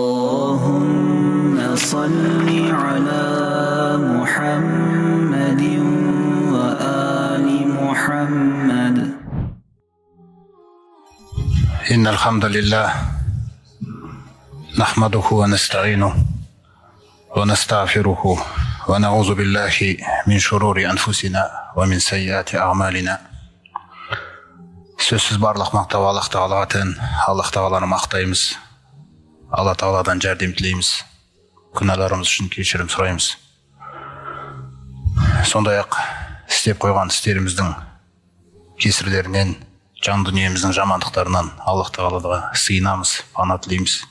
اللهم صل على محمد وآل محمد. إن الحمد لله نحمده ونستعينه ونستغفره ونعوذ بالله من شرور أنفسنا ومن سيئات أعمالنا. Сөзсіз барлық мақтау Аллах Тағалаға тән. Аллах Тағаланы мақтаймыз. Алла Тағаладан жәрдем тілейміз. Күнәларымыз үшін кешірім сұраймыз. Сондай-ақ істеп қойған істеріміздің кесірлерінен, жан дүниеміздің жамандықтарынан Аллах Тағаладан сыйынамыз, пана тілейміз.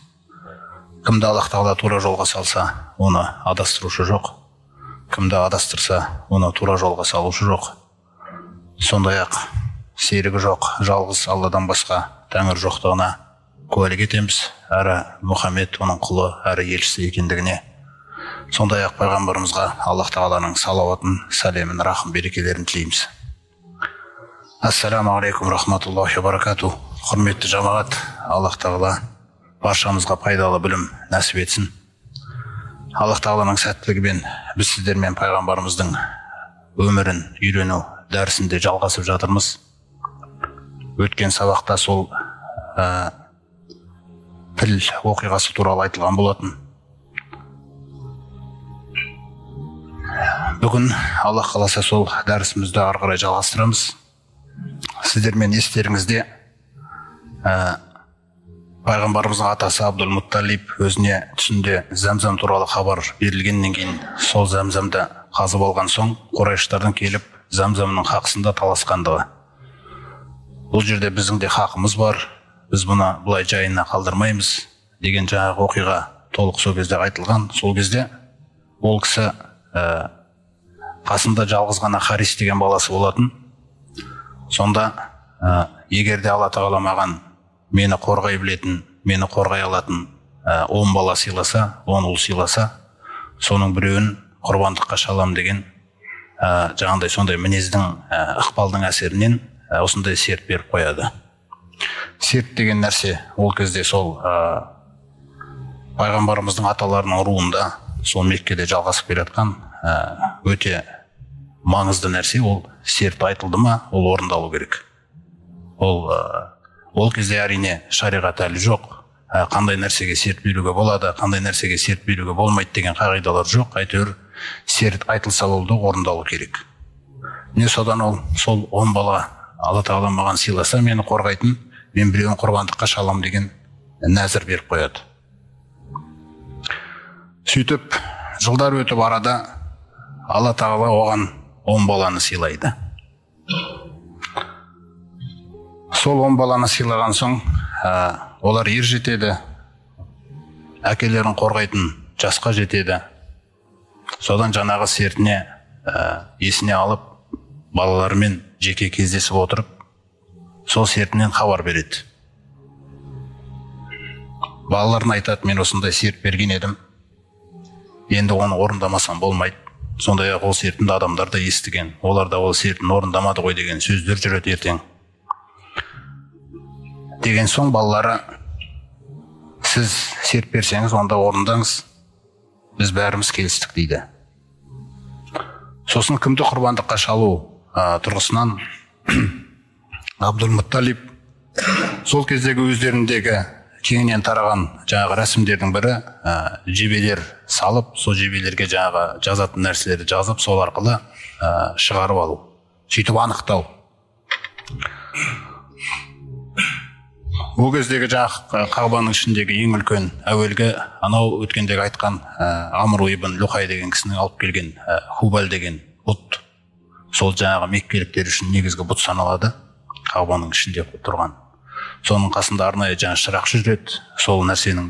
Кімді Аллах Тағала тура жолға салса, оны адастырушы жоқ. Кімді адастырса, оны тура жолға салушы жоқ. Сондай-ақ серігі жоқ, жалғыз Алладан басқа тәңір жоқтығына куәлік етеміз, әрі Мұхаммед оның құлы, әрі елшісі екендігіне. Сондай-ақ пайғамбарымызға Аллах Тағаланың салауатын, сәлемін, рахым, берекелерін тілейміз. Ассаламу алейкум рахматуллахи ва баракату. Құрметті жамағат, Аллах Тағала баршамызға пайдалы білім нәсіп етсін. Аллах Тағаланың сәттілігімен біз сіздермен пайғамбарымыздың өмірін үйрену дәрісінде жалғасып жатырмыз. Өткен сабақта сол піл оқиғасы туралы айтылған болатын. Бүгін Аллах қаласа сол дәрісімізді ары қарай жалғастырамыз. Сіздермен естеріңізде пайғамбарымыздың атасы Абдул-Мутталиб өзіне түсінде Зәмзәм туралы хабар берілгеннен кейін сол Зәмзәмді қазып алған соң Құрайыштардың келіп Зәмзәмнің хақысында таласқандығы. Бұл жерде біздің де хақымыз бар, біз бұны бұлай жайына қалдырмаймыз деген жаңағы оқиға толық сол кезде айтылған. Сол кезде ол кісі қасында жалғыз ғана Харис деген баласы болатын. Сонда егер де Алла Тағала маған мені қорғай білетін, мені қорғай алатын 10 бала сыйласа, 10 ұл сыйласа, соның біреуін құрбандыққа шалам деген жаңағыдай сондай мінездің ықпалдың әсерінен осындай серт беріп қояды. Серт деген нәрсе ол кезде сол пайғамбарымыздың аталарының руында сол Меккеде жалғасып келе жатқан өте маңызды нәрсе. Ол серт айтылды ма, ол орындалу керек. Ол кезде әрине шариғат әлі жоқ. Қандай нәрсеге серт беруге болады, қандай нәрсеге серт беруге болмайды деген қағидалар жоқ. Әйтеуір серт айтылса болды, орындалу керек. Не содан ол сол 10 бала Алла Тағала маған сыйласа, мені қорғайтын, мен біреуін құрбандыққа шалам деген нәзір беріп қояды. Сөйтіп, жылдар өтіп арада Алла Тағала оған 10 баланы сыйлайды. Сол 10 баланы сыйлаған соң, олар ер жетеді, әкелерін қорғайтын жасқа жетеді. Содан жаңағы сертіне есіне алып, балаларымен жеке кездесіп отырып, сол сертінен хабар береді. Балаларына айтады, мен осындай серт берген едім, енді оны орындамасам болмайды. Сондай-ақ ол сертінді адамдар да естіген, олар да ол сертін орындамады ғой деген сөздер жүреді ертең. Деген соң балалары, сіз серт берсеңіз, онда орындаңыз, біз бәріміз келістік дейді. Сосын кімді құрбандыққа шалу тұрғысынан Абдул-Мутталиб сол кездегі өздеріндегі кеңінен тараған жаңағы рәсімдердің бірі жебелер салып, сол жебелерге жаңағы жазатын нәрселерді жазып, сол арқылы шығарып алу, сөйтіп анықтау. Ол кездегі жаңағы Қағбаның ішіндегі ең үлкен әуелгі анау өткендегі айтқан Амр ибн Лухай деген кісінің алып келген Хубал деген бұт, сол жаңағы меккеліктер үшін негізгі бұт саналады, Қағбаның ішінде тұрған. Соның қасында арнайы жаңа шырақшы жүреді, сол нәрсенің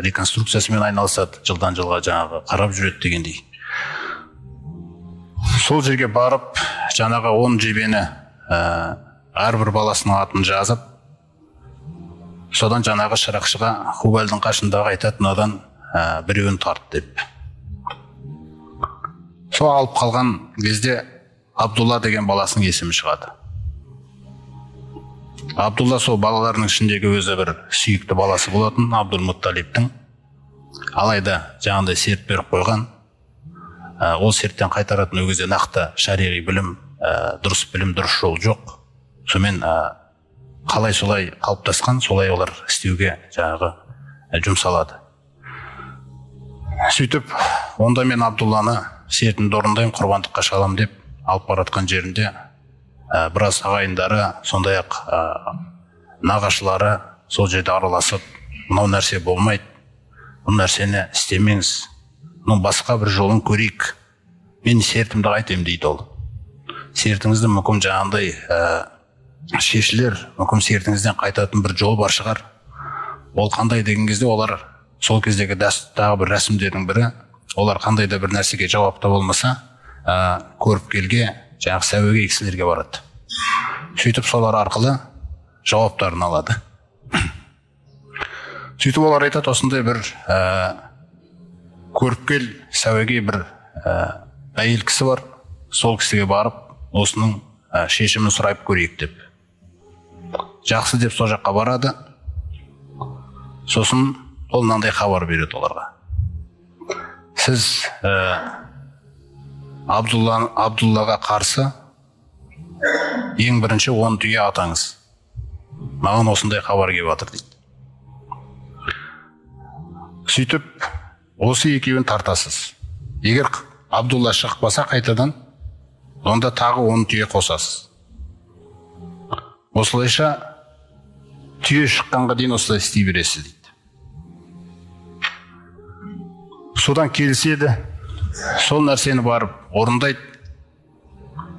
реконструкциясымен айналысады, жылдан жылға жаңағы қарап жүреді дегендей. Сол жерге барып, жаңағы 10 жебені әрбір баласының атын жазып, содан жаңағы шырақшыға Хубалдың қасындағы айтады, мынадан біреуін тарт деп. Сол алып қалған кезде Абдулла деген баласының есімі шығады. Абдулла сол балаларының ішіндегі өзі бір сүйікті баласы болатын, Абдул-Мутталибтің. Алайда жаңағыдай серт беріп қойған, ол серттен қайтаратын ол кезде нақты шариғи білім, дұрыс білім, дұрыс жол жоқ. Сонымен қалай солай қалыптасқан, солай олар істеуге жаңағы жұмсалады. Сөйтіп, онда мен Абдулланы сертімді орындаймын, құрбандыққа шалам деп алып баратқан жерінде біраз ағайындары, сондай-ақ нағашылары сол жерде араласып, мынау нәрсе болмайды, бұл нәрсені істемеңіз, мұның басқа бір жолын көрейік, мен сертімді қайтайын дейді ол. Сертіңізді мүмкін жаңағындай шешілер, мүмкін сертіңізден қайтатын бір жол бар шығар. Ол қандай деген кезде олар сол кездегі тағы бір рәсімдердің бірі, олар қандай да бір нәрсеге жауапта болмаса, көріпкелге, жаңағы сәуеге кісілерге барады. Сөйтіп солар арқылы жауаптарын алады. Сөйтіп олар айтады, осындай бір көріпкел сәуеге бір әйел кісі бар, сол кісіге барып, осының шешімін сұрайып көрейік деп. Жақсы деп сол жаққа барады. Сосын ол мынандай хабар береді оларға. Сіз Абдуллаға қарсы ең бірінші 10 түйе атаңыз. Маған осындай хабар келіп жатыр дейді. Сөйтіп, осы екеуін тартасыз. Егер Абдулла шықпаса қайтадан, онда тағы 10 түйе қосасыз. Осылайша түйе шыққанға дейін осылай істей бересіз дейді. Содан келіседі, сол нәрсені барып орындайды.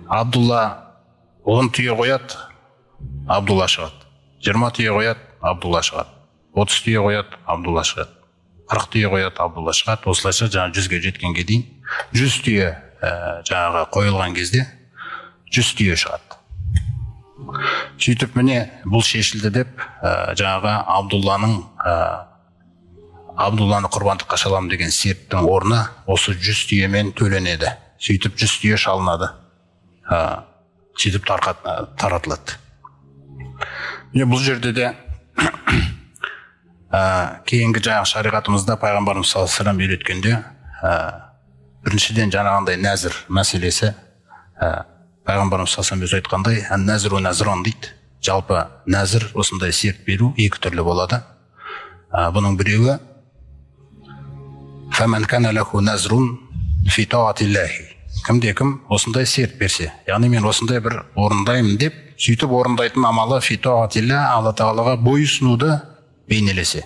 Абдулла 10 түйе қояды, Абдулла шығады. 20 түйе қояды, Абдулла шығады. 30 түйе қояды, Абдулла шығады. 40 түйе қояды, Абдулла шығады. Осылайша жаңа 100-ге жеткенге дейін 100 түйе жаңағы қойылған кезде 100 түйе шығады. Сөйтіп міне бұл шешілді деп жаңағы Абдулланы құрбандыққа шалам деген серттің орны осы 100 түйемен төленеді. Сөйтіп 100 түйе шалынады. Сөйтіп таратылады. Бұл жерде де кейінгі жаңағы шариғатымызда пайғамбарымыз саллаллаху алейхи ва саллям үйреткенде біріншіден жаңағындай нәзір мәселесі, пайғамбарымыз саллаллаху алейхи ва саллям өзі айтқандай, нәзіру нәзірон дейді. Жалпы нәзір осындай серт беру екі түрлі болады. Бұның біреуі فَمَنْ كَانَ لَهُ نَذْرٌ فِي طَاعَةِ اللَّهِ. Кімде-кім осындай серт берсе, яғни мен осындай бір орындаймын деп, сөйтіп орындайтын амалы фи таатилля, Алла тағалаға бойұсынуды бейнелесе.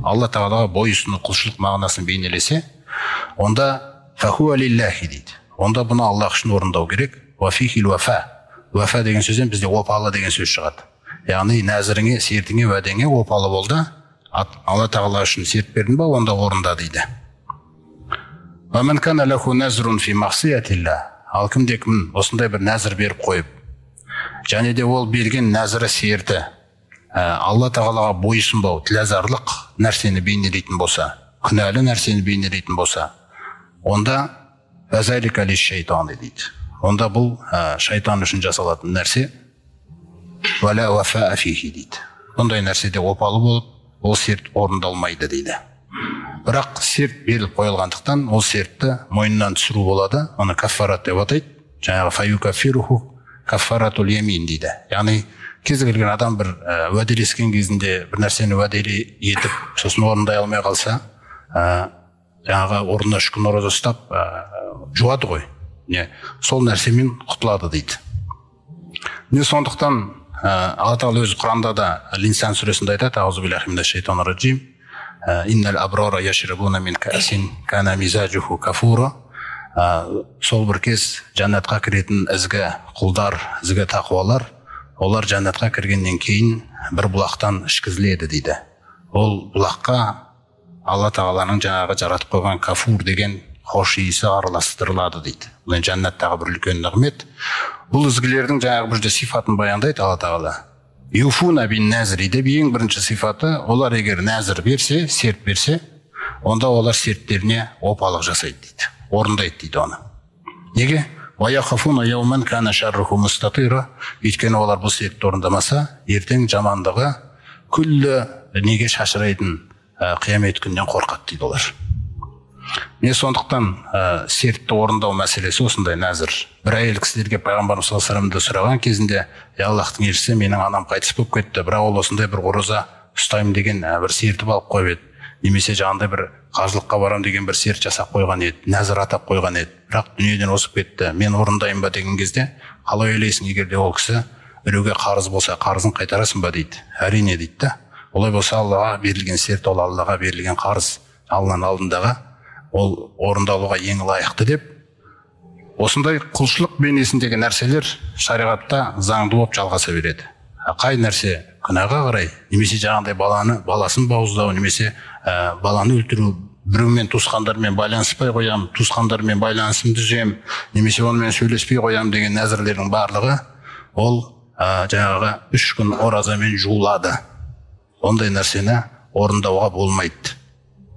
Алла тағалаға бойұсыну, құлшылық мағынасын бейнелесе, онда фахуа лиллахи дейді. Онда бұны Аллах үшін орындау керек. Ва фихил вафа. Вафа деген сөзден бізде опалы деген сөз шығады. Яғни нәзіріңе, сертіңе, уәдеңе опалы болды. Алла тағала үшін серт бердің ба, онда орында дейді. وَمَنْ كَانَ لَهُ نَذْرٌ فِي مَعْصِيَةِ اللَّهِ. Ал кімде-кім осындай бір нәзір беріп қойып, және де ол берген нәзірі серті Алла тағалаға бойұсынбау, тілазарлық нәрсені бейнелейтін болса, күнәлі нәрсені бейнелейтін болса, онда вазалика лиш-шайтан дейді. Онда бұл шайтан үшін жасалатын нәрсе, вала вафа фихи дейді. Бұндай нәрседе опалы болып, ол серт орындалмайды дейді. Бірақ серт беріліп қойылғандықтан, ол сертті мойнынан түсіру болады, оны каффарат деп атайды. Жаңағы фаюкаффируху каффаратул ямин дейді. Яғни кез келген адам бір уәделескен кезінде бір нәрсені уәделі етіп, сосын орындай алмай қалса, жаңағы орнына 3 күн ораза ұстап жуады ғой. Сол нәрсемен құтылады дейді. Сондықтан Алла тағала өзі Құранда да Линсан сүресінде айтады: Аузу биллахи минаш шайтанир раджим. Иннал абрара яшрабуна мин каасин кана мизажуху кафура. Сол бір кез жәннатқа кіретін ізгі құлдар, ізгі тақуалар, олар жәннатқа кіргеннен кейін бір бұлақтан ішкізіледі дейді. Ол бұлаққа Алла тағаланың жаңағы жаратып қойған кафур деген хош иісі араластырылады дейді. Бұл жәннаттағы бір үлкен нығмет. Бұл ізгілердің жаңағы бір сифатын баяндайды Алла тағала. Юфуна бин нәзри деп ең бірінші сифаты, олар егер нәзір берсе, серт берсе, онда олар серттеріне опалық жасайды дейді. Орындайды дейді оны. Неге? Өйткені олар бұл сертті орындамаса, ертең жамандығы күллі неге шашырайтын қиямет күннен қорқады дейді олар. Мен сондықтан сертті орындау мәселесі осындай нәзір. Бір әйел кісілерге пайғамбарымыз саллаллаху алейхи вассаламды сұраған кезінде, Аллахтың елшісі, менің анам қайтыс болып кетті, бірақ ол осындай бір ораза ұстаймын деген бір серті алып қойып еді. Немесе жаңағыдай бір қажылыққа барам деген бір серт жасап қойған еді, нәзір атап қойған еді. Бірақ дүниеден озып кетті. Мен орындайын ба деген кезде, қалай ойлайсың, егер де ол кісі біреуге қарыз болса, қарызын қайтарасың ба дейді. Әрине дейді да. Олай болса, Аллаға берілген серт, ол Аллаға берілген қарыз, Алланың алдындағы, ол орындалуға ең лайықты деп, осындай құлшылық бейнесіндегі нәрселер шариғатта заңды болып жалғаса береді. Қай нәрсе күнәға қарай, немесе жаңағыдай баласын бауыздау, немесе баланы өлтіру, біреумен туысқандармен байланыспай қоям, туысқандармен байланысымды үзем, немесе онымен сөйлеспей қоям деген нәзірлердің барлығы, ол жаңағы 3 күн оразамен жуылады. Ондай нәрсені орындауға болмайды.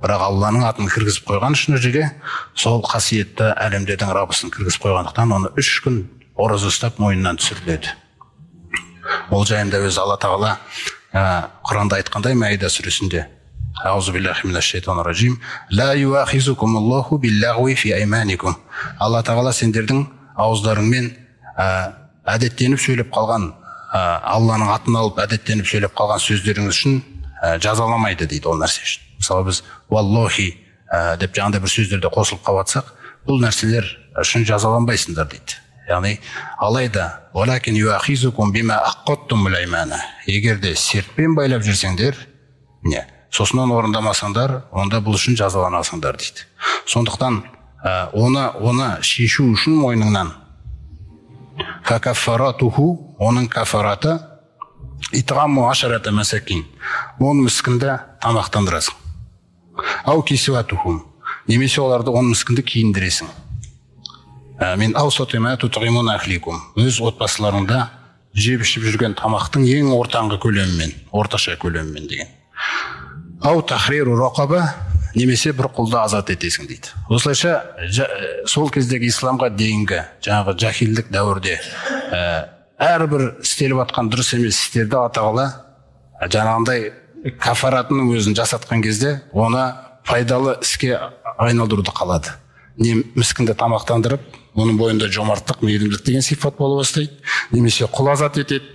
Бірақ Алланың атын кіргізіп қойған үшін жерге, сол қасиетті әлемдердің Раббысын кіргізіп қойғандықтан, оны 3 күн ораза ұстап мойнынан түсіріледі. Ол жайында өз Алла Тағала Құранда айтқандай, Маида сүресінде, Аузу биллахи минаш шайтанир ражим, ла юахизукумуллаху биллағуи фи айманикум. Алла Тағала сендердің ауыздарыңмен әдеттеніп сөйлеп қалған, Алланың атын алып әдеттеніп сөйлеп қалған сөздеріңіз үшін жазаламайды дейді ол нәрсе үшін. Мысалы біз валлахи деп жаңағыдай бір сөздерде қосылып қалсақ, бұл нәрселер үшін жазаланбайсыңдар дейді. Яғни алайда валакин юахизукум бима аққаттумул аймана. Егер де сертпен байлап жүрсеңдер, сосын орындамасаңдар, онда бұл үшін жазаланасыңдар дейді. Сондықтан оны шешу үшін мойныңнан факаффаратуху, оның кафараты итғаму ашарата масакин, 10 міскінді тамақтандырасың. Ау кисуатуху, немесе оларды 10 міскінді киіндіресің. Мен аусатыма тұтғимун ахликум, өз отбасыларында жеп ішіп жүрген тамақтың ең ортаңғы көлемімен, орташа көлемімен деген. Ау тахриру рақаба, немесе бір құлды азат етесің дейді. Осылайша сол кездегі исламға дейінгі жаңағы жахилдік дәуірде әрбір істеліп атқан дұрыс емес істерді Алла Тағала жаңағындай кафаратының өзін жасатқан кезде оны пайдалы іске айналдыруды қалады. Не міскінді тамақтандырып, оның бойында жомарттық, мейірімділік деген сипат болып бастайды, немесе құл азат етеді.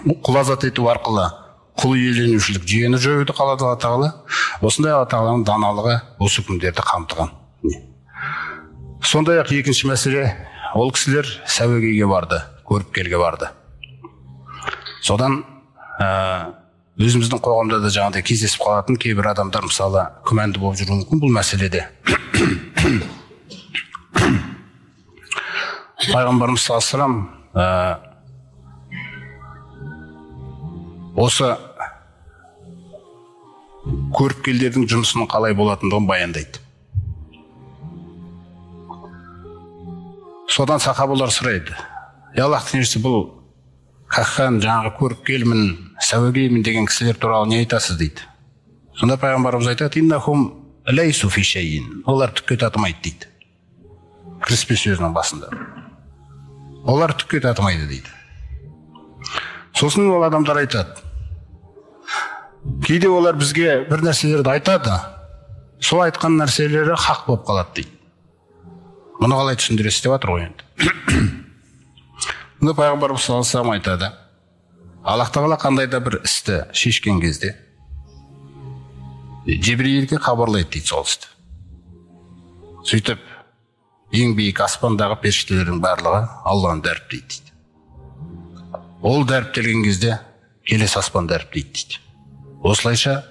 Құл азат ету арқылы құл иеленушілік жүйені жоюды қалады Алла Тағала. Осындай Алла Тағаланың даналығы осы күндерді қамтыған. Сондай-ақ екінші мәселе, ол кісілер сәуегейге барды, көріпкелге барды. Содан өзіміздің қоғамда да жаңағыдай кездесіп қалатын кейбір адамдар мысалы күмәнді болып жүруі мүмкін бұл мәселеде. Пайғамбарымыз саллаллаху алейхи вассалам осы көріпкелдердің жұмысының қалай болатындығын баяндайды. Содан сахабалар сұрайды, Аллахтың елшісі, бұл каххан, жаңағы көріпкелмін, сәуегеймін деген кісілер туралы не айтасыз дейді. Сонда пайғамбарымыз айтады, иннахум лайсу фи шайин, олар түкке татымайды дейді. Кіріспе сөзінің басында. Олар түкке татымайды дейді. Сосын ол адамдар айтады, кейде олар бізге бір нәрселерді айтады, сол айтқан нәрселері хақ болып қалады дейді. Мұны қалай түсіндіресіз деп жатыр ғой енді. Мұны пайғамбарымыз саллаллаху алейхи вассалам айтады, Аллах Тағала қандай да бір істі шешкен кезде Жебірейілге хабарлайды дейді сол істі. Сөйтіп ең биік аспандағы періштелердің барлығы Алланы дәріптейді дейді. Ол дәріптелген кезде келесі аспан дәріптейді дейді. Осылайша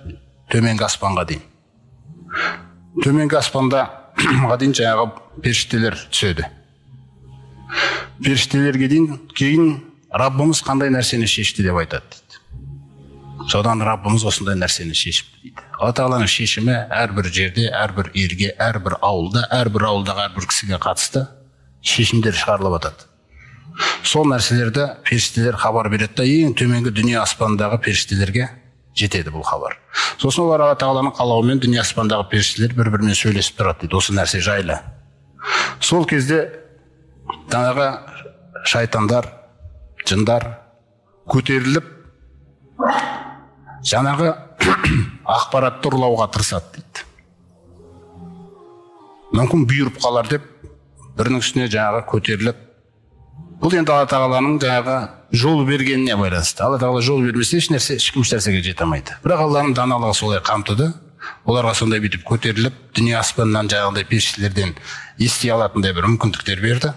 төменгі аспанға дейін. Төменгі аспанда дейін жаңағы періштелер түседі. Періштелерге дейін кейін Раббымыз қандай нәрсені шешті деп айтады дейді. Содан Раббымыз осындай нәрсені шешіпті дейді. Алла Тағаланың шешімі әрбір жерде, әрбір елге, әрбір ауылдағы әрбір кісіге қатысты шешімдер шығарылып жатады. Сол нәрселерді періштелер хабар береді, ең төменгі дүние аспандағы періштелерге жетеді бұл хабар. Сосын олар Алла Тағаланың қалауымен дүние аспандағы періштелер бір-бірімен сөйлесіп тұрады дейді, осы нәрсе жайлы. Сол кезде жаңағы шайтандар, жындар көтеріліп жаңағы ақпаратты ұрлауға тырысады дейді. Мүмкін бұйырып қалар деп бірінің үстіне жаңағы көтеріліп, бұл енді Алла тағаланың жаңағы жол бергеніне байланысты. Алла тағала жол бермесе ешкім ешнәрсеге жете алмайды. Бірақ Алланың даналығы солай қамтыды. Оларға сондай бүйтіп көтеріліп, дүние аспаннан жаңағындай періштелерден ести алатындай бір мүмкіндіктер берді.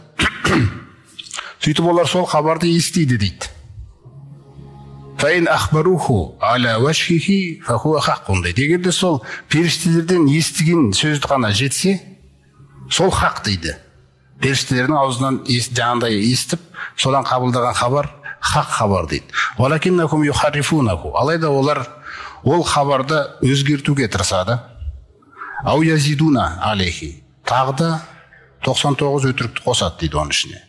Сөйтіп олар сол хабарды естиді дейді. Егер де сол періштелерден естіген сөзді ғана жетсе, сол хақ дейді. Періштелердің аузынан жаңағындай естіп, содан қабылдаған хабар хақ хабар дейді. Алайда олар ол хабарды өзгертуге тырысады. Тағы да 99 өтірікті қосады дейді оның ішіне.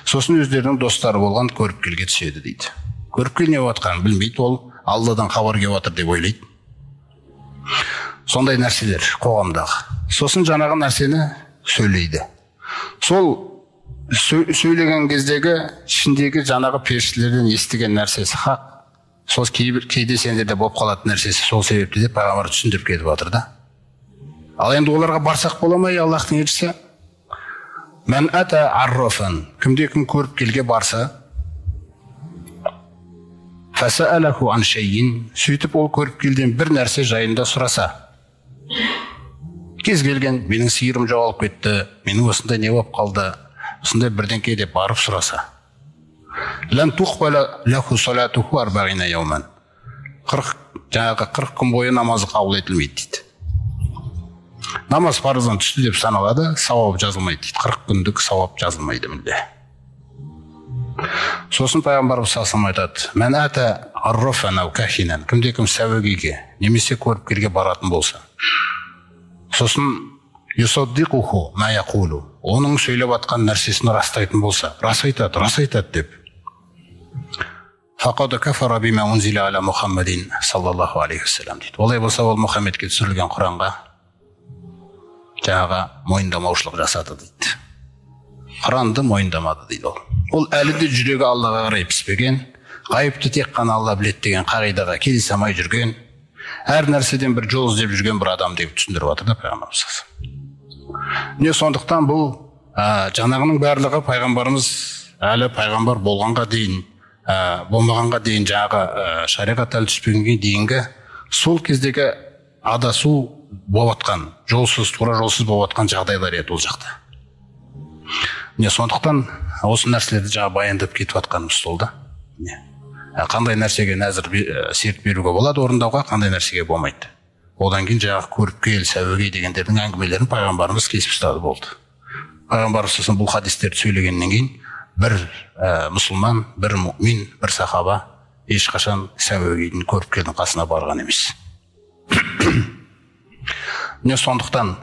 Сосын өздерінің достары болған көріпкелге түседі дейді. Көріпкел не отқанын білмейді, ол Алладан хабар келіп отыр деп ойлайды. Сондай нәрселер қоғамдағы. Сосын жаңағы нәрсені сөйлейді. Сол сөйлеген кездегі ішіндегі жаңағы періштелерден естіген нәрсесі хақ. Сол кейде сендерде болып қалатын нәрсесі сол себепті деп пайғамбар түсіндіріп кетіп жатыр да. Ал енді оларға барсақ бола ма, Аллахтың елшісі? Мән ата аррофан, кімде-кім көріпкелге барса, фасаалаху ан шайин, сөйтіп ол көріпкелден бір нәрсе жайында сұраса. Кез келген, менің сиырым жоғалып кетті, менің осындай не болып қалды, осындай бірдеңке деп барып сұраса. Лән туқбала лаху салатуху арбағина яуман. 40 күн бойы намазы қабыл етілмейді дейді. Намаз парыздан түсті деп саналады, сауап жазылмайды дейді. 40 күндік сауап жазылмайды мүлде. Сосын пайғамбарымыз салсам айтады: "Мән ата аррофан ау кахинан", кімде-кім сәуегейге немесе көріпкелге баратын болса. Сосын юсаддиқуху ма яқулу, оның сөйлеп атқан нәрсесін растайтын болса, рас айтады деп. Фақад кафара бима унзила аля Мухаммадин саллаллаху алейхи вассалам дейді. Олай болса, ол Мұхаммедке түсірілген Құранға жаңағы мойындамаушылық жасады дейді. Құранды мойындамады дейді ол. Ол әлі де жүрегі Аллаға қарай піспеген, ғайыпты тек қана Алла біледі деген қағидаға келісе алмай жүрген, әр нәрседен бір жол іздеп жүрген бір адам деп түсіндіріп жатыр да пайғамбарымыз. Не сондықтан бұл жаңағының барлығы пайғамбарымыз әлі пайғамбар болғанға дейін, болмағанға дейін жаңағы шариғат әлі түспегенге дейінгі сол кездегі адасу болып жатқан, жолсыз, тура жолсыз болып жатқан жағдайлар еді ол жақта. Не сондықтан осы нәрселерді жаңа баяндап кетіп жатқанымыз сол да. Қандай нәрсеге нәзір серт беруге болады орындауға, қандай нәрсеге болмайды. Одан кейін жаңағы көріпкел, сәуегей дегендердің әңгімелерін пайғамбарымыз кесіп тастады болды. Пайғамбарымыз сосын бұл хадистерді сөйлегеннен кейін бір мұсылман, бір мұъмин, бір сахаба ешқашан сәуегейдің, көріпкелдің қасына барған емес. Не сондықтан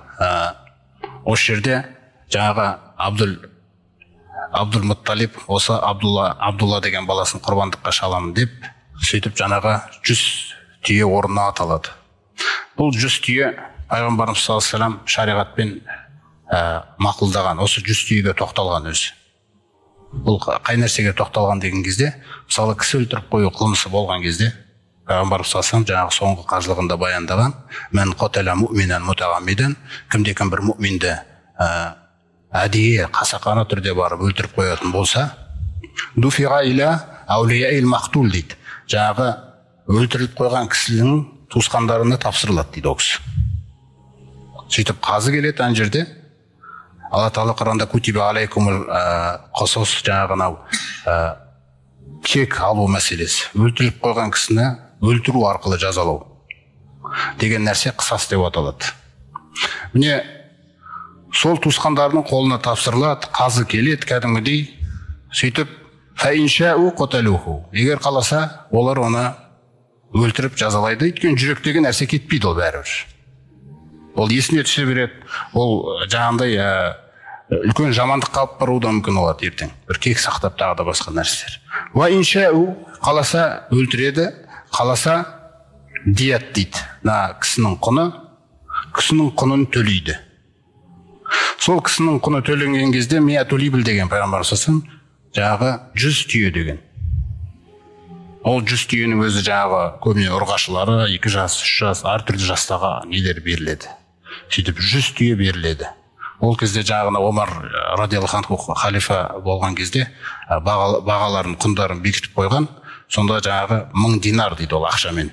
осы жерде жаңағы Абдул-Мутталиб осы Абдулла деген баласын құрбандыққа шаламын деп, сөйтіп жаңағы 100 түйе орнына аталады. Бұл 100 түйе пайғамбарымыз саллаллаху алейхи вассалам шариғатпен мақұлдаған, осы 100 түйеге тоқталған өзі. Бұл қай нәрсеге тоқталған деген кезде, мысалы кісі өлтіріп қою қылмысы болған кезде, пайғамбарымыз саллаллаху алейхи вассалам жаңағы соңғы қажылығында баяндаған: "Мән қотала муъминан мутағаммидан", кімде-кім бір мұъминді әдейі қасақана түрде барып өлтіріп қоятын болса, дуфиға иля аулияил мақтул дейді. Жаңағы өлтіріліп қойған кісінің туысқандарына тапсырылады дейді ол кісі. Сөйтіп қазы келеді ана жерде. Алла Тағала Құранда кутиба алейкумул қосос, жаңағы чек алу мәселесі. Өлтіріліп қойған кісіні өлтіру арқылы жазалау деген нәрсе қысас деп аталады. Міне сол туысқандарының қолына тапсырылады, қазы келеді кәдімгідей. Сөйтіп фаиншау қоталуху, егер қаласа олар оны өлтіріп жазалайды. Өйткені жүректегі нәрсе кетпейді ол бәрібір. Ол есіне түсе береді. Ол жаңағындай үлкен жамандық қалып баруы мүмкін болады ертең. Бір кек сақтап тағы да басқа нәрселер. Ва иншау, қаласа өлтіреді, қаласа дият дейді. Кісінің құнын төлейді. Сол кісінің құны төленген кезде миатулибл деген пайғамбар саллаллаху алейхи вассалам жаңағы 100 түйе деген. Ол 100 түйенің өзі жаңағы көбіне ұрғашылары 2 жас, 3 жас, әртүрлі жастағы нелер беріледі. Сөйтіп 100 түйе беріледі. Ол кезде жаңағына Омар радиаллаху анху халифа болған кезде бағаларын, құндарын бекітіп қойған. Сонда жаңағы 1000 динар дейді ол ақшамен.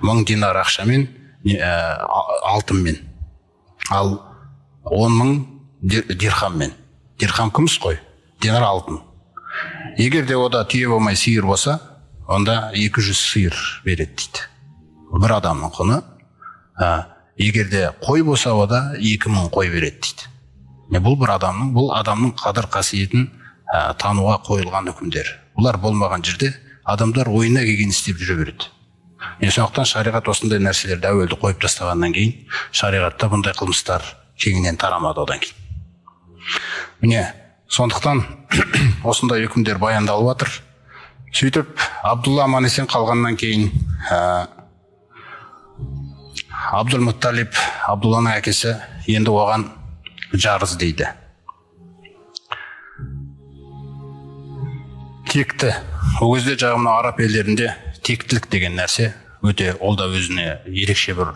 1000 динар ақшамен, алтынмен. Ал 10.000 дирхаммен. Дирхам күміс қой, динар алтын. Егер де ода түйе болмай сиыр болса, онда 200 сиыр береді дейді. Бір адамның құны. Егер де қой болса, ода 2000 қой береді дейді. Бұл адамның қадір қасиетін тануға қойылған үкімдер. Бұлар болмаған жерде адамдар ойына келген істеп жүре береді. Сондықтан шариғат осындай нәрселерді әуелді қойып тастағаннан кейін, шариғатта бұндай қылмыстар кеңінен тарамады одан кейін. Сондықтан осындай үкімдер баяндалып жатыр. Сөйтіп, Абдулла аман есен қалғаннан кейін Абдул-Мутталиб, Абдулланың әкесі, енді оған жарыз дейді. Текті. Ол кезде жағымна араб елдерінде тектілік деген нәрсе өте, ол да өзіне ерекше бір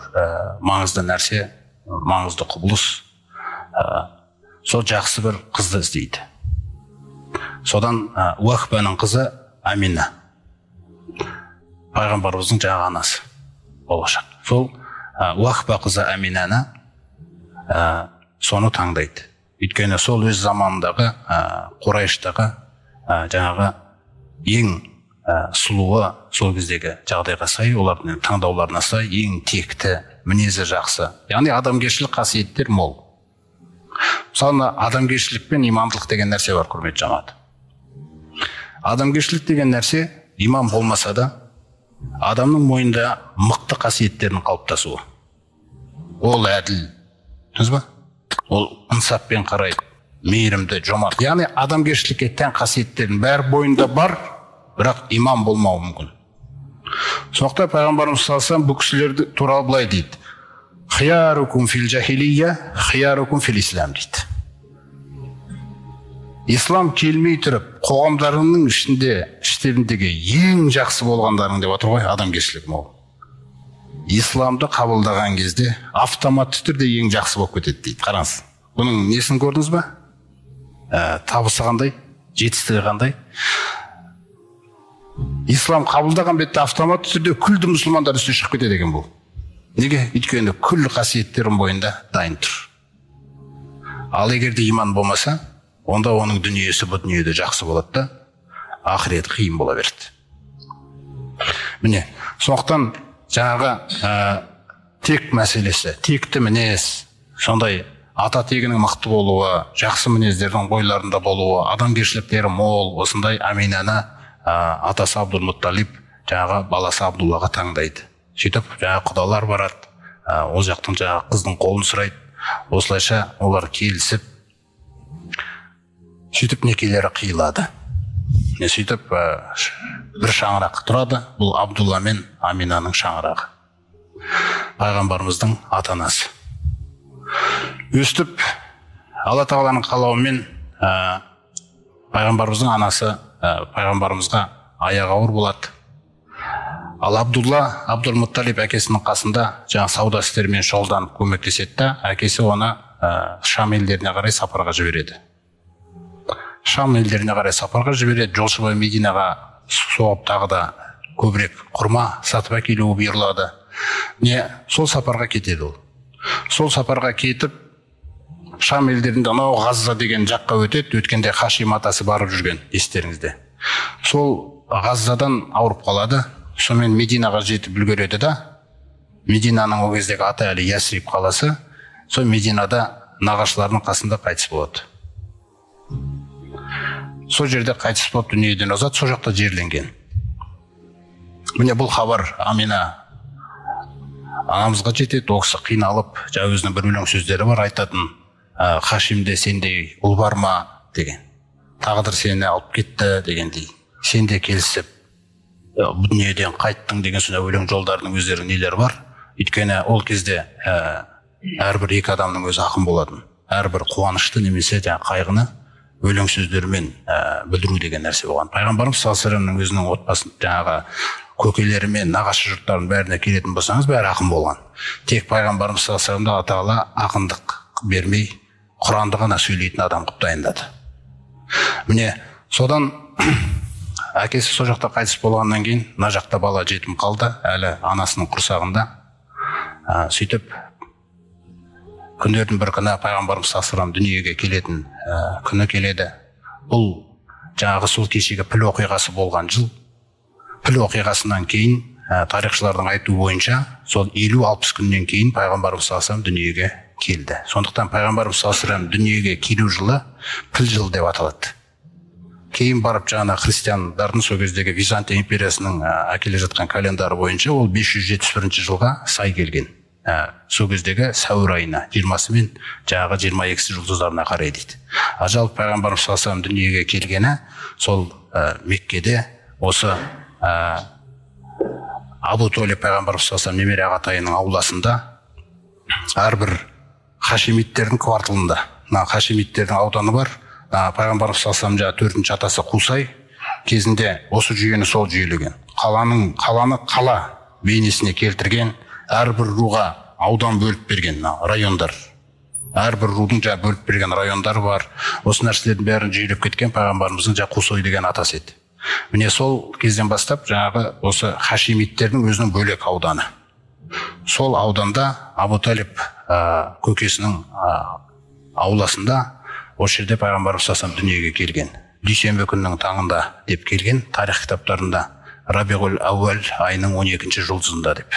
маңызды нәрсе, маңызды құбылыс. Сол жақсы бір қызды іздейді. Содан Уахбаның қызы Амина, пайғамбарымыздың жаңағы анасы болашақ. Сол Уахба қызы Аминаны соны таңдайды. Өйткені сол өз заманындағы Құрайыштағы жаңағы ең сұлуы, сол кездегі жағдайға сай, олардың таңдауларына сай, ең текті, мінезі жақсы. Яғни адамгершілік қасиеттер мол. Мысалы, адамгершілік пен имандылық деген нәрсе бар, құрметті жамағат. Адамгершілік деген нәрсе иман болмаса да, адамның мойнында мықты қасиеттерінің қалыптасуы. Ол әділ, түсінесіз ба? Ол ынсаппен қарайды, мейірімді, жомарт. Яғни адамгершілікке тән қасиеттердің бәрі бойында бар, бірақ иман болмауы мүмкін. Сондықтан пайғамбарымыз саллаллаху алейхи вассалам бұл кісілерді туралы былай дейді: «Хиярукум фил жахилия, хиярукум фил ислам» дейді. Ислам келмей тұрып, қоғамдарының іштеріндегі ең жақсы болғандарың деп отыр ғой, адамгершілік мол. Исламды қабылдаған кезде автоматты түрде ең жақсы болып кетеді дейді. Қараңыз, бұның несін көрдіңіз ба? Табысы қандай, жетістігі қандай? Ислам қабылдаған бетте автоматты түрде күлді мұсылмандар үстіне шығып кетеді екен бұл. Неге? Өйткені күллі қасиеттердің бойында дайын тұр. Ал егер де иман болмаса, онда оның дүниесі бұл дүниеде жақсы болады да, ақырет қиын бола береді. Міне, сондықтан жаңағы тек мәселесі, текті мінез, сондай ата тегінің мықты болуы, жақсы мінездердің бойларында болуы, адамгершіліктері мол, осындай Аминаны атасы Абдул-Мутталиб жаңағы баласы Абдуллаға таңдайды. Сөйтіп, жаңағы құдалар барады, ол жақтың жаңағы қыздың қолын сұрайды. Осылайша олар келісіп, сөйтіп некелері қиылады. Сөйтіп бір шаңырақ тұрады, бұл Абдулла мен Аминаның шаңырағы, пайғамбарымыздың ата-анасы. Өстіп, Алла тағаланың қалауымен пайғамбарымыздың анасы пайғамбарымызға аяғы ауыр болады. Ал Абдулла, Абдул-Мутталиб әкесінің қасында жаңа сауда істерімен шұғылданып көмектеседі, әкесі оны Шам елдеріне қарай сапарға жібереді. Шам елдеріне қарай сапарға жібереді, жолшыбай Мединаға соғып тағы да көбірек құрма сатып әкелуі бұйырылады. Сол сапарға кетеді ол. Сол сапарға кетіп, Шам елдерінде анау Ғазза деген жаққа өтеді, өткенде Хашим атасы барып жүрген, естеріңізде. Сол Ғаззадан ауырып қалады, сонымен Мединаға жетіп үлгереді да, Мединаның ол кездегі аты әлі Ясриб қаласы, сол Мединада нағашыларының қасында қайтыс болады. Сол жерде қайтыс болып дүниеден озады, сол жақта жерленген. Міне бұл хабар Амина анамызға жетеді, ол кісі қиналып, өзінің бір өлең сөздері бар, айтатын: Хашимде сендей ұл бар ма деген, тағдыр сені алып кетті дегендей, сенде келісіп дүниеден қайттың деген сондай өлең жолдарының өздерінің нелері бар. Өйткені ол кезде әрбір екі адамның өзі ақын болатын. Әрбір қуанышты немесе қайғыны өлең сөздермен білдіру деген нәрсе болған. Пайғамбарымыз саллаллаху алейхи вассаламның өзінің отбасын көкелері мен нағашы жұрттардың бәріне келетін болсаңыз, бәрі ақын болған. Тек пайғамбарымыз саллаллаху алейхи вассаламды Алла тағала ақындық бермей, Құранды ғана сөйлейтін адам қылып дайындады. Міне содан әкесі сол жақта қайтыс болғаннан кейін мына жақта бала жетім қалды, әлі анасының құрсағында. Сөйтіп күндердің бір күні пайғамбарымыз саллаллаху алейхи вассалам дүниеге келетін күні келеді. Бұл жаңағы сол кешегі піл оқиғасы болған жыл. Піл оқиғасынан кейін тарихшылардың айтуы бойынша сол 50-60 күннен кейін пайғамбарымыз саллаллаху алейхи вассалам дүниеге келді. Сондықтан пайғамбарымыз саллаллаху алейхи вассалам дүниеге келу жылы піл жылы деп аталады. Кейін барып жаңа христиандардың сол кездегі Византия империясының әкеле жатқан календары бойынша ол 571 жылға сай келген. Сол кездегі сәуір айына 20-сы мен жаңағы 22-сі жұлдыздарына қарай дейді. Жалпы пайғамбарымыз саллаллаху алейхи вассалам дүниеге келгені сол Меккеде осы Абу Толиб пайғамбарымыз саллаллаху алейхи вассалам немере ағатайының ауласында әрбір хашимиттердің кварталында, хашимиттердің ауданы бар. Пайғамбарымыз саллаллаху алейхи вассалам 4-ші атасы Қусай кезінде осы жүйені сол жүйелеген. Қаланы қала бейнесіне келтірген, әрбір руға аудан бөліп берген райондар. Әрбір рудың бөліп берген райондары бар. Осы нәрселердің бәрін жүйелеп кеткен пайғамбарымыздың Қусай деген атасы еді. Міне сол кезден бастап жаңағы осы хашимиттердің өзінің бөлек ауданы. Сол ауданда Абу Талиб көкесінің ауласында осы жерде пайғамбарымыз саллаллаху алейхи вассалам дүниеге келген. Дүйсенбі күннің таңында деп келген, тарих кітаптарында Рабиғул Ауал айының 12-ші жұлдызында деп.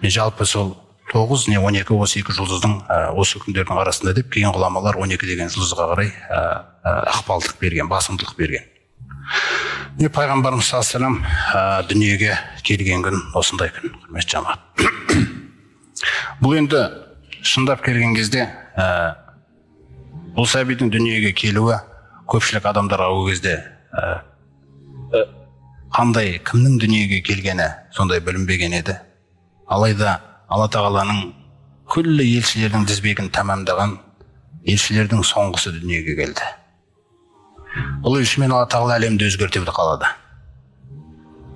Жалпы сол 9 не 12 осы екі жұлдыздың осы күндердің арасында деп, кейін ғұламалар 12 деген жұлдызға қарай ықпалдық берген, басымдылық берген. Пайғамбарымыз саллаллаху алейхи вассалам дүниеге келген күн осындай күн, құрметті жамағат. Бұл енді шындап келген кезде бұл сәбидің дүниеге келуі көпшілік адамдарға ол кезде қандай, кімнің дүниеге келгені сондай білінбеген еді. Алайда Алла тағаланың күллі елшілердің тізбегін тәмамдаған елшілердің соңғысы дүниеге келді. Бұл елшімен Алла тағала әлемді өзгертуді қалады.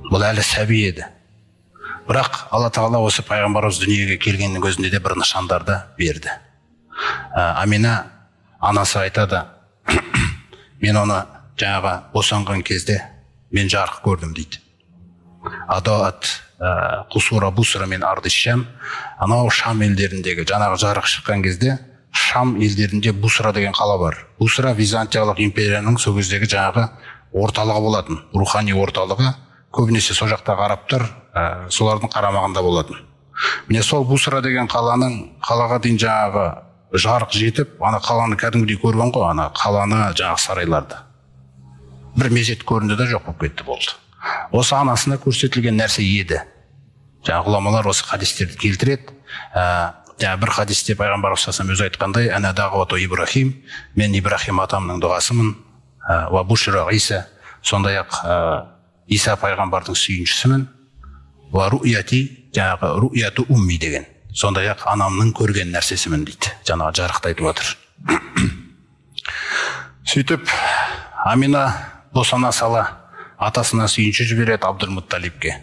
Бұл әлі сәби еді. Бірақ Алла тағала осы пайғамбарымыз дүниеге келгеннің өзінде де бір нышандарды берді. Амина анасы айтады, мен оны жаңағы босанған кезде мен жарық көрдім дейді. Адаат Қусура Бусра мен Арды Шам, анау Шам елдеріндегі жаңағы жарық шыққан кезде Шам елдерінде Бусра деген қала бар. Бусра Византиялық империяның сол кездегі жаңағы орталығы болатын, рухани орталығы. Көбінесе сол жақтағы арабтар солардың қарамағында болатын. Міне сол Бусра деген қалаға дейін жаңағы жарық жетіп, ана қаланы кәдімгідей көрген ғой, ана қаланы жаңағы сарайларды. Бір мезет көрінді де жоқ болып кетті болды. Осы анасына көрсетілген нәрсе еді. Жаңағы ғұламалар осы хадистерді келтіреді. Бір хадисте пайғамбарымыз саллаллаху алейхи вассалам өзі айтқандай, ана дағуату Ибрахим, мен Ибрахим атамның дұғасымын. Ва бушра Иса, сондай-ақ Иса пайғамбардың сүйіншісімін. Ва руяти, жаңағы руяту умми деген. Сондай-ақ анамның көрген нәрсесімін дейді. Жаңағы жарықты айтып отыр. Сөйтіп, Амина босана сала атасына сүйінші жібереді Абдул-Мутталибке.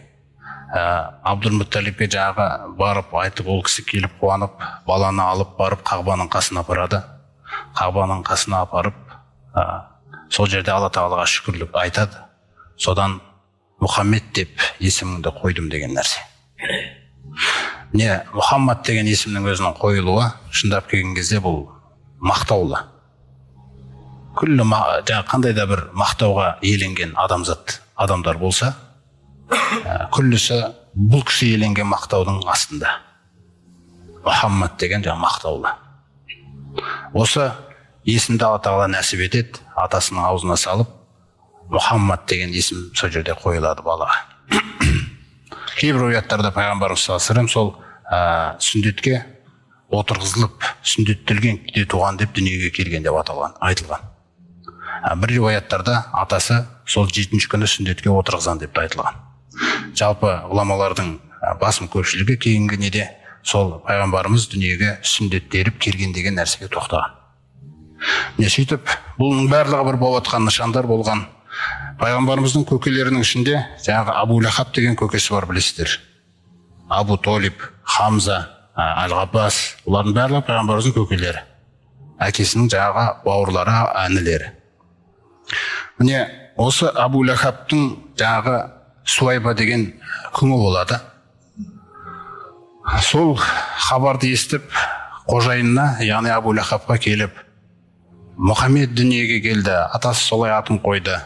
Абдул-Мутталибке жаңағы барып айтып, ол кісі келіп қуанып, баланы алып барып Қағбаның қасына апарады. Қағбаның қасына апарып, сол жерде Алла тағалаға шүкірлік айтады. Содан Мұхаммед деп есіміңді қойдым деген нәрсе. Мұхаммад деген есімнің өзінің қойылуы шындап келген кезде бұл мақтаулы. Күллі қандай да бір мақтауға еленген адамдар болса, күллісі бұл кісі еленген мақтаудың астында. Мұхаммад деген мақтаулы. Осы есімді Алла тағала нәсіп етеді, атасының аузына салып, Мұхаммад деген есім сол жерде қойылады балаға. Кейбір аяттарда пайғамбарымыз саллаллаху алейхи вассалам сол сүндетке отырғызылып, сүндеттелген күйде туған деп дүниеге келген деп айтылған. Бір риуаяттарда атасы сол 7-ші күні сүндетке отырғызған деп айтылған. Жалпы ғұламалардың басым көпшілігі кейінгі неде сол пайғамбарымыз дүниеге сүндеттеліп келген деген нәрсеге тоқтаған. Міне сөйтіп бұның барлығы бір болып жатқан нышандар болған. Пайғамбарымыздың көкелерінің ішінде жаңағы Абу Лахаб деген көкесі бар, білесіздер. Абу Толиб, Хамза, Аль-Ғаббас, олардың барлығы пайғамбарымыздың көкелері. Әкесінің жаңағы бауырлары, інілері. Міне осы Абу Лахабтың жаңағы Суайба деген күңі болады. Сол хабарды естіп, қожайынына, яғни Абу Лахабқа келіп, Мұхаммед дүниеге келді, атасы солай атын қойды,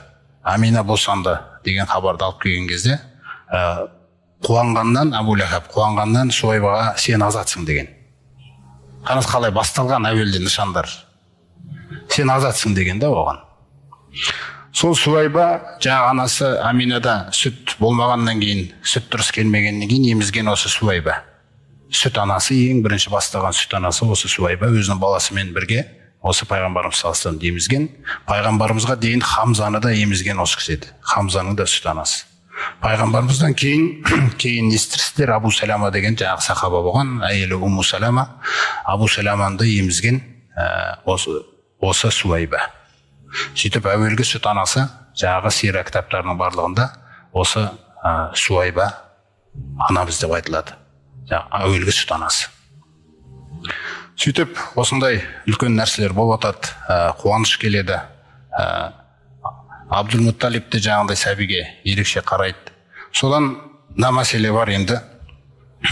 Амина босанды деген хабарды алып келген кезде, қуанғаннан, Абу Лахаб қуанғаннан Суайбаға сен азатсың деген. Қараңыз қалай басталған әуелде нышандар. Сен азатсың деген да оған. Сол Суайба жаңағы анасы Аминада сүт болмағаннан кейін, сүт дұрыс келмегеннен кейін емізген осы Суайба. Сүт анасы, ең бірінші бастаған сүт анасы осы Суайба өзінің баласымен бірге осы пайғамбарымыз салыстан емізген. Пайғамбарымызға дейін Хамзаны да емізген осы кісі еді. Хамзаның да сүт анасы. Пайғамбарымыздан кейін естірсіздер, Абу Салама деген жаңағы сахаба болған, әйелі Умму Салама. Абу Саламаны да емізген осы Суайба. Сөйтіп әуелгі сүт анасы жаңағы сира кітаптарының барлығында осы Суайба анамыз деп айтылады. Әуелгі сүт анасы. Сөйтіп осындай үлкен нәрселер болып жатады, қуаныш келеді. Абдул-Мутталиб те жаңағындай сәбиге ерекше қарайды. Содан мына мәселе бар енді.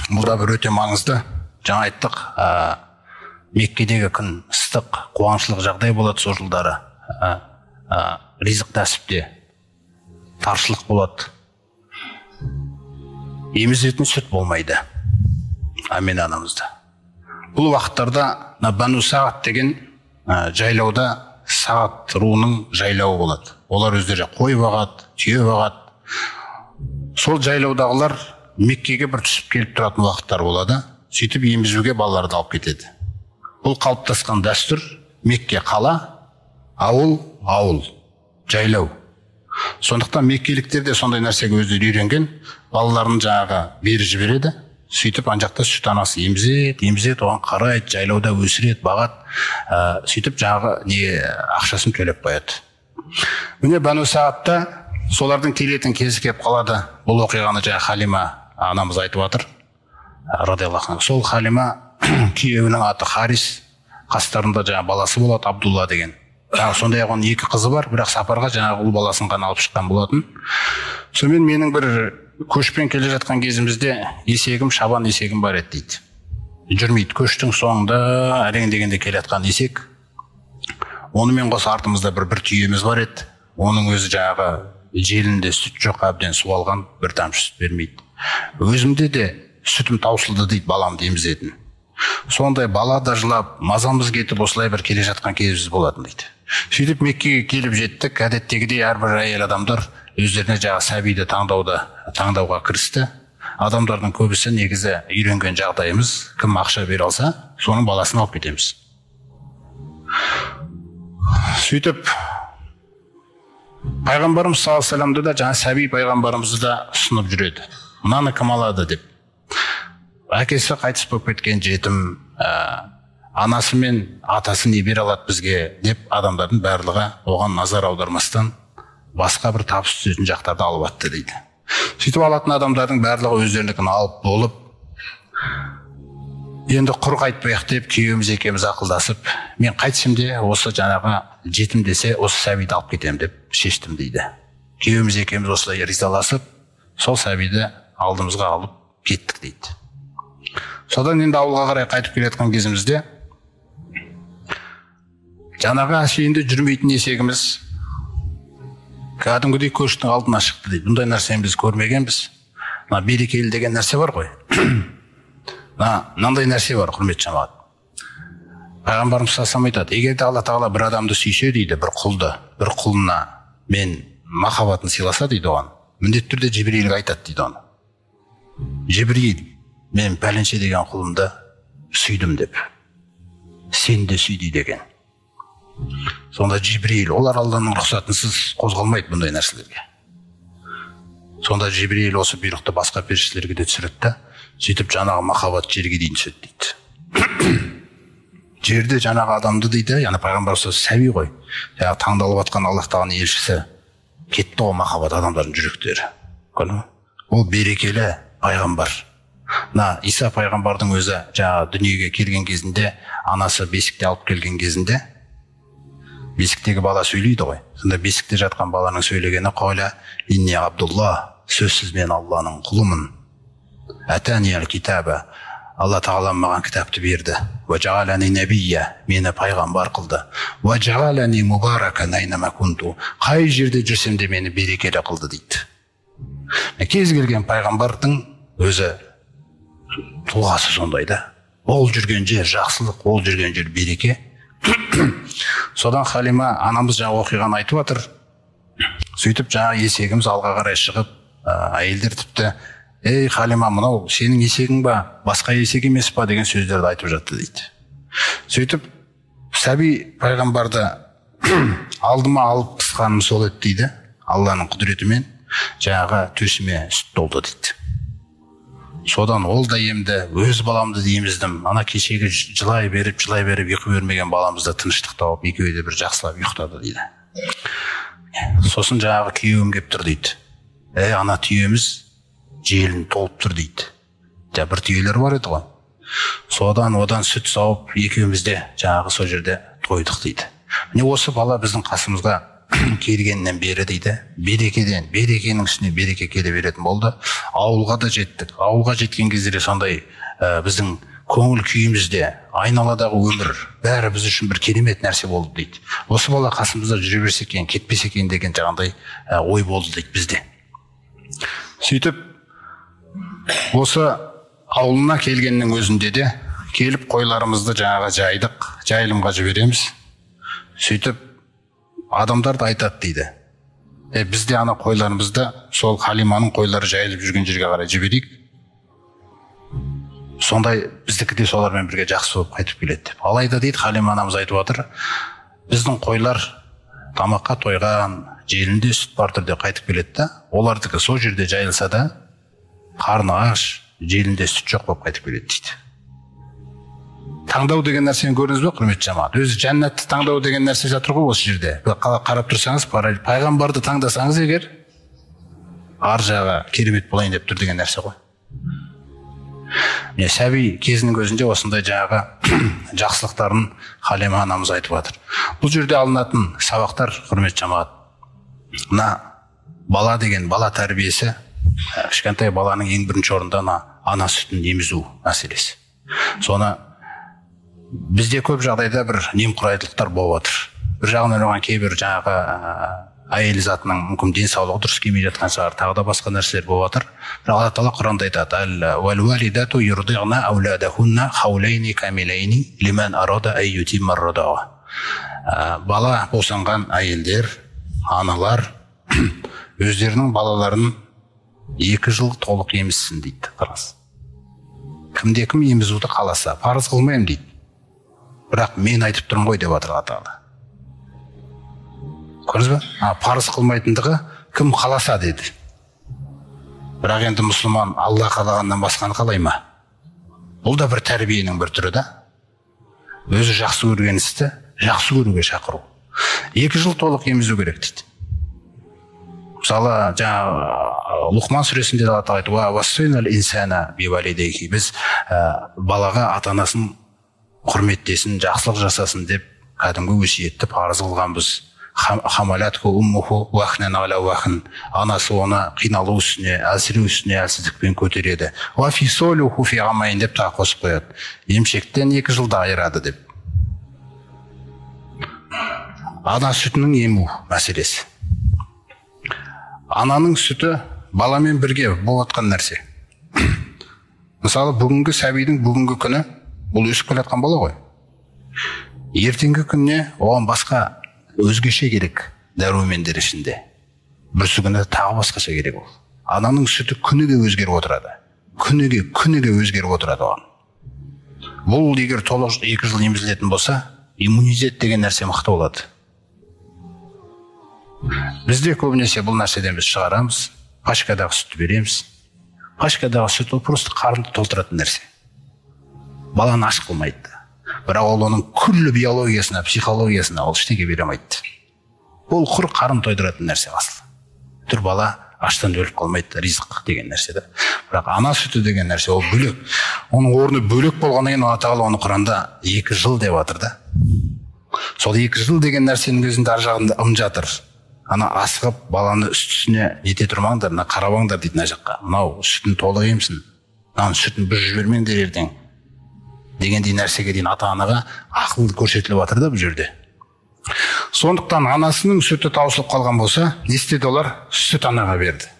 Бұл да бір өте маңызды. Жаңа айттық, Меккедегі күн ыстық, қуаншылық жағдай болады сол жылдары. Ризық нәсіпте таршылық болады. Емізетін сүт болмайды. Амин анамызда. Бұл уақыттарда Бану Сағат деген жайлауда Сағат руының жайлауы болады. Олар өздері қой бағады, түйе бағады. Сол жайлаудағылар Меккеге бір түсіп келіп тұратын уақыттар болады. Сөйтіп емізуге балаларды алып кетеді. Бұл қалыптасқан дәстүр. Мекке қала, ауыл, жайлау. Сондықтан меккеліктер де сондай нәрсеге өздері үйренген. Балаларын жаңағы бері жібереді. Сөйтіп анжақта сүт анасы емізеді, оған қарайды, жайлауда өсіреді, бағады. Сөйтіп жаңағы ақшасын төлеп қояды. Міне Бану Сағатта солардың келетін кезі кеп қалады. Бұл оқиғаны жаңа Халима анамыз айтып жатыр. Радиаллаху анха. Сол Халима күйеуінің аты Харис, қастарында жаңа баласы болады, Абдулла деген. Сондай ақ оның 2 қызы бар, бірақ сапарға жаңағы ұл баласын ғана алып шыққан болатын. Сонымен менің бір көшпен келе жатқан кезімізде Шабан есегім бар еді дейді. Жүрмейді, көштің соңында әрең дегенде келе жатқан есек. Онымен қоса артымызда бір түйеміз бар еді. Оның өзі жаңағы желінде сүт жоқ, әбден суалған, бір тамшы сүт бермейді. Өзімде де сүтім таусылды дейді, баламды емізетін. Сондай бала да жылап, мазамыз кетіп, осылай бір келе жатқан кезіміз болатын дейді. Сөйтіп Меккеге келіп жеттік. Әдеттегідей әрбір әйел адамдар өздеріне жаңа сәбиді таңдауға кірісті. Адамдардың көбісі негізі үйренген жағдайымыз, кім ақша бере алса, соның баласын алып кетеміз. Сөйтіп пайғамбарымыз саллаллаху алейхи вассаламды да жаңа сәби пайғамбарымызды да ұсынып жүреді. Мынаны кім алады деп. Әкесі қайтыс болып кеткен жетім, анасы мен атасы не бере алады бізге деп адамдардың барлығы оған назар аудармастан басқа бір табыс түсетін жақтарды алып атты дейді. Сөйтіп алатын адамдардың барлығы өздерінікін алып болып, енді құр қайтпайық деп күйеуіміз екеуміз ақылдасып, мен қайтсам де осы жаңағы жетім десе осы сәбиді алып кетемін деп шештім дейді. Күйеуіміз екеуміз осылай ризаласып, сол сәбиді алдымызға алып кеттік дейді. Содан енді ауылға қарай қайтып келе жатқан кезімізде жаңағы әшейінде жүрмейтін есегіміз кәдімгідей көштің алдына шықты дейді. Бұндай нәрсені біз көрмегенбіз. Берекелі деген нәрсе бар ғой. Мынандай нәрсе бар, құрметті жамағат. Пайғамбарымыз саллаллаху айтады, егер де Алла тағала бір адамды сүйсе дейді, бір құлына мен махаббатын сыйласа дейді оған, міндетті түрде Жибрилге айтады дейді оны. Жибрил, мен пәленше деген құлымды сүйдім деп. Сен де сүй деген. Сонда Жибрил, олар Алланың рұқсатынсыз қозғалмайды бұндай нәрселерге. Сонда Жибрил осы бұйрықты басқа періштелерге де түсірді. сөйтіп жаңағы махаббат жерге дейін түседі дейді. Жерде жаңағы адамды дейді, яғни пайғамбар сәби ғой, жаңағы таңдалып жатқан Аллах тағаланың елшісі, кетті ғой махаббат адамдардың жүректері. Ол берекелі пайғамбар. Иса пайғамбардың өзі жаңағы дүниеге келген кезінде, анасы бесікте алып келген кезінде, бесіктегі бала сөйлейді ғой. Сонда бесікте жатқан баланың сөйлегені қауля инни абдулла, сөзсіз мен Алланың құлымын. Атани аль-китаба, Алла тағала маған кітапты берді. Ва жағалани набия, мені пайғамбар қылды. Ва жағалани мубаракан айнама кунту, қай жерде жүрсем де мені берекелі қылды дейді. Кез келген пайғамбардың өзі тұлғасы сондай да. Ол жүрген жер жақсылық, ол жүрген жер береке. Содан Халима анамыз жаңа оқиғаны айтып жатыр. Сөйтіп жаңа есегіміз алға қарай шығып, әйелдер тіпті ей Халима, мынау сенің есегің ба, басқа есек емес па деген сөздерді айтып жатты дейді. Сөйтіп сәби пайғамбарды алдыма алып қысқаным сол еді дейді. Алланың құдіретімен жаңағы төсіме сүт толды дейді. Содан ол да емді, өз баламды дейміздім. Ана кешегі жылай беріп ұйқы бермеген баламызды тыныштық тауып, екеуі де бір жақсылап ұйықтады дейді. Сосын жаңағы күйеуім кеп тұр дейді. Ана түйеміз желін толып тұр дейді. Бір түйелер бар еді ғой. Содан одан сүт сауып, екеуіміз де жаңағы сол жерде тойдық дейді. Осы бала біздің қасымызға келгеннен бері дейді, берекеден, берекенің үстіне береке келе беретін болды. Ауылға да жеттік. Ауылға жеткен кезде сондай біздің көңіл күйімізде, айналадағы өмір бәрі біз үшін бір керемет нәрсе болды дейді. Осы бала қасымызда жүре берсе екен, кетпесе екен деген жаңағыдай ой болды дейді бізде. Сөйтіп осы ауылына келгеннің өзінде де келіп қойларымызды жаңағы жайдық, жайылымға жібереміз. Сөйтіп адамдар да айтады дейді. Бізде ана қойларымызды сол Халиманың қойлары жайылып жүрген жерге қарай жіберейік. Сондай біздікі де солармен бірге жақсы болып қайтып келеді деп. Алайда дейді Халима анамыз айтып отыр, біздің қойлар тамаққа тойған, желінде сүт бар түрде қайтып келеді да, олардікі сол жерде жайылса да, қарны аш, желінде сүт жоқ болып қайтып келеді дейді. Таңдау деген нәрсені көрдіңіз бе, құрметті жамағат? Өзі жәннатты таңдау деген нәрсе жатыр ғой осы жерде. Қарап тұрсаңыз, пайғамбарды таңдасаңыз егер, ар жағы керемет болайын деп тұр деген нәрсе ғой. Сәби кезінің өзінде осындай жаңағы жақсылықтарын Халима анамыз айтып жатыр. Бұл жерде алынатын сабақтар, құрметті жамағат, мына бала деген бала тәрбиесі, кішкентай баланың ең бірінші орында ана сүтін емізу мәселесі. Соны бізде көп жағдайда бір немқұрайдылықтар болып жатыр. Бір жағынан оған кейбір жаңағы әйел затының мүмкін денсаулығы дұрыс келмей жатқан шығар, тағы да басқа нәрселер болып жатыр. Алла Тағала Құранда айтады: "Вал-валидату юрди'на ауладахунна хауляйни камилайни лиман арада ан ютимма ар-радаа." Бала босанған әйелдер, аналар өздерінің балаларын 2 жыл толық емізсін дейді. Қараңыз. Кімде кім емізуді қаласа, парыз қылмаймын дейді. Бірақ мен айтып тұрмын ғой деп жатыр Алла Тағала. Көрдіңіз бе? Парыз қылмайтындығы кім қаласа деді. Бірақ енді мұсылман Алла қалағаннан басқаны қалай ма? Бұл да бір тәрбиенің бір түрі да. Өзі жақсы көрген істі жақсы көруге шақыру. 2 жыл толық емізу керек дейді. Мысалы, жаңа Лұқман сүресінде Алла Тағала айтады: "Вассайнал инсана бивалидейхи", біз балаға ата-анасын құрметтесін, жақсылық жасасын деп кәдімгі өсиетті парыз қылғанбыз. Хамалатху уммуху вахнан ала вахн, анасы оны қиналу үстіне, әлсіреу үстіне әлсіздікпен көтереді. Ва фисолуху фи амайн деп тағы қосып қояды. Емшектен 2 жылда айырады деп. Ана сүтінің ему мәселесі. Ананың сүті баламен бірге болып жатқан нәрсе. Мысалы, бүгінгі сәбидің бүгінгі күні бұл өсіп келе жатқан бала ғой. Ертеңгі күніне оған басқа өзгеше керек дәрумендер ішінде. Бүрсігіні тағы басқаша керек ол. Ананың сүті күніге өзгеріп отырады. Күніге өзгеріп отырады оған. Бұл егер толық 2 жыл емізілетін болса, иммунитет деген нәрсе мықты болады. Бізде көбінесе бұл нәрседен біз шығарамыз, пачкадағы сүтті береміз. пачкадағы сүт ол просто қарынды толтыратын нәрсе, баланы аш қылмайды, бірақ ол оның күллі биологиясына, психологиясына ол ештеңе бере алмайды. Ол құр қарын тойдыратын нәрсе асылы. Түр бала аштан өліп қалмайды, ризық деген нәрсе да. Бірақ ана сүті деген нәрсе ол бөлек. Оның орны бөлек болғаннан кейін Алла Тағала оны Құранда 2 жыл деп жатыр да. Сол 2 жыл деген нәрсенің өзінде ар жағында жатыр. Ана асығып баланы үстісіне ете тұрмаңдар, мына қарабаңдар дейді мына жаққа. Мынау сүтін толық емсін, мынаның сүтін бұзып жібермеңдер ертең дегендей нәрсеге дейін ата-анаға ақыл көрсетіліп жатыр да бұл жерде. Сондықтан анасының сүті таусылып қалған болса, не істеді олар? Сүт анаға берді.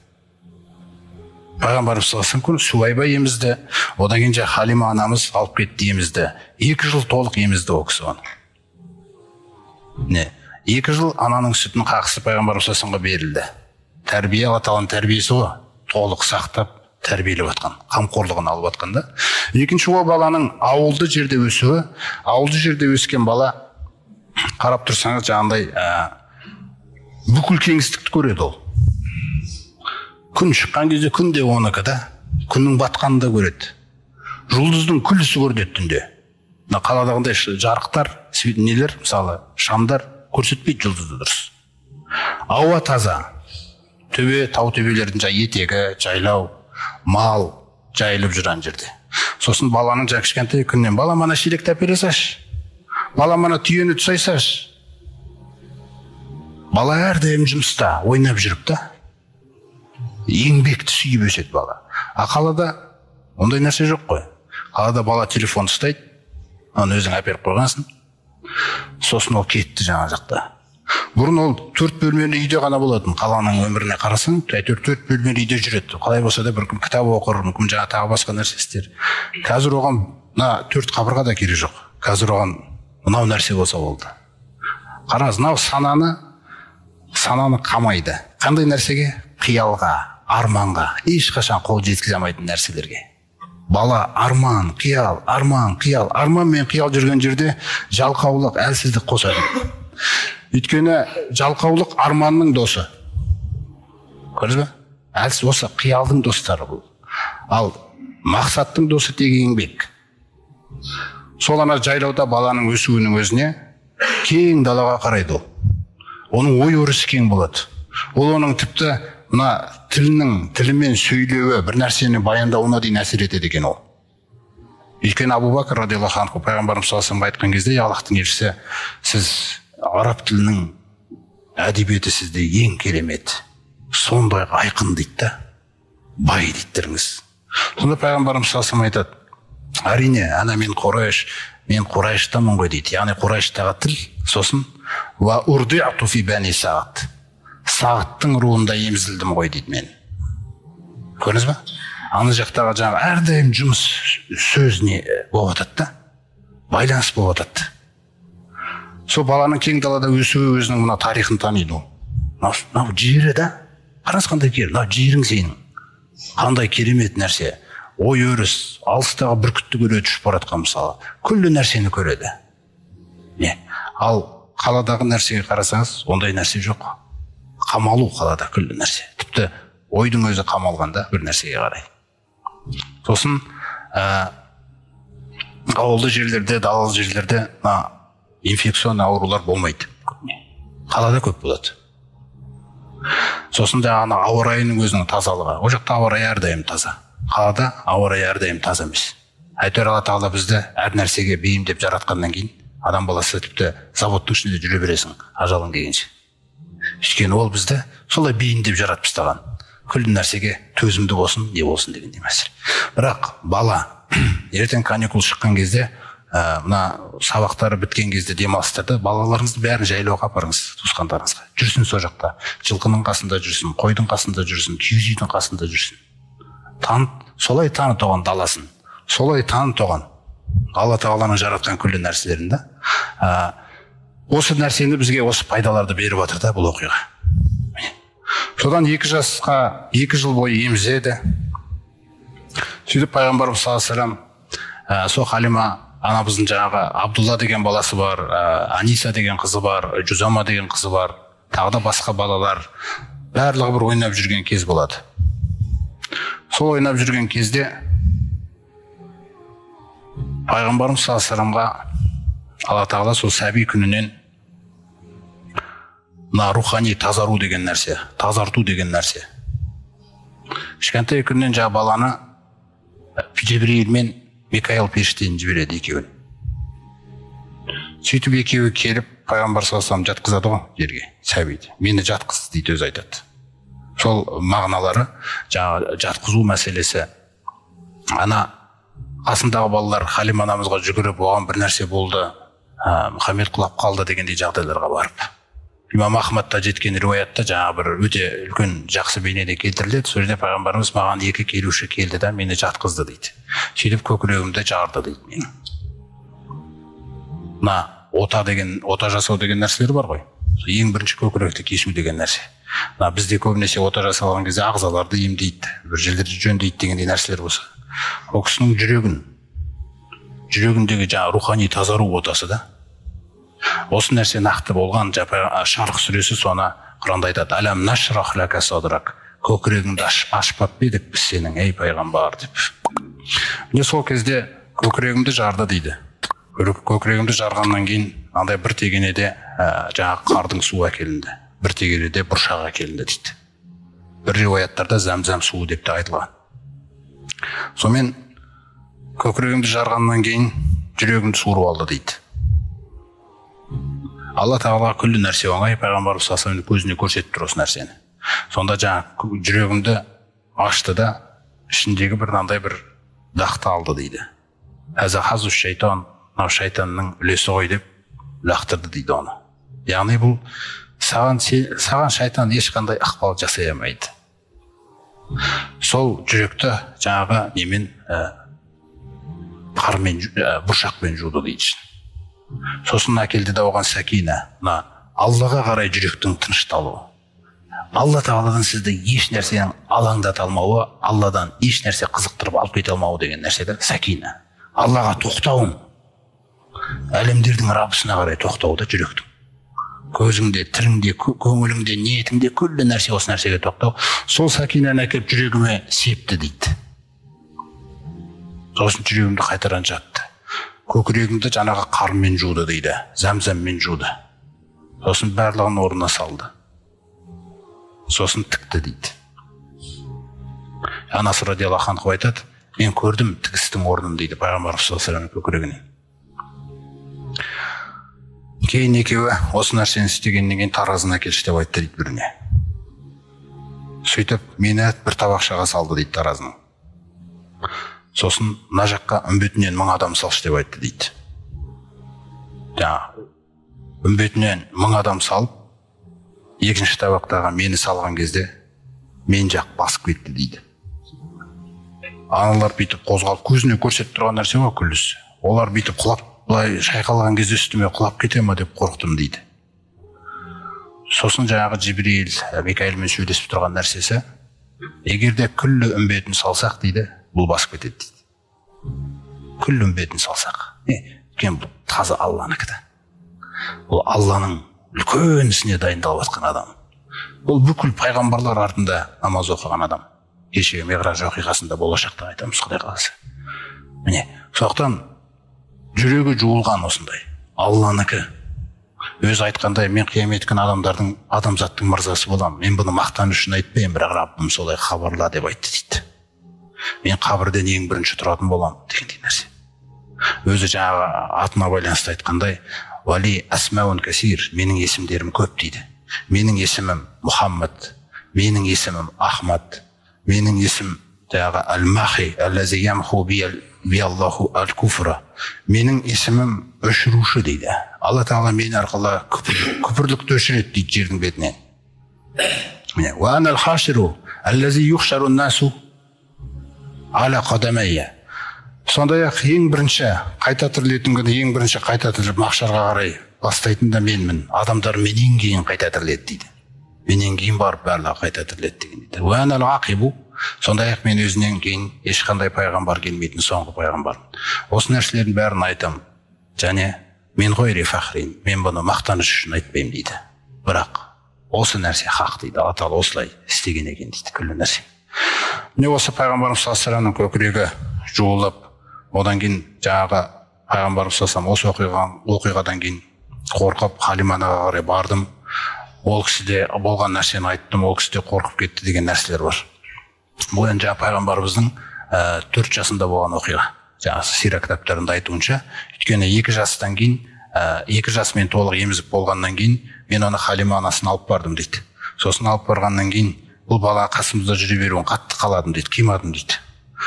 Пайғамбарымыз саллаллаху алейхи вассалам Суайба емізді, одан кейін Халима анамыз алып кетті емізді. 2 жыл толық емізді ол кісі оны. Не? 2 жыл ананың сүтін қақысы Пайғамбарымыз саллаллаху алейхи вассаламға берілді. Тәрбие, Алла Тағаланың тәрбиесі ғой, толық сақтап тәрбиелеп жатқан, қамқорлығын алып жатқан да. Екінші ол баланың ауылды жерде өсуі, ауылды жерде өскен бала қарап тұрсаңыз жаңағыдай бүкіл кеңістікті көреді ол. Күн шыққан кезде күн де оныкі да, күннің батқанын да көреді. Жұлдыздың күллісі көрінеді түнде. Қаладағындай жарықтар, нелер, мысалы шамдар көрсетпейді жұлдызды дұрыс. Ауа таза, төбе, тау төбелердің етегі, жайлау, мал жайылып жүрген жерде. Сосын баланың кішкентай күннен, бала мана шелекті әпере саш, бала мана түйені тұсай саш. Бала әрдайым жұмыста ойнап жүріп та, еңбекті сүйіп өседі бала. А қалада ондай нәрсе жоқ қой. Қалада бала телефон ұстайды, оны өзің әперіп қойғансың, сосын ол кетті жаңа жақта. Бұрын ол 4 бөлмелі үйде ғана болатын. Қаланың өміріне қарасаң, 4 бөлмелі үйде жүреді. Қалай болса да бір күн кітап оқыр, мүмкін жаңа тағы басқа нәрсе істер. Қазір оған 4 қабырға да керек жоқ. Қазір оған мынау нәрсе болса болды. Қараңыз, мынау сананы қамайды. Қандай нәрсеге? Қиялға, арманға, ешқашан қол жеткізе алмайтын нәрселерге. Бала арман, қиял, арман мен қиял жүрген жерде жалқаулық, әлсіздік қосады. Өйткені жалқаулық арманның досы. Көрдіңіз бе? Әлсіз осы қиялдың достары бұл. Ал мақсаттың досы тек еңбек. Сол ана жайлауда баланың өсуінің өзіне кең далаға қарайды ол. Оның ой өрісі кең болады. Ол оның тіпті мына тілмен сөйлеуі, бір нәрсені баяндауына дейін әсер етеді екен ол. Өйткені Абу Бакр радиаллаху анху Пайғамбарымыз саллаллаху алейхи вассалам айтқан кезде, Аллахтың елшісі, сіз араб тілінің әдебиеті сізде ең керемет, сондай айқын дейді да, бай дейдіңіз. Сонда Пайғамбарымыз саллаллаху алейхи вассалам айтады, әрине, мен Құрайштамын ғой дейді. Яғни Құрайштағы тіл, сосын ва урдиъту фи бани Сағат. Сағаттың руында емізілдім ғой дейді мен. Көрдіңіз бе? Ана жақтағы жаңағы әрдайым жұмыс сөзіне болып жатады да, байланыс болып жатады. Сол баланың кең далада өсуі өзінің мына тарихын таниды. Мынау жері да, қараңыз қандай кер, мынау жерің сенің. Қандай керемет нәрсе. Ой өріс, алыстағы бүркітті көреді ұшып баратқан мысалы. Күллі нәрсені көреді. Ал қаладағы нәрсеге қарасаңыз, ондай нәрсе жоқ. Қамалу қалада күллі нәрсе. Тіпті ойдың өзі қамалғанда бір нәрсеге қарай. Сосын ауылды жерлерде, далалы жерлерде инфекцион аурулар болмайды. Қалада көп болады. Сосын жаңағы ауа райының өзінің тазалығы. О жақта ауа райы әрдайым таза. Қалада ауа райы әрдайым таза емес. Әйтеуір Алла Тағала бізді әр нәрсеге бейімдеп жаратқаннан кейін, адам баласы тіпті заводтың ішінде жүре бересің, ажалың келгенше. Өйткені ол бізді солай бейімдеп жаратып тастаған. Күллі нәрсеге төзімді болсын, не болсын дегендей мәселе. Бірақ бала ертең каникул шыққан кезде, мына сабақтары біткен кезде демалыстарда балаларыңызды бәрін жайлауға апарыңыз, туысқандарыңызға. Жүрсін сол жақта, жылқының қасында жүрсін, қойдың қасында жүрсін, киіз үйдің қасында жүрсін. Солай танып оған даласын, солай танып оған Алла Тағаланың жаратқан күллі нәрселерінде. Осы нәрсені бізге осы пайдаларды беріп жатыр да бұл оқиға. Содан 2 жасқа 2 жыл бойы емізеді. Сөйтіп Пайғамбарымыз саллаллаху алейхи вассалам, сол Халима анамыздың жаңағы Абдулла деген баласы бар, Аниса деген қызы бар, Жузама деген қызы бар, тағы да басқа балалар, барлығы бір ойнап жүрген кез болады. Сол ойнап жүрген кезде пайғамбарымыз саллаллаху алейхи вассаламға Алла тағала сол сәби күнінен мына рухани тазару деген нәрсе, тазарту деген нәрсе. Кішкентай күннен жаңа баланы Жибрил мен Микаил періштені жібереді екеуін. Сөйтіп екеуі келіп пайғамбар саллаллаху алейхи вассалам жатқызады ғой жерге, сәбиді. Мені жатқыз дейді, өзі айтады. Сол мағыналары жаңа жатқызу мәселесі. Ана қасындағы балалар Халима анамызға жүгіріп, оған бір нәрсе болды, Мұхаммед құлап қалды дегендей жағдайларға барып. Имам Ахмадта жеткен риуаятта жаңа бір өте үлкен жақсы бейнеде келтіріледі. Сол жерде пайғамбарымыз маған екі келуші келді да мені жатқызды дейді. Сөйтіп көкірегімді жарды дейді менің. Мына ота жасау деген нәрселер бар ғой. Ең бірінші көкіректі кесу деген нәрсе. Бізде көбінесе ота жасалған кезде ағзаларды емдейді, бір жерлерді жөндейді дегендей нәрселер болса. Ол кісінің жүрегіндегі жаңа рухани тазару отасы да. Осы нәрсе нақты болған. Шарх сүресі соны Құранда айтады: «Алам нашрах лака садрак». Көкірегіңді ашпап едік біз сенің, ей пайғамбар деп. Міне сол кезде көкірегімді жарды дейді. Көкірегімді жарғаннан кейін андай бір тегенеде жаңа қардың суы әкелінді, бір тегенеде бұршақ әкелінді дейді. Бір риуаяттарда зәмзәм суы деп те айтылған. Сонымен көкірегімді жарғаннан кейін жүрегімді суырып алды дейді. Алла тағала күллі нәрсе оңай, пайғамбарымыз саллаллаху алейхи вассаламның көзіне көрсетіп тұр осы нәрсені. Сонда жаңа жүрегімді ашты да ішіндегі бір мынандай бір дақты алды дейді. Әза хазу шайтан, мынау шайтанның үлесі ғой деп лақтырды дейді оны. Яғни бұл саған шайтан ешқандай ықпал жасай алмайды. Сол жүректі жаңағы немен қармен, бұршақпен жуды дейді. Сосын әкелді да оған сәкина, Аллаға қарай жүректің тынышталуы. Алла тағаладан сізді еш нәрсенің алаңдата алмауы, Алладан еш нәрсе қызықтырып алып кете алмауы деген нәрсе сәкина. Аллаға тоқтауың, әлемдердің Раббысына қарай тоқтауы да жүректің. Көзіңде, тіріңде, көңіліңде, ниетіңде күллі нәрсе осы нәрсеге тоқтау. Сол сәкинаны әкеліп жүрегіме септі дейді. Сосын жүрегімді қайтаран жатты. Көкірегімді жаңағы қармен жуды дейді, зәмзәммен жуды. Сосын барлығын орнына салды. Сосын тікті дейді. Анасы радиаллаху анха айтады: мен көрдім тігістің орнын дейді пайғамбарымыз саллаллаху алейхи вассаламның көкірегінен. Кейін екеуі осы нәрсені істегеннен кейін таразыны әкелші деп айтты дейді біріне. Сөйтіп мені бір табақшаға салды дейді таразының. Сосын мына жаққа үмбетінен 1000 адам салшы деп айтты дейді. Үмбетінен 1000 адам салып, екінші табақтағы мені салған кезде мен жақ басып кетті дейді. Аналар бүйтіп қозғалып, көзіне көрсетіп тұрған нәрсе ғой күллісі. Олар бүйтіп құлап, былай шайқалған кезде үстіме құлап кете ме деп қорықтым дейді. Сосын жаңағы Жибрил, Микаилмен сөйлесіп тұрған нәрсесі: егерде күллі үмбетін салсақ дейді, бұл басып кетеді дейді. Күллі үмбетін салсақ. Кен бұл таза Алланыкі да. Бұл Алланың үлкен ісіне дайындалып жатқан адам. Бұл бүкіл пайғамбарлар артында намаз оқыған адам. Кеше Миғраж оқиғасында болашақта айтамыз Құдай қаласа. Міне, сондықтан жүрегі жуылған осындай. Алланыкі. Өзі айтқандай: мен қиямет күні адамзаттың мырзасы болам. Мен бұны мақтан үшін айтпаймын, бірақ Раббым солай хабарла деп айтты дейді. Мен қабірден ең бірінші тұратын болам дегендей нәрсе. Өзі жаңағы атына байланысты айтқандай: Вали асмаун касир, менің есімдерім көп дейді. Менің есімім Мұхаммад, менің есімім Ахмад, менің есім жаңағы Ал-Махи, Аллази ямху биаллаху ал-куфра. Менің есімім өшірушы дейді. Алла тағала мен арқылы күпірлікті өшіреді дейді жердің бетінен. Ва анал хаширу аллази юхшару насу аля қадамайя. Сондай-ақ ең бірінші қайта тірілетін күні, ең бірінші қайта тіріліп махшарға қарай бастайтын да менмін. Адамдар менен кейін қайта тіріледі дейді. Менен кейін барып барлығы қайта тіріледі деген дейді. Ва анал ақибу. Сондай-ақ мен өзінен кейін ешқандай пайғамбар келмейтін соңғы пайғамбармын. Осы нәрселердің бәрін айтам. Және мен ғойри фахрин, мен бұны мақтаныш үшін айтпаймын дейді. Бірақ осы нәрсе хақ дейді. Алла тағала осылай істеген екен дейді күллі нәрсе. міне осы пайғамбарымыз саллаллаху алейхи вассаламның көкірегі жуылып, одан кейін жаңағы пайғамбарымыз саллаллаху алейхи вассалам осы оқиғадан кейін қорқып Халимаға қарай бардым, ол кісіде болған нәрсені айттым, ол кісіде қорқып кетті деген нәрселер бар. Бұл енді жаңа пайғамбарымыздың 4 жасында болған оқиға. Жаңағы сира кітаптарында айтуынша, өйткені 2 жастан кейін, 2 жасымен толық емізіп болғаннан кейін мен оны Халима анасын алып бардым дейді. Сосын алып барғаннан кейін бұл бала қасымызда жүре беруін қатты қаладым дейді, қимадым дейді.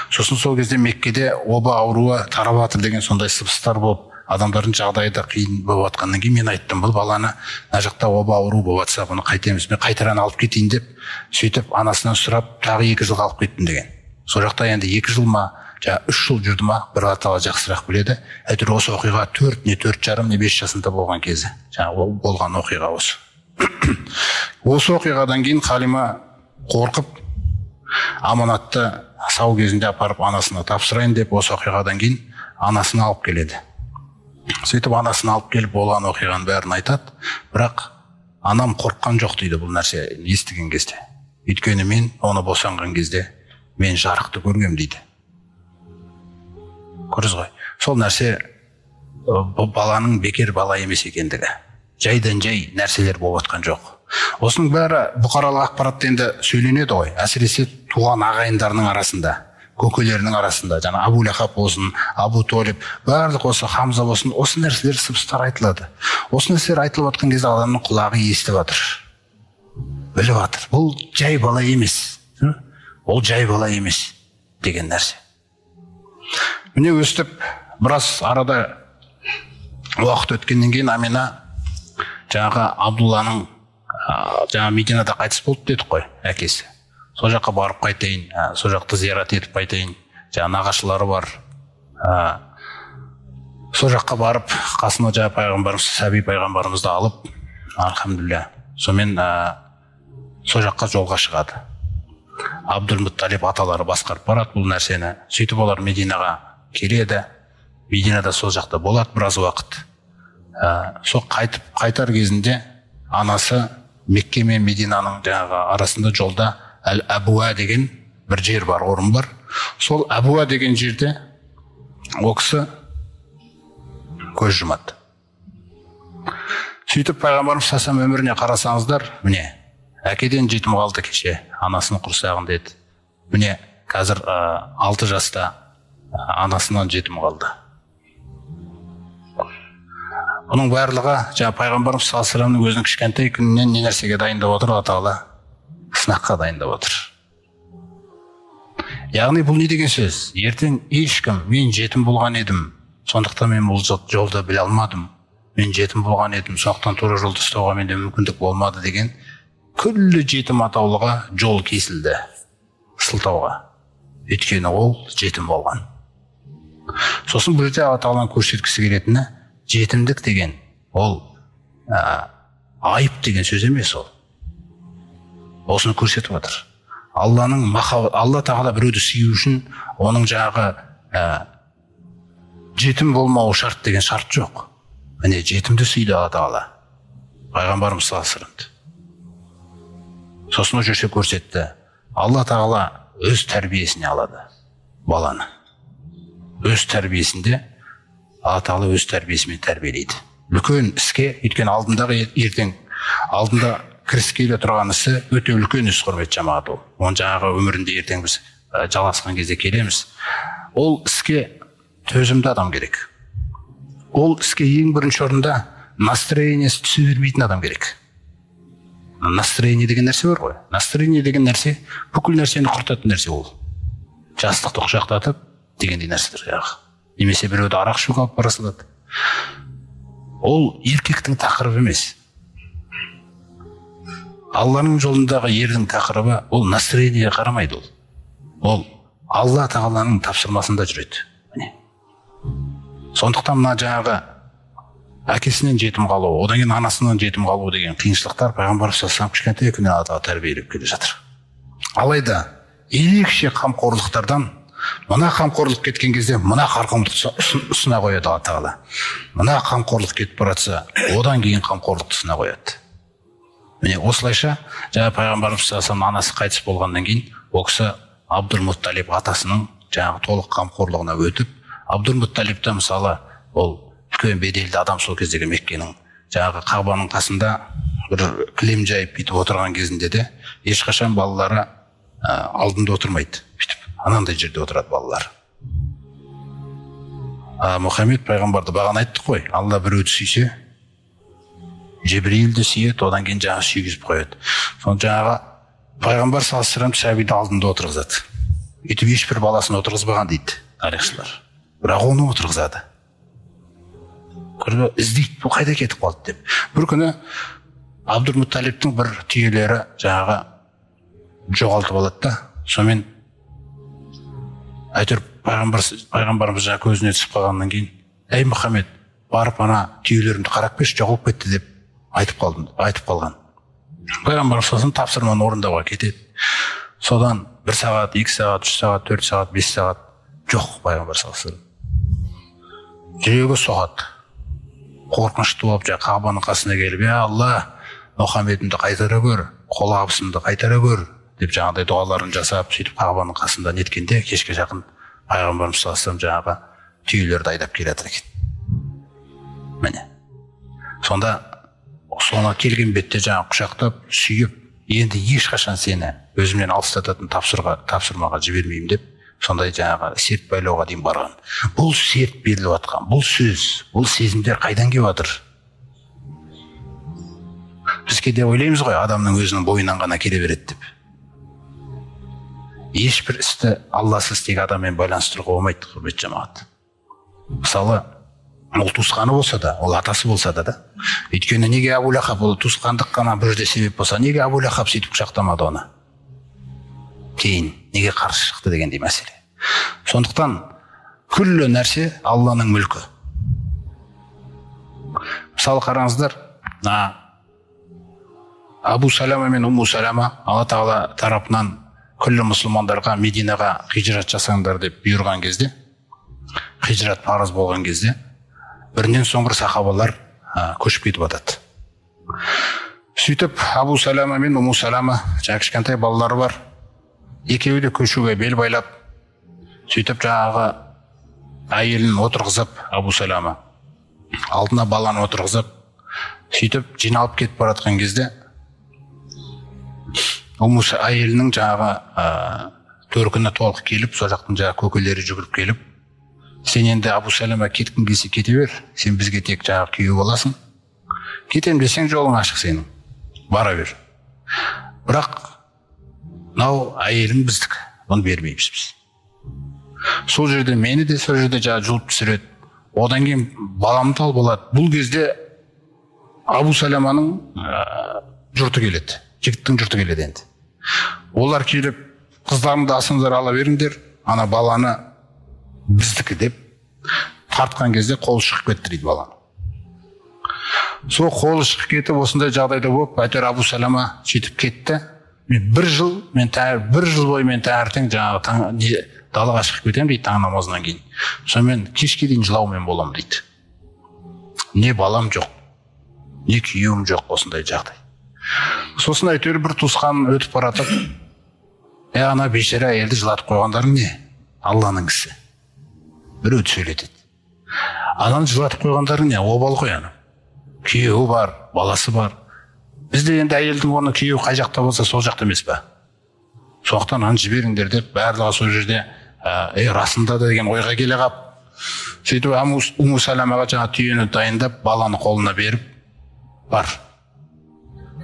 Сосын сол кезде Меккеде оба ауруы тарап жатыр деген сондай сыбыстар болып, адамдардың жағдайы да қиын болып жатқаннан кейін мен айттым, бұл баланы мына жақта оба ауру болып жатса бұны қайтеміз, мен қайтаран алып кетейін деп, сөйтіп анасынан сұрап тағы 2 жылға алып кеттім деген. Сол жақта енді 2 жыл ма, 3 жыл жүрді ма, бір Алла жақсырақ біледі. Әйтеуір осы оқиға 4 не 4 жарым не 5 жасында болған кезі. Жаңағы болған оқиға осы. Осы оқиғадан кейін Халима қорқып, аманатты сау кезінде апарып анасына тапсырайын деп, осы оқиғадан кейін анасын алып келеді. Сөйтіп анасын алып келіп болған оқиғаның бәрін айтады, бірақ анам қорыққан жоқ дейді бұл нәрсе естіген кезде. Өйткені мен оны босанған кезде мен жарықты көргем дейді. Көріз ғой. Сол нәрсе баланың бекер бала емес екендігі. Жайдан жай нәрселер болып отқан жоқ. Осының бәрі бұқаралық ақпаратта енді сөйленеді ғой. Әсіресе туған ағайындарының арасында, көкелерінің арасында, жаңа Абу Лахаб болсын, Абу Толиб, барлық осы Хамза болсын, осы нәрселер сыбыстар айтылады. Осы нәрселер айтылып отқан кезде адамның құлағы естіп жатыр, біліп жатыр. Бұл жай бала емес. Ол жай бала емес деген нәрсе. Міне өстіп, біраз арада уақыт өткеннен кейін Амина жаңағы Абдулланың жаңа Мединада қайтыс болды дедік қой, әкесі. Сол жаққа барып қайтайын, сол жақты зиярат етіп қайтайын, жаңа нағашылары бар. Сол жаққа барып, қасына жаңа пайғамбарымыз, Сәби пайғамбарымызды алып, алхамдулилля, сонымен сол жаққа жолға шығады. Абдул-Мутталиб аталары басқарып барады бұл нәрсені. Сөйтіп олар Мединаға келеді. Мединада сол жақта болады біраз уақыт. Сол қайтар кезінде анасы Мекке мен Мединаның жаңағы арасында жолда Әл-Әбуа деген бір жер бар, орын бар. Сол Әбуа деген жерде ол кісі көз жұмады. Сөйтіп пайғамбарымыз саллаллаху алейхи өміріне қарасаңыздар, міне әкеден жетім қалды кеше, анасының құрсағында еді. Міне қазір 6 жаста анасынан жетім қалды. Оның барлығы жаңа пайғамбарымыз саллаллаху алейхи вассаламның өзінің кішкентай күнінен не нәрсеге дайындап отыр, Алла тағала сынаққа дайындап отыр. Яғни бұл не деген сөз? Ертең ешкім мен жетім болған едім, сондықтан мен бұл жолды біле алмадым. Мен жетім болған едім, сондықтан тура жолды ұстауға менде мүмкіндік болмады деген күллі жетім атаулыға жол кесілді, сылтауға. Өйткені ол жетім болған. Сосын бұл жерде Алла тағаланың көрсеткісі келетіні, жетімдік деген ол айып деген сөз емес ол. Осыны көрсетіп жатыр. Алла тағала біреуді сүю үшін оның жаңағы жетім болмауы шарт деген шарт жоқ. Міне жетімді сүйді Алла тағала. Пайғамбарымыз саллаллаху алейхи вассалам. Сосын жүрсе көрсетті. Алла тағала өз тәрбиесіне алады баланы. Өз тәрбиесінде Алла тағала өз тәрбиесімен тәрбиелейді. Үлкен іске, өйткені алдында кіріскелі тұрған ісі өте үлкен іс, құрметті жамағат ол. Оның жаңағы өмірінде ертең біз жалғасқан кезде келеміз. Ол іске төзімді адам керек. Ол іске ең бірінші орында настроениесі түсе бермейтін адам керек. Настроение деген нәрсе бар ғой. Настроение деген нәрсе бүкіл нәрсені құртатын нәрсе ол. Жастықты құшақтатып дегендей нәрселер жаңағы. Немесе біреуді арақ ішуге алып бара салады. Ол еркектің тақырыбы емес. Алланың жолындағы ердің тақырыбы ол настроениеге қарамайды ол. Ол Алла тағаланың тапсырмасында жүреді. Сондықтан мына жаңағы әкесінен жетім қалу, одан кейін анасынан жетім қалу деген қиыншылықтар пайғамбар саллаллаху алейхи вассалам кішкентай күнінен Алла тағала тәрбиелеп келе жатыр. Алайда ерекше қамқорлықтардан мына қамқорлық кеткен кезде мына қамқорлықты ұсына қояды Алла тағала. Мына қамқорлық кетіп баратса, одан кейін қамқорлықты ұсына қояды. Міне осылайша жаңа пайғамбарымыз саллаллаху алейхи вассалам анасы қайтыс болғаннан кейін ол кісі Абдул-Мутталиб атасының жаңағы толық қамқорлығына өтіп, Абдул-Мутталибті мысалы ол үлкен беделді адам, сол кездегі Меккенің жаңағы Қабаның қасында бір кілем жайып бүйтіп отырған кезінде де ешқашан балалары алдында отырмайды, бүйтіп анандай жерде отырады балалар. Мұхаммед пайғамбарды бағана айттық қой, Алла біреуді сүйсе, Жебірейілді сүйеді, одан кейін жаңағы сүйгізіп қояды. Соны жаңағы пайғамбар салыстырам сәбиді алдында отырғызады. Өйтіп ешбір баласын отырғызбаған дейді тарихшылар. Бірақ оны отырғызады. Іздейді, бұл қайда кетіп қалды деп. Bir күні Абдул-Мутталибтің бір түйелері жаңағы жоғалтып алады да, сонымен әйтеуір пайғамбарымыз жаңа көзіне түсіп қалғаннан кейін, әй Мұхаммед, барып ана түйелерімді қарап берші, жоғалып кетті деп айтып қалған. Пайғамбар сосын тапсырманы орындауға кетеді. Содан 1 сағат, 2 сағат, 3 сағат, 4 сағат, 5 сағат жоқ пайғамбар салыстырып. Жүрегі соғады. Қорқынышты болып, Қабаның қасына келіп, «Я Алла, Мұхаммедімді қайтара көр, қол абысымды қайтара көр» деп жаңағыдай дұғаларын жасап, сөйтіп Қабаның қасында неткенде, кешке жақын пайғамбарымыз салыстырып жаңағы түйелерді айдап келе жатыр екен. Міне. Сонда соны келген бетте жаңа құшақтап, сүйіп, енді ешқашан сені өзімнен алыстататын тапсырмаға жібермеймін деп, сондай жаңағы серт байлауға дейін барған. Бұл серт беріліп жатқан, бұл сөз, бұл сезімдер қайдан келіп жатыр? Біз кейде ойлаймыз ғой, адамның өзінің бойынан ғана келе береді деп. Ешбір істі Алласыз тек адаммен байланыстыруға болмайды, құрметті жамағат. Мысалы, ол туысқаны болса да, ол атасы болса да, өйткені неге Абу Лахаб, ол туысқандық қана бір жерде себеп болса, неге Абу Лахаб сөйтіп құшақтамады оны? Кейін неге қарсы шықты дегендей мәселе. Сондықтан күллі нәрсе Алланың мүлкі. Мысалы қараңыздар, Абу Салама мен Умму Салама Алла Тағала тарапынан күллі мұсылмандарға Мединаға хижрат жасаңдар деп бұйырған кезде, хижрат парыз болған кезде, бірінен соң бір сахабалар көшіп кетіп жатады. Сөйтіп Абу Салама мен Умму Салама, жаңағы кішкентай балалары бар, екеуі де көшуге бел байлап, сөйтіп жаңағы әйелін отырғызып, Абу Салама алдына баланы отырғызып, сөйтіп жиналып кетіп баратқан кезде, әйелінің жаңағы төркіні толық келіп, сол жақтың жаңағы көкелері жүгіріп келіп, сен енді Абу Салама кеткің келсе кете бер, сен бізге тек жаңағы күйеу боласың. Кетем десең жолың ашық сенің, бара бер. Бірақ мынау әйелің біздік, оны бермейміз біз. Сол жерде мені де сол жерде жаңағы жұлып түсіреді. Одан кейін баламды алып алады. Бұл кезде Абу Саламаның жұрты келеді, жігіттің жұрты келеді енді. Олар келіп, қыздарымды асыңдар ала беріңдер, ана баланы біздікі деп тартқан кезде қолы шығып кетті дейді баланы. Сол қолы шығып кетіп, осындай жағдайда болып, әйтеуір Абу Салама сөйтіп кетті. Мен бір жыл бойы мен таңертең жаңағы далаға шығып кетемін дейді, таң намазынан кейін. Сонымен кешке дейін жылаумен боламын дейді. Не балам жоқ, не күйеуім жоқ, осындай жағдай. Сосын әйтеуір бір туысқан өтіп баратып, ана бейшара әйелді жылатып қойғандарың не? Алланың ісі. Біреу сөйлетеді. Ананы жылатып қойғандарың не? Обал ғой ана. Күйеуі бар, баласы бар. Бізде енді әйелдің оны күйеуі қай жақта болса, сол жақта емес пе? Соқтан аны жіберіңдер деп, барлығы сол жерде расында да деген ойға келе қап. Сөйтіп Умму Саламаға жаңа түйені дайындап, баланы қолына беріп,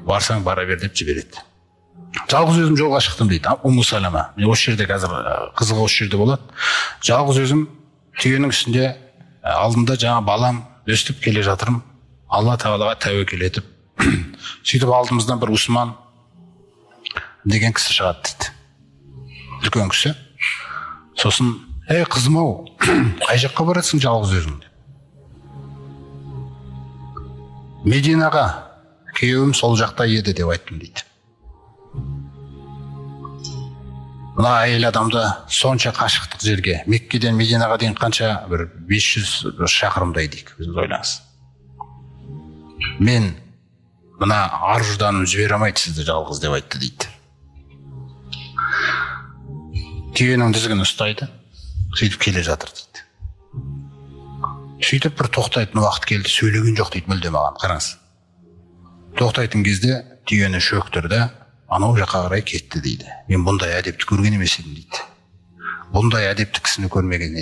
барсаң бара бер деп жібереді. Жалғыз өзім жолға шықтым дейді Умму Салама. Мен осы жерде қазір қызығы осы жерде болады. Жалғыз өзім түйенің үстінде алдында жаңа балам өстіп келе жатырмын. Алла Тағалаға тәуекел етіп, сөйтіп алдымыздан бір Усман деген кісі шығады дейді. Үлкен кісі. Сосын, қызым-ау, қай жаққа барасың жалғыз өзің деп. Мединаға, күйеуім сол жақта еді деп айттым дейді. Мына әйел адамды сонша қашықтық жерге, Меккеден Мединаға дейін қанша, бір 500 шақырымдай дейік, өзіңіз ойлаңыз. Мен мына ар-жұрданым жібере алмайды сізді жалғыз деп айтты дейді. түйенің тізгінін ұстайды, сөйтіп келе жатыр дейді. Сөйтіп бір тоқтайтын уақыт келді, сөйлеген жоқ дейді мүлде маған, қараңыз. Тоқтайтын кезде түйені шөктірді, анау жаққа қарай кетті дейді. Мен бұндай әдепті көрген емес едім дейді. Бұндай әдепті кісіні көрген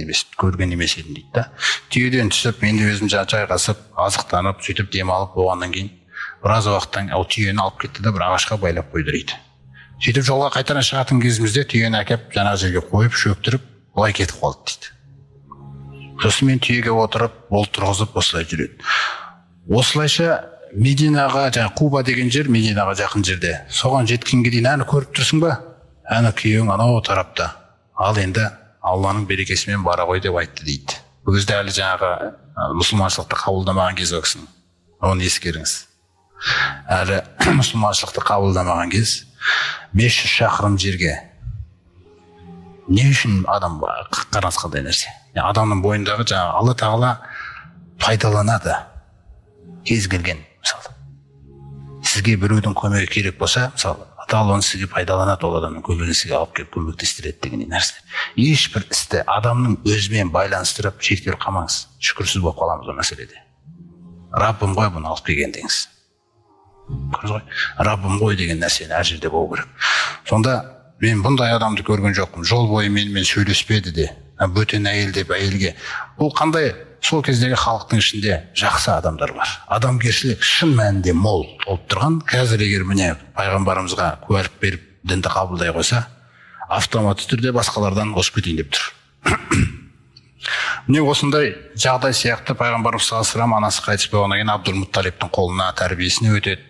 емес едім дейді. Түйеден түсіп, мен де өзім жайғасып, азықтанып, сөйтіп демалып болғаннан кейін біраз уақыттан ол түйені алып кетті да бір ағашқа байлап қойды дейді. Сөйтіп жолға қайтадан шығатын кезімізде түйені әкеп жаңа жерге қойып, шөктіріп, былай кетіп қалды дейді. Сосын мен түйеге отырып, ол тұрғызып осылай жүреді. Осылайша Мединаға, Куба деген жер Мединаға жақын жерде. Соған жеткенге дейін әні көріп тұрсың ба? Әні күйеуің анау тарапта. Ал енді Алланың берекесімен бара ғой деп айтты дейді. Бұл кезде әлі жаңағы мұсылманшылықты қабылдамаған кез өксің. Оны ескеріңіз. Әлі мұсылманшылықты қабылдамаған кез 500 шақырым жерге не үшін адам қараңыз қандай нәрсе? Адамның бойындағы жаңағы Алла Тағала пайдаланады. Кез келген, мысалы. Сізге біреудің көмегі керек болса, мысалы, Тағала оны сізге пайдаланады, ол адамның көмегін сізге алып келіп көмектестіреді деген нәрсе. Ешбір істі адамның өзімен байланыстырып шектеу қамаңыз. Шүкірсіз болып қаламыз ол мәселеде. Раббым ғой бұны алып келген деңіз. Раббым ғой деген нәрсені әр жерде болу керек. Сонда мен бұндай адамды көрген жоқпын. Жол бойы менімен сөйлеспеді де, бөтен әйел деп әйелге. Бұл қандай? Сол кездегі халықтың ішінде жақсы адамдар бар. Адамгершілік шын мәнінде мол болып тұрған. Қазір егер міне пайғамбарымызға куәлік беріп дінді қабылдай қойса, автоматты түрде басқалардан озып кетейін деп тұр. Міне осындай жағдай сияқты пайғамбарымыз саллаллаху алейхи ва саллям анасы қайтыс болғаннан кейін Абдул-Мутталибтің қолына тәрбиесіне өтеді.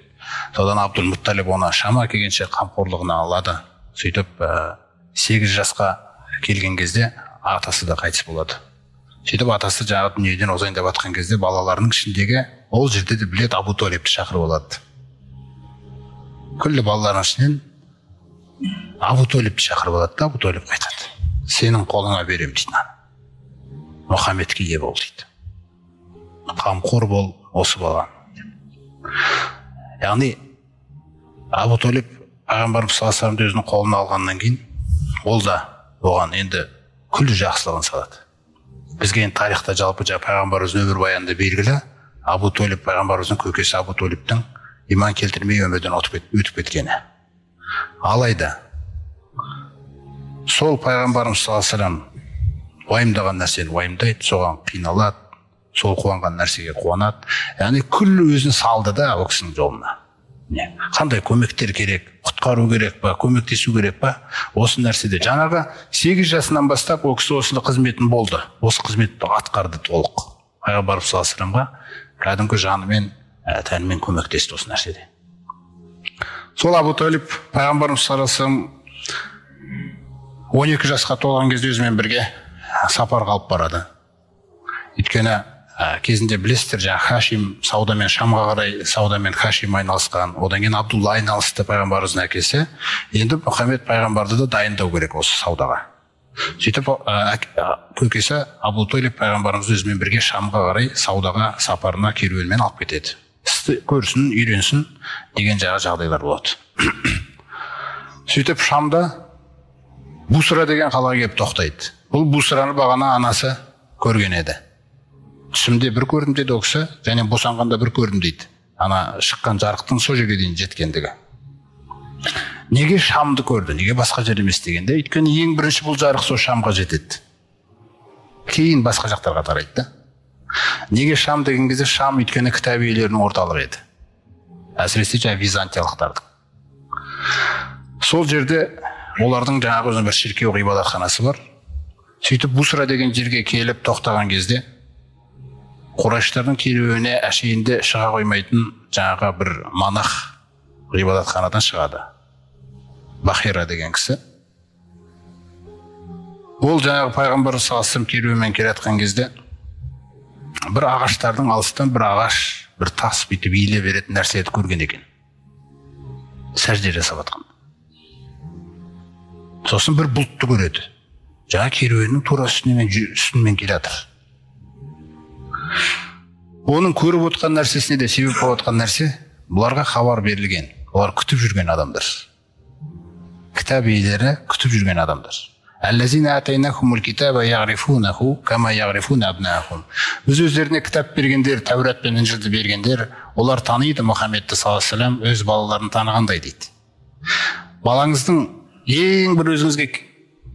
Содан Абдул-Мутталиб оны шама келгенше қамқорлығына алады. Сөйтіп 8 жасқа келген кезде атасы да қайтыс болады. Сөйтіп атасы жаңағы дүниеден озайындап жатқан кезде балаларының ішіндегі ол жерде де білет Абу Талибті шақырып алады. Күллі балаларының ішінен Абу Талибті шақырып алады да Абу Талиб айтады: сенің қолыңа берем дейді, Мұхаммедке ие бол дейді. Қамқор бол осы балаға. Яғни Абу Талиб пайғамбарымыз саллаллаху алейхи ва саллям өзінің қолына алғаннан кейін ол да оған енді күллі жақсылығын салады. Бізге енді тарихта жалпы пайғамбарымыздың өмірбаянында белгілі, Абу Талиб пайғамбарымыздың көкесі Абу Талибтің иман келтірмей өмірден өтіп кеткені. Алайда сол пайғамбарымыз саллаллаху алейхи ва саллям уайымдаған нәрсені уайымдайды, соған қиналады, сол қуанған нәрсеге қуанады. Яғни күллі өзін салды да ол кісінің жолына. Қандай көмектер керек, құтқару керек па, көмектесу керек па, осы нәрседе жаңағы 8 жасынан бастап ол кісі осында қызметін болды, осы қызметті атқарды толық. Пайғамбарымыз саллаллаху алейхи ва саллямға кәдімгі жанымен, тәнімен көмектесті осы нәрседе. Сол Абу Талиб пайғамбарымыз саллаллаху алейхи ва саллям 12 жасқа толған кезде өзімен бірге сапарға алып барады. Өйткені кезінде білесіздер, Хашим саудамен Шамға қарай саудамен Хашим айналысқан, одан кейін Абдулла айналысты пайғамбарымыздың әкесі. Енді Мұхаммед пайғамбарды да дайындау керек осы саудаға. Сөйтіп көкесі Абу Талиб пайғамбарымыз өзімен бірге Шамға қарай саудаға сапарына керуенмен алып кетеді. Істі көрсін, үйренсін деген жағдайлар болады. Сөйтіп Шамда Бусра деген қалаға келіп тоқтайды. Бұл Бусраны бағана анасы көрген еді. Түсімде бір көрдім деді ол кісі, және босанғанда бір көрдім дейді. Ана шыққан жарықтың сол жерге дейін жеткендігі. Неге Шамды көрді, неге басқа жер емес дегенде, өйткені ең бірінші бұл жарық сол Шамға жетеді. Кейін басқа жақтарға тарайды. Неге Шам деген кезде, Шам өйткені кітап иелерінің орталығы еді. Әсіресе византиялықтардың. Сол жерде олардың жаңағы өзінің бір шіркеу ғибадатханасы бар. Сөйтіп Бусра деген жерге келіп тоқтаған кезде Құрайштардың керуені әшейінде шыға қоймайтын жаңағы бір манах ғибадатханадан шығады. Бахира деген кісі. Ол жаңағы пайғамбар саллаллаху алейхи ва саллям керуенмен келе жатқан кезде бір ағаштардың алыстан бір ағаш, бір тас бүйтіп иіле беретін нәрсені көрген екен. Сәжде жасап жатқан. Сосын бір бұлтты көреді. Жаңа керуеннің тура үстінен келе жатыр. Оның көріп отқан нәрсесіне де себеп болып отқан нәрсе, бұларға хабар берілген, олар күтіп жүрген адамдар. Кітап иелері күтіп жүрген адамдар. Әллазина атайнахумул китаба яғрифунаху кама яғрифуна абнаахум. Біз өздеріне кітап бергендер, Тәурат пен Инжилді бергендер, олар таниды Мұхаммедті саллаллаху алейхи ва саллям өз балаларын танығандай дейді. Балаңыздың ең бір өзіңізге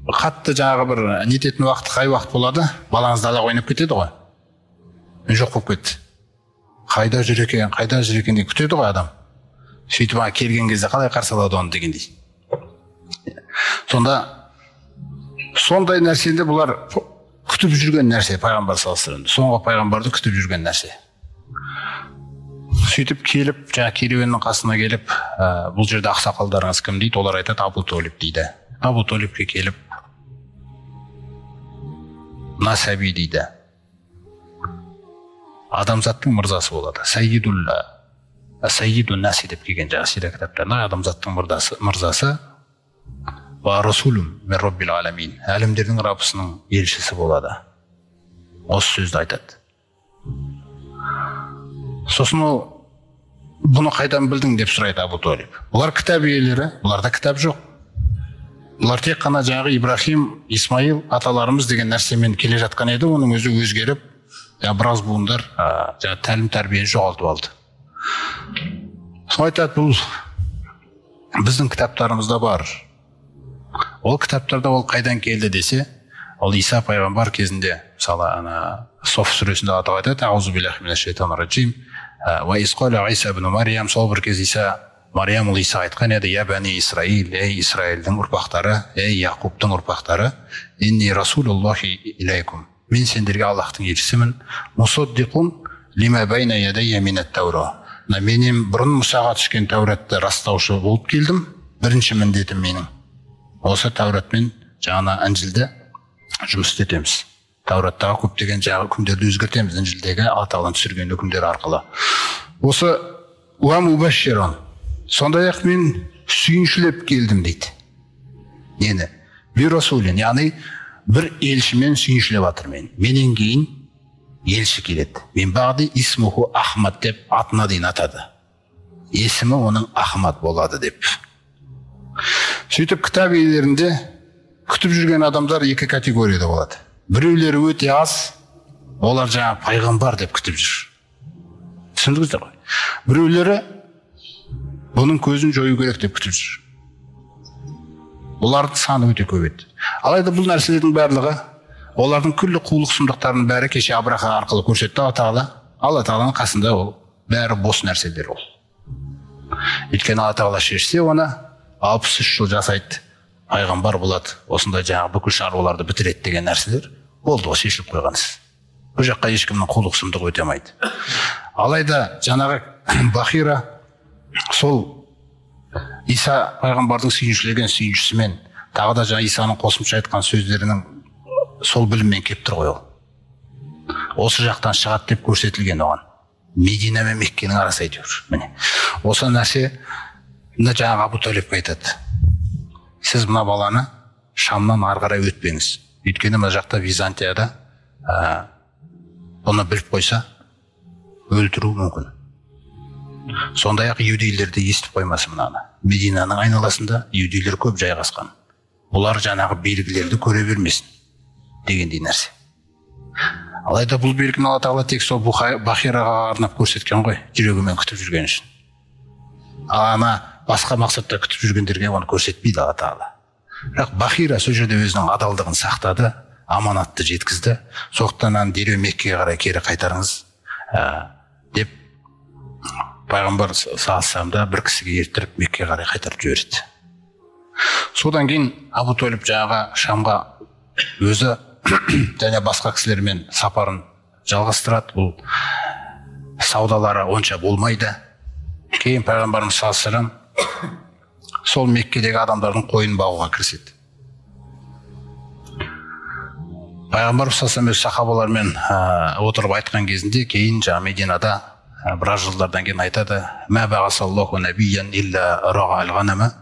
қатты жаңағы бір нететін уақыты қай уақыт болады? Балаңыз далаға ойнап кетеді ғой. Жоқ болып кетті. Қайда жүр екен деп күтеді ғой адам. Сөйтіп келген кезде қалай қарсы алады оны дегендей. Сондай нәрсенде бұлар күтіп жүрген нәрсе, пайғамбар саллаллаху алейхи ва саллям. Соңғы пайғамбарды күтіп жүрген нәрсе. Сөйтіп келіп, жаңа керуеннің қасына келіп, бұл жерде ақсақалдарыңыз кім дейді? Олар айтады, Абу Толиб дейді. Абу Толибке келіп, Насаби дейді. Адамзаттың мырзасы болады. Саййидун наси деп келген жаңа сира кітаптарында адамзаттың мырзасы ва расулум мин роббил аламин. Әлемдердің Раббысының елшісі болады. Осы сөзді айтады. Сосын ол бұны қайдан білдің деп сұрайды Абу Толиб. Бұлар кітап иелері, бұларда кітап жоқ. Бұлар тек қана жаңағы Ибрахим, Исмаил аталарымыз деген нәрсемен келе жатқан еді, оның өзі өзгеріп, біраз буындар жаңа тәлім тәрбиені жоғалтып алды. Соны айтады, бұл біздің кітаптарымызда бар. Ол кітаптарда ол қайдан келді десе, ол Иса пайғамбар кезінде, мысалы Соф сүресінде атап айтады, аузу биллахи минаш шайтанир раджим, ва исқала Иса ибн Марьям, сол бір кез Мариям ол Иса айтқан еді, я бәни Исраил, ей Исраилдің ұрпақтары, ей Яқубтың ұрпақтары, инни расулуллахи илайкум. Мен сендерге Аллахтың елшісімін. Мусаддиқун лима байна ядайя минат таура. Менен бұрын Мұсаға түскен Тәуратты растаушы болып келдім. Бірінші міндетім менің. Осы Тәуратмен жаңа Інжілді жұмыс істетеміз. Тәураттағы көптеген жағы үкімдерді өзгертеміз, Інжілдегі аталған түсірген үкімдер арқылы. Осы уа мубашширон. Сондай-ақ мен сүйіншілеп келдім дейді. Нені? Bir расулин, яғни бір елшімен сүйіншілеп атыр мен. Менен кейін елші келеді. Мен бағды исмуху Ахмад деп атына дейін атады. Есімі оның Ахмад болады деп. Сөйтіп кітап иелерінде күтіп жүрген адамдар екі категорияда болады. Біреулері өте аз, олар жаңа пайғамбар деп күтіп жүр. Түсіндіңіздер ғой? Біреулері бұның көзін жою керек деп күтіп жүр. Олардың саны өте көп еді. Алайда бұл нәрселердің барлығы, олардың күллі қулық сұмдықтарының бәрі кеше Абраха арқылы көрсетті Алла Тағаланың қасында ол бәрі бос нәрселер ол. Өйткені Алла Тағала шешсе оны 63 жыл жасайды, пайғамбар болады, осындай жаңағы бүкіл шаруаларды бітіреді деген нәрселер болды, ол шешіліп қойған іс. Бұл жаққа ешкімнің қулық сұмдығы өте алмайды. Алайда жаңағы Бахира сол Иса пайғамбардың сүйіншілеген сүйіншісімен, тағы да жаңа Исаның қосымша айтқан сөздерінің сол біліммен кеп тұр ғой ол. Осы жақтан шығады деп көрсетілген оған. Медина мен Меккенің арасы әйтеуір. Міне. Осы нәрсе жаңағы Абу Толиб айтады. Сіз мына баланы Шамнан ары қарай өтпеңіз. Өйткені мына жақта Византияда бұны біліп қойса өлтіру мүмкін. Сондай-ақ иудейлерді естіп қоймасы мынаны. Мединаның айналасында иудейлер көп жайғасқан. Бұлар жаңағы белгілерді көре бермесін дегендей нәрсе. Алайда бұл белгіні Алла Тағала тек сол Бахираға арнап көрсеткен ғой, жүрегімен күтіп жүрген үшін. Басқа мақсатта күтіп жүргендерге оны көрсетпейді Алла Тағала. Бірақ Бахира сол жерде өзінің адалдығын сақтады, аманатты жеткізді. Соқтан дереу Меккеге қарай кері қайтарыңыз деп пайғамбар саллаллаху бір кісіге ертіріп Меккеге қарай қайтарып жіберді. Содан кейін Абу Толиб жаңағы Шамға өзі және басқа кісілермен сапарын жалғастырады. Бұл саудалары онша болмайды. Кейін пайғамбарымыз саллаллаху алейхи ва саллям сол Меккедегі адамдардың қойын бағуға кіріседі. Пайғамбарымыз саллаллаху алейхи ва саллям өз сахабалармен отырып айтқан кезінде кейін жаңа Мединада біраз жылдардан кейін айтады: "Ма бағасаллаху набиян илля рағал ғанама".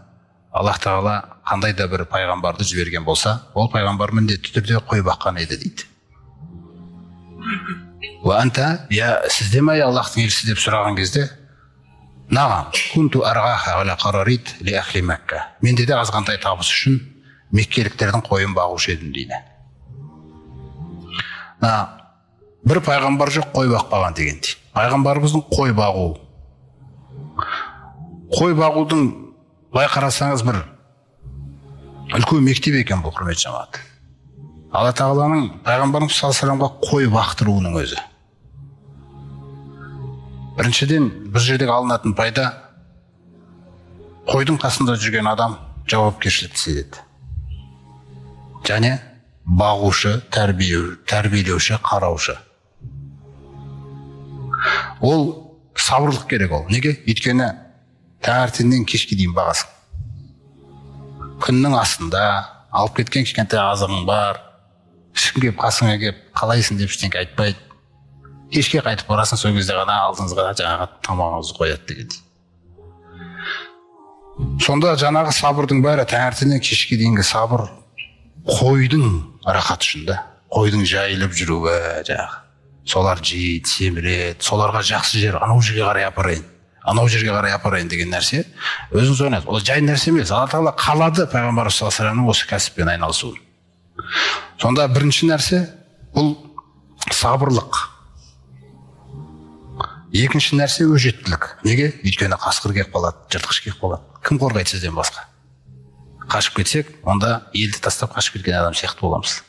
Аллах Тағала қандай да бір пайғамбарды жіберген болса, ол пайғамбар міндетті түрде қой баққан еді дейді. Ва анта, сізде ме Аллахтың елшісі деп сұраған кезде, нағам, кунту арғаха ала қарарит ли ахли Мәкка. Менде де азғантай табыс үшін меккеліктердің қойын бағушы едім дейді. Бір пайғамбар жоқ, қой бақпаған деген дейді. Пайғамбарымыздың қой бағудың былай қарасаңыз бір үлкен мектеп екен бұл, құрметті жамағат. Алла тағаланың пайғамбарымыз саллаллаху алейхи вассаламға қой бақтыруының өзі. Біріншіден біз жердегі алынатын пайда, қойдың қасында жүрген адам жауапкершілікті сезеді. Және бағушы, тәрбиелеуші, қараушы. Ол сабырлық керек ол. Неге? Өйткені таңертеңнен кешке дейін бағасың. Күннің астында алып кеткен кішкентай азығың бар. Ешкім келіп қасыңа келіп қалайсың деп ештеңе айтпайды. Кешке қайтып барасың, сол кезде ғана алдыңызға жаңағы тамағыңызды қояды деген. Сонда жаңағы сабырдың бәрі таңертеңнен кешке дейінгі сабыр қойдың рахаты үшін да. Қойдың жайылып жүруі жаңағы. Солар жейді, семіреді, соларға жақсы жер, анау жерге қарай апарайын деген нәрсе өзіңіз ойнайды. Ол жай нәрсе емес. Алла тағала қалады пайғамбар саллаллаху алейхи вассаламның осы кәсіппен айналысуын. Сонда бірінші нәрсе бұл сабырлық. Екінші нәрсе өжеттілік. Неге? Өйткені қасқыр келіп қалады, жыртқыш келіп қалады. Кім қорғайды сізден басқа? Қашып кетсек, онда елді тастап қашып кеткен адам сияқты боламыз.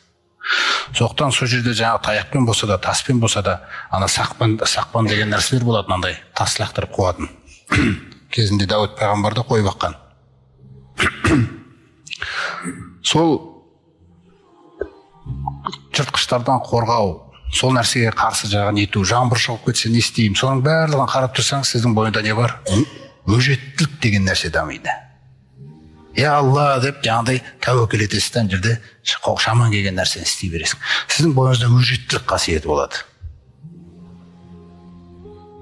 Соқтан сол жерде жаңағы таяқпен болса да, таспен болса да, ана сақпан деген нәрселер болады, мынандай тас лақтырып қуатын. Кезінде Дауд пайғамбар да қой баққан. Сол жыртқыштардан қорғау, сол нәрсеге қарсы жағын ету, жаңбыр жауып кетсе не істеймін, соның барлығын қарап тұрсаңыз, сіздің бойында не бар? Өжеттілік деген нәрсе дамиды. Я Алла деп жаңағыдай тәуекел етесіз, жерде шаман келген нәрсені істей бересің. Сіздің бойыңызда өжеттілік қасиеті болады.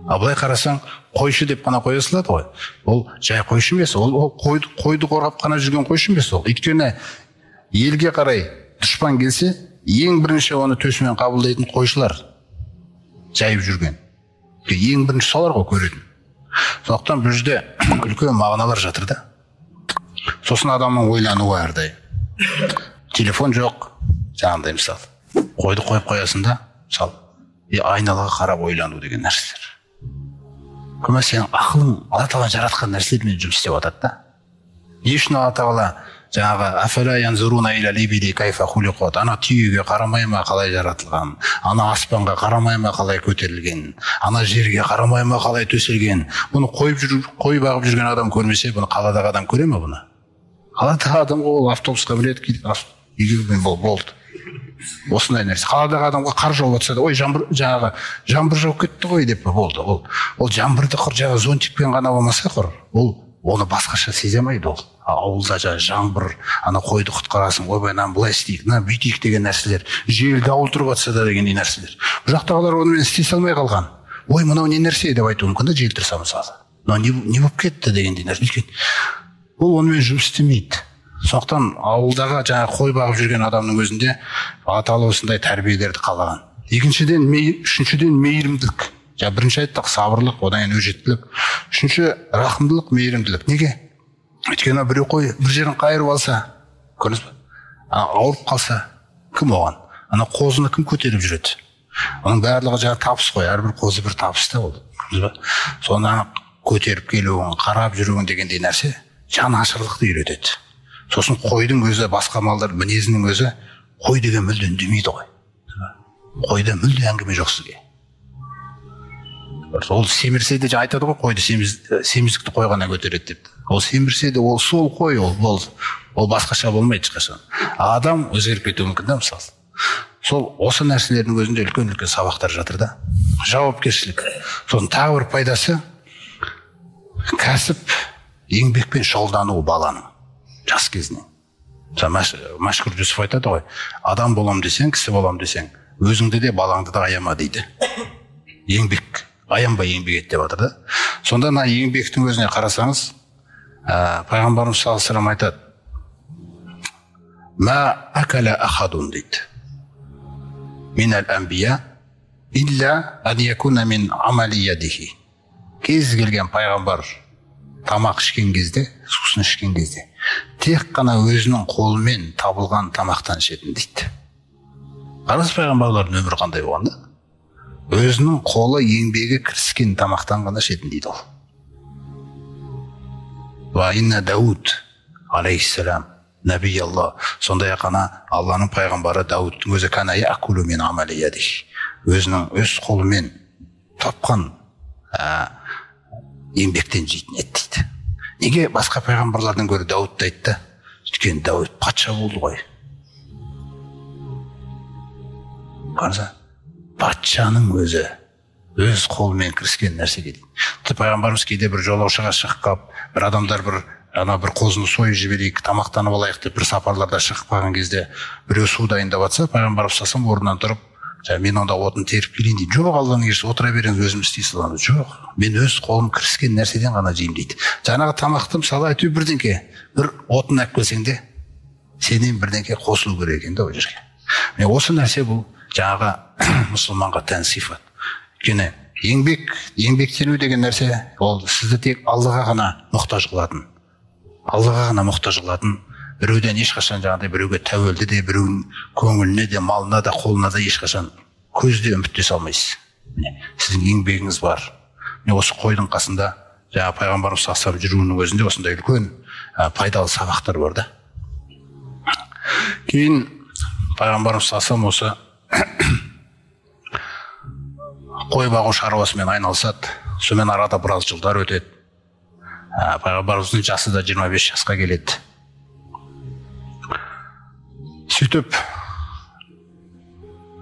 Былай қарасаң, қойшы деп қана қоя салады ғой. Ол жай қойшы емес, ол қойды қорғап қана жүрген қойшы емес ол. Өйткені елге қарай дұшпан келсе, ең бірінші оны төсімен қабылдайтын қойшылар жайып жүрген. Ең бірінші солар ғой көретін. Сондықтан бұл жерде үлкен мағыналар жатыр да. Сосын адамның ойлануы әрдайым. Телефон жоқ, жаңағыдай мысал. Қойды қойып қоясың да, мысал, айналаға қарап ойлану деген нәрселер. Көмек сенің ақылың Алла тағала жаратқан нәрселермен жұмыс істеп жатады да. Не үшін Алла тағала жаңағы афала янзуруна иля либили кайфа хулиқат, ана түйеге қарамай ма қалай жаратылған, ана аспанға қарамай ма қалай көтерілген, ана жерге қарамай ма қалай төселген. Бұны қой бағып жүрген адам көрмесе, бұны қаладағы адам көре ме бұны? Қаладағы адамға ол автобусқа біледі, үйге болды. Осындай нәрсе. Қаладағы адамға қар жауып жатса да, ой, жаңбыр жауып кетті ғой деп болды. Ол жаңбырды жаңағы зонтикпен ғана болмаса құр, ол оны басқаша сезе алмайды ол. Ауылда жаңбыр, ана қойды құтқарасың, ойбай, былай істейік, бүйтейік деген нәрселер, жел дауыл тұрып жатса да деген нәрселер. Бұл жақтағылар онымен істей алмай қалған. Ой, мынау не нәрсе деп айтуы мүмкін да, жел тұрса мысалы. Не болып кетті дегендей нәрсе. Ол онымен жұмыс істемейді. Сондықтан ауылдағы қой бағып жүрген адамның өзінде Алла тағала осындай тәрбиелерді қалаған. Үшіншіден мейірімділік. Бірінші айттық сабырлық, одан кейін өжеттілік. Үшінші рахымдылық, мейірімділік. Неге? Өйткені біреу қой бір жерін қайырып алса, көрдіңіз бе? Ауырып қалса, кім оған? Ана қозыны кім көтеріп жүреді? Оның барлығы табыс қой, әрбір қозы бір табыс та болды. Соны көтеріп келуін, қарап жүруін дегендей нәрсе жанашырлықты үйретеді. Сосын қойдың өзі, басқа малдар мінезінің өзі, қой деген мүлде үндемейді ғой. Қойда мүлде әңгіме жоқ сізге. Ол семірсе де айтады ғой, қойды семіздікті қойғана көтереді деп. Ол семірсе де ол сол қой, ол басқаша болмайды ешқашан. Адам өзгеріп кетуі мүмкін да, мысалы. Сол осы нәрселердің өзінде үлкен-үлкен сабақтар жатыр да. Жауапкершілік. Сосын тағы бір пайдасы кәсіп, еңбекпен шұғылдану баланың жас кезінен. Машқұр Жүсіп айтады ғой, адам болам десең, кісі болам десең, өзіңді де балаңды да аяма дейді. Еңбек, аянбай еңбек ет деп жатыр да. Сонда еңбектің өзіне қарасаңыз, пайғамбарымыз саллаллаху алейхи вассалам айтады, ма акала ахадун дейді. Минал анбия илля ан якуна мин амали ядихи. Кез келген пайғамбар тамақ ішкен кезде, сусын ішкен кезде, тек қана өзінің қолымен табылған тамақтан ішетін дейді. Қараңыз пайғамбарлардың өмірі қандай болған да? Өзінің қолы еңбегі кіріскен тамақтан ғана ішетін дейді ол. Ва инна Дауд алейхиссалам нәби Алла. Сондай-ақ Алланың пайғамбары Дауд өзі кана яакулу мин амали ядих. Өзінің өз қолымен тапқан еңбектен жейтін еді дейді. Неге басқа пайғамбарлардан гөрі Дауд айтты? Өйткені Дауд патша болды ғой. Қараса, патшаның өзі өз қолымен кіріскен нәрсеге дейді. Пайғамбарымыз кейде бір жолаушыға шығып қалып, бір адамдар бір қозыны сойып жіберейік, тамақтанып алайық деп бір сапарларда шығып қалған кезде біреу су дайындап жатса, пайғамбарымыз салсам орнынан тұрып, мен онда отын теріп келейін дейді. Жоқ, Алланың елшісі, отыра беріңіз, өзім істей саламын. Жоқ, мен өз қолым кіріскен нәрседен ғана жеймін дейді. Жаңағы тамақты мысалы әйтеуір бірдеңке, бір отын алып келсең де, сенен бірдеңке қосылу керек екен да ол жерге. Мен осы нәрсе бұл жаңағы мұсылманға тән сипат. Өйткені еңбектену деген нәрсе ол сізді тек Аллаға ғана мұқтаж қылатын. Аллаға ғана мұқтаж қылатын. Біреуден ешқашан жаңағыдай біреуге тәуелді де, біреудің көңіліне де, малына да, қолына да ешқашан көзде үміттесе алмайсыз. Сіздің еңбегіңіз бар. Осы қойдың қасында жаңа пайғамбарымыз сасап жүруінің өзінде осындай үлкен пайдалы сабақтар бар да. Кейін пайғамбарымыз сасам осы қой бағу шаруасымен айналысады. Сонымен арада біраз жылдар өтеді. Пайғамбарымыздың жасы да 25 жасқа келеді. Сөйтіп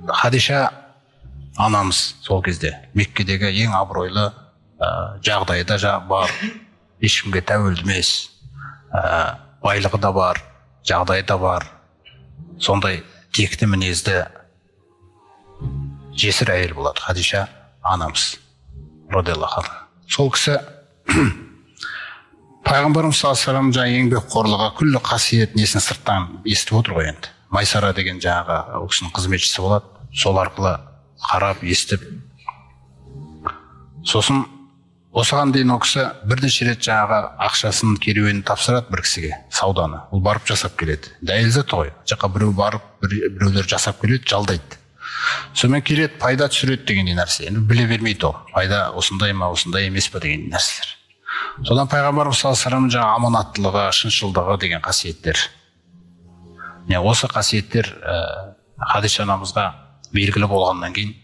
Хадиша анамыз сол кезде Меккедегі ең абыройлы жағдайда бар, ешкімге тәуелді емес, байлығы да бар, жағдайы да бар, сондай текті мінезді жесір әйел болады Хадиша анамыз радиаллаху анха. Сол кісі пайғамбарымыз саллаллаху алейхи ва саллям жаңа еңбекқорлығы, күллі қасиет несін сырттан естіп отыр ғой енді. Майсара деген жаңағы ол кісінің қызметшісі болады. Сол арқылы қарап, естіп. Сосын осыған дейін ол кісі бірнеше рет жаңағы ақшасын керуенін тапсырады бір кісіге, сауданы. Ол барып жасап келеді. Дәйел зат ғой. Жаққа біреу барып, біреулер жасап келеді, жалдайды. Сонымен келеді, пайда түсіреді дегендей нәрсе. Енді біле бермейді ол. Пайда осындай ма, осындай емес па деген нәрселер. Содан пайғамбарымыз саллаллаху алейхи ва саллям жаңа аманаттылығы, шыншылдығы деген қасиеттер. Осы қасиеттер Хадиша анамызға белгілі болғаннан кейін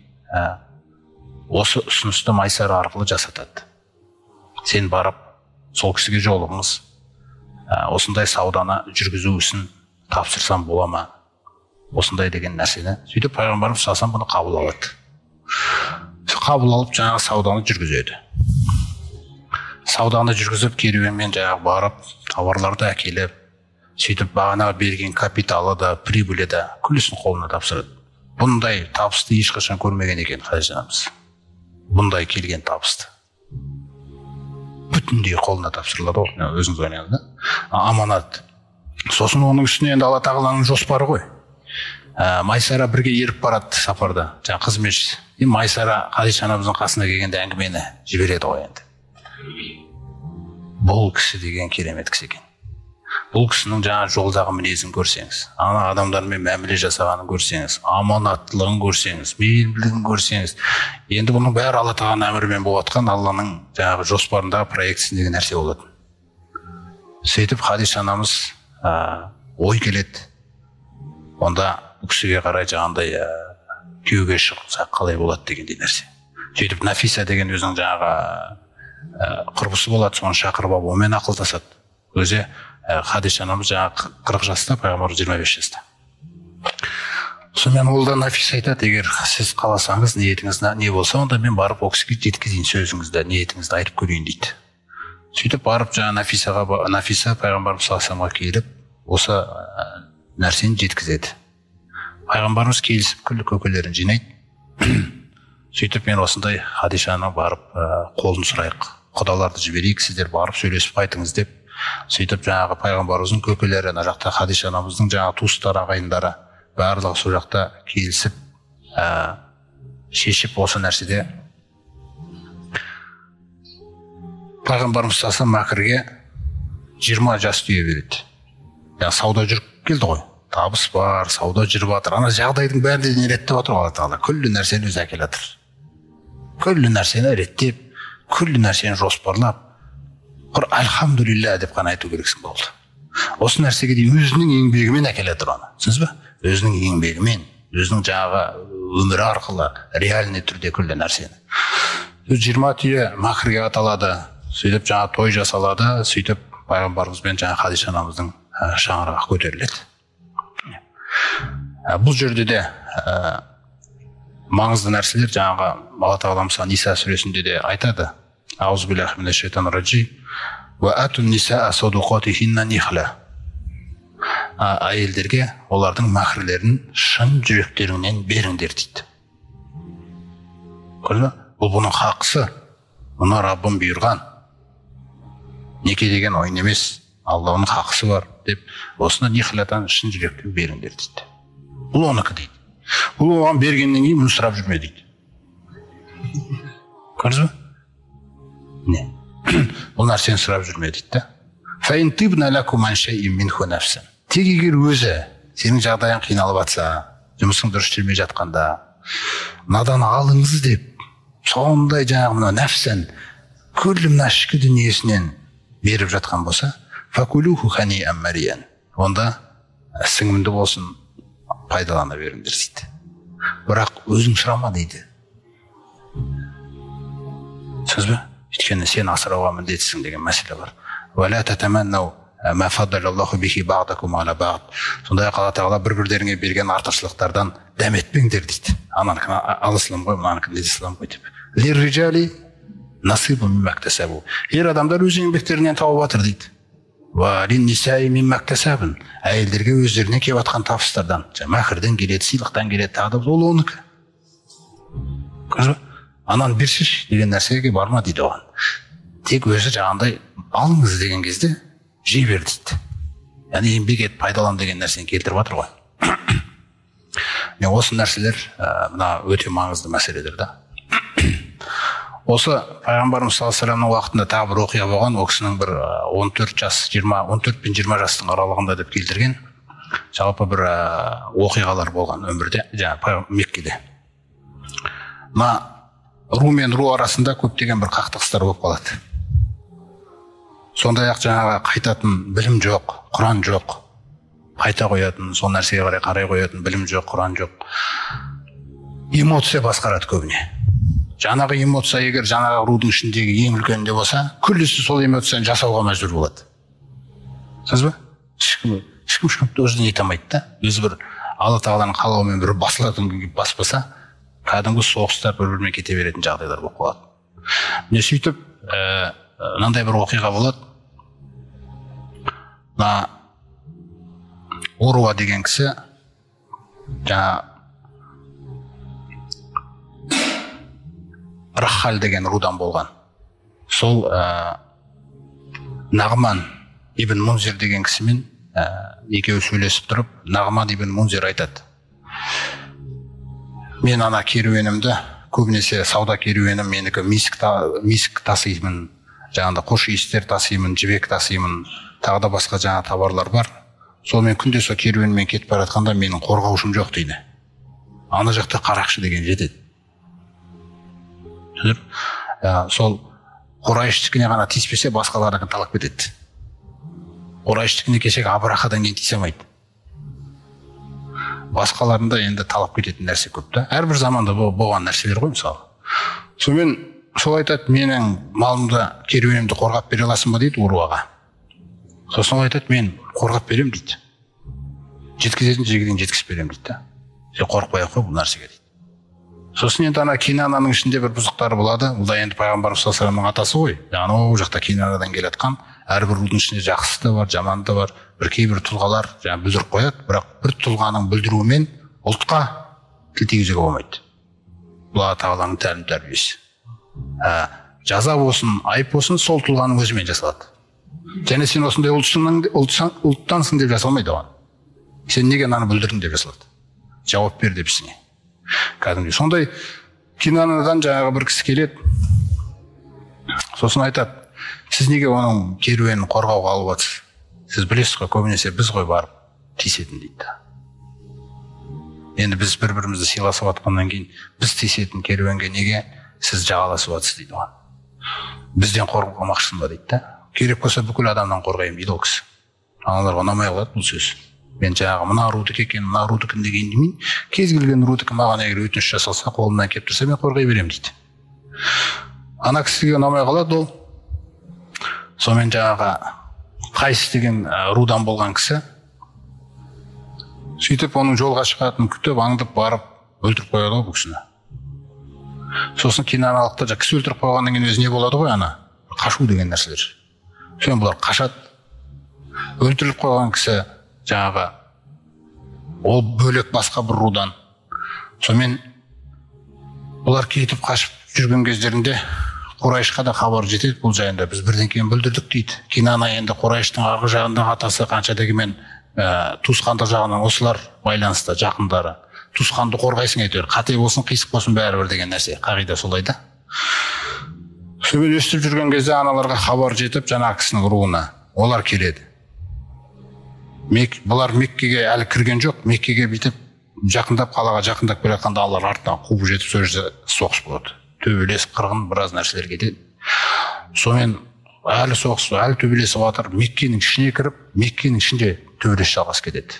осы ұсынысты Майсара арқылы жасатады. Сен барып сол кісіге жолығыңыз, осындай сауданы жүргізу үшін тапсырсам бола ма? Осындай деген нәрсені. Сөйтіп пайғамбарымыз саллаллаху алейхи ва саллям бұны қабыл алады. Қабыл алып жаңағы сауданы жүргізеді. Сауданы жүргізіп керуенмен жаңағы барып, тауарларды әкеліп, сөйтіп бағана берген капиталы да, прибылі да күллісін қолына тапсырады. Бұндай табысты ешқашан көрмеген екен Хадиша анамыз. Бұндай келген табысты бүтіндей қолына тапсырылады ғой, өзіңіз ойлаңыз да. Аманат. Сосын оның үстіне енді Алла тағаланың жоспары ғой. Майсара бірге еріп барады сапарда, жаңа қызметшісі. Майсара Хадиша анамыздың қасына келгенде әңгімені жібереді ғой енді. Бұл кісі деген керемет кісі екен. Бұл кісінің жаңа жолдағы мінезін көрсеңіз, ана адамдармен мәміле жасағанын көрсеңіз, аманаттылығын көрсеңіз, мейірімділігін көрсеңіз, енді бұның бәрі Алла тағаланың әмірімен болып жатқан Алланың жаңағы жоспарындағы проектісіндегі нәрсе болады. Сөйтіп Хадиша анамыз ой келеді. Онда бұл кісіге қарай жаңағындай күйеуге шықсақ қалай болады дегендей нәрсе. Сөйтіп Нафиса деген өзінің жаңағы құрбысы болады, соны шақырып алып онымен ақылдасады. Өзі Хадиша анамыз жаңағы 40 жаста, пайғамбарымыз 25 жаста. Сонымен ол да Нафиса айтады, егер сіз қаласаңыз, ниетіңіз не болса, онда мен барып ол кісіге жеткізейін сөзіңізді, ниетіңізді айтып көрейін дейді. Сөйтіп барып жаңа Нафиса пайғамбарымыз саллаллаху алейхи келіп, осы нәрсені жеткізеді. Пайғамбарымыз келісіп күллі көкелерін жинайды. Сөйтіп мен осындай Хадишаны барып қолын сұрайық, құдаларды жіберейік, сіздер барып сөйлесіп қайтыңыз деп. Сөйтіп жаңағы пайғамбарымыздың көкелері, ана жақта Хадиша анамыздың жаңағы туыстары, ағайындары барлығы сол жақта келісіп шешіп осы нәрседе пайғамбарымыз саллаллаху алейхи ва саллям Мәкірге 20 жас түйе береді. сауда жүріп келді ғой, табыс бар, сауда жүріп жатыр, ана жағдайдың бәрін де реттеп жатыр Алла Тағала. Күллі нәрсені өзі әкеліп жатыр. Күллі нәрсені реттеп, күллі нәрсені жоспарлап, құр альхамдулилля деп қана айту керексің болды. Осы нәрсеге де өзінің еңбегімен әкеліп жатыр оны. Түсінесіз бе? Өзінің еңбегімен, өзінің жаңағы өмірі арқылы реальный түрде күллі нәрсені. 20 түйе махрге аталады, сөйтіп жаңа той жасалады, сөйтіп пайғамбарымызбен жаңа Хадиша анамыздың шаңырағы көтеріледі. Бұл жерде де маңызды нәрселер жаңағы Алла Тағала Ниса сүресінде де айтады. Аузу биллахи минаш шайтанир раджим. Ва атун нисаа садуқатихинна нихла. Әйелдерге олардың махрлерін шын жүректеріңнен беріңдер дейді. Көрді? Бұл бұның хақысы. Бұны Раббым бұйырған. Неке деген ойын емес, Алланың хақысы бар деп, осына нихлатан шын жүректен беріңдер дейді. Бұл оныкі дейді. Бұл оған бергеннен кейін мұны сұрап жүрме дейді. Көрдіңіз бе? Не? Бұл нәрсені сұрап жүрме дейді. Фаин тибна лакум ан шайин минху нафсан. Тек егер өзі сенің жағдайың қиналып жатса, жұмысың дұрыс жүрмей жатқанда, мынадан алыңыз деп, сондай жаңағы мына нәфсан күллі мына ішкі дүниесінен беріп жатқан болса, факулуху ханиан мариян. Онда сіңімді болсын, пайдалана беріңдер дейді. Бірақ өзің сұрама дейді. Сөз бе? Өйткені сен асырауға міндетсің деген мәселе бар. Валя татаманнау ма фаддалаллаху бихи бa'даkum ала бa'д. Сондай-ақ Алла Тағала бір-бірлеріңе берген артықшылықтардан дәм етпеңдер дейді. Ананікін ал ислам ғой, мынанікін де ислам ғой деп. Лирриджали насибу мимма иктасабу. Ер адамдар өз еңбектерінен тауып жатыр дейді. Ва линнисаи мимма иктасабун. Әйелдерге өздеріне келіп жатқан табыстардан, махрден келеді, сыйлықтан келеді, тағы да ол оныкі. Көрдіңіз бе? Анан берші деген нәрсеге барма дейді оған. Тек өзі жаңағындай алыңыз деген кезде жей бер дейді. Яғни еңбек ет, пайдалан деген нәрсені келтіріп жатыр ғой. Осы нәрселер мына өте маңызды мәселелер да. Осы пайғамбарымыз саллаллаху алейхи вассаламның уақытында тағы бір оқиға болған, ол кісінің бір 14 пен 20 жастың аралығында деп келтірген. Жалпы бір оқиғалар болған өмірде, жаңағы Меккеде. Мына ру мен ру арасында көптеген бір қақтығыстар болып қалады. Сондай-ақ жаңағы қайтатын білім жоқ, Құран жоқ. Қайта қоятын, сол нәрсеге қарай қоятын білім жоқ, Құран жоқ. Эмоция басқарады көбіне. Жаңағы эмоция егер жаңағы рудың ішіндегі ең үлкенде болса, күллісі сол эмоцияны жасауға мәжбүр болады. Сіз бе? Ешкім өзіне ете алмайды да. Өзі бір Алла Тағаланың қалауымен бір басылатын баспаса, кәдімгі соғыстар бір-бірімен кете беретін жағдайлар болып қалады. Міне сөйтіп, мынандай бір оқиға болады. Мына Уруа деген кісі жаңа Рахал деген рудан болған. Сол Нағман ибн Мунзир деген кісімен екеуі сөйлесіп тұрып, Нағман ибн Мунзир айтады: мен ана керуенімді, көбінесе сауда керуенім менікі миск тасимын, жаңағында қош иістер тасимын, жібек тасимын, тағы да басқа жаңа товарлар бар. Сонымен күнде сол керуенмен кетіп бара жатқанда менің қорғаушым жоқ дейді. Ана жақта қарақшы деген жетеді. Сол Құрайштікіне ғана тиіспесе, басқаларға талап кетеді. Құрайштікіне кешегі Абрахадан кейін тиісе алмайды. Басқаларында енді талап кететін нәрсе көп та. Әрбір заманда болған нәрселер ғой мысалы. Сонымен сол айтады: менің малымды, керуенімді қорғап бере аласың ба дейді Уруаға. Сосын айтады: мен қорғап берем дейді. Жеткізетін жерге дейін жеткізіп берем дейді. Сен қорықпай-ақ қой бұл нәрсеге дейді. Сосын енді ана Кинананың ішінде бір бұзықтары болады. Бұл да енді пайғамбарымыз саллаллаху алейхи вассаламның атасы ғой. Анау жақта Кинанадан келатқан, әрбір рудың ішінде жақсысы да бар, жаманы да бар. Бір кейбір тұлғалар жаңа бүлдіріп қояды, бірақ бір тұлғаның бүлдіруімен ұлтқа тіл тигізуге болмайды. Бұл Алла Тағаланың тәлім тәрбиесі. Жаза болсын, айып болсын, сол тұлғаның өзімен жасалады. Және сен осындай ұлттансың деп жасалмайды оған. Сен неге ананы бүлдірдің деп жасалады. Жауап бер деп ісіңе. Кәдімгі сондай Кинанадан жаңағы бір кісі келеді. Сосын айтады: сіз неге оның керуенін қорғауға алып жатсыз? Сіз білесіз ғой, көбінесе біз ғой барып тиісетін дейді. Енді біз бір-бірімізді сыйласып жатқаннан кейін біз тиісетін керуенге неге сіз жағаласып жатсыз дейді оған. Бізден қорғамақшысың ба дейді да. Керек болса бүкіл адамнан қорғаймын дейді ол кісі. Аналарға ұнамай қалады бұл сөз. Мен жаңағы мына рудікі екен, мына рудікін деген демеймін. Кез келген рудікі маған егер өтініш жасалса, қолымнан келіп тұрса, мен қорғай беремін дейді. Ана кісіге ұнамай қалады ол. Сонымен жаңағы Қайыс деген рудан болған кісі сөйтіп оның жолға шығатынын күтіп, аңдып барып өлтіріп қояды ғой бұл кісіні. Сосын кинаналықта кісі өлтіріп қойғаннан кейін өзі не болады ғой, ана қашу деген нәрселер. Сосын бұлар қашады. Өлтіріліп қойған кісі жаңағы ол бөлек басқа бір рудан. Сонымен бұлар кетіп қашып жүрген кездерінде Қурайшқа да хабар жетеді бұл жайында. Біз бірден кейін бүлдірдік дейді. Кинана енді Қурайштың арғы жағындағы атасы қанша дегенмен туысқандық жағынан осылар байланысты, жақындары. Туысқанды қорғайсың әйтеуір, қате болсын, қисық болсын бәрібір деген нәрсе. Қағида солай да. Сөйбет өстіп жүрген кезде аналарға хабар жетіп, жаңа кісінің руына олар келеді. Бұлар Меккеге әлі кірген жоқ. Меккеге бітіп жақындап, қалаға жақындап келе жатқанда алар артынан қуып жетіп, сол жерде соғыс болады. Төбелес, қырғын, біраз нәрселер кетеді. Сонымен әлі соғыс, әлі төбелесіп жатыр. Меккенің ішіне кіріп, Меккенің ішінде төбелес жалғасып кетеді.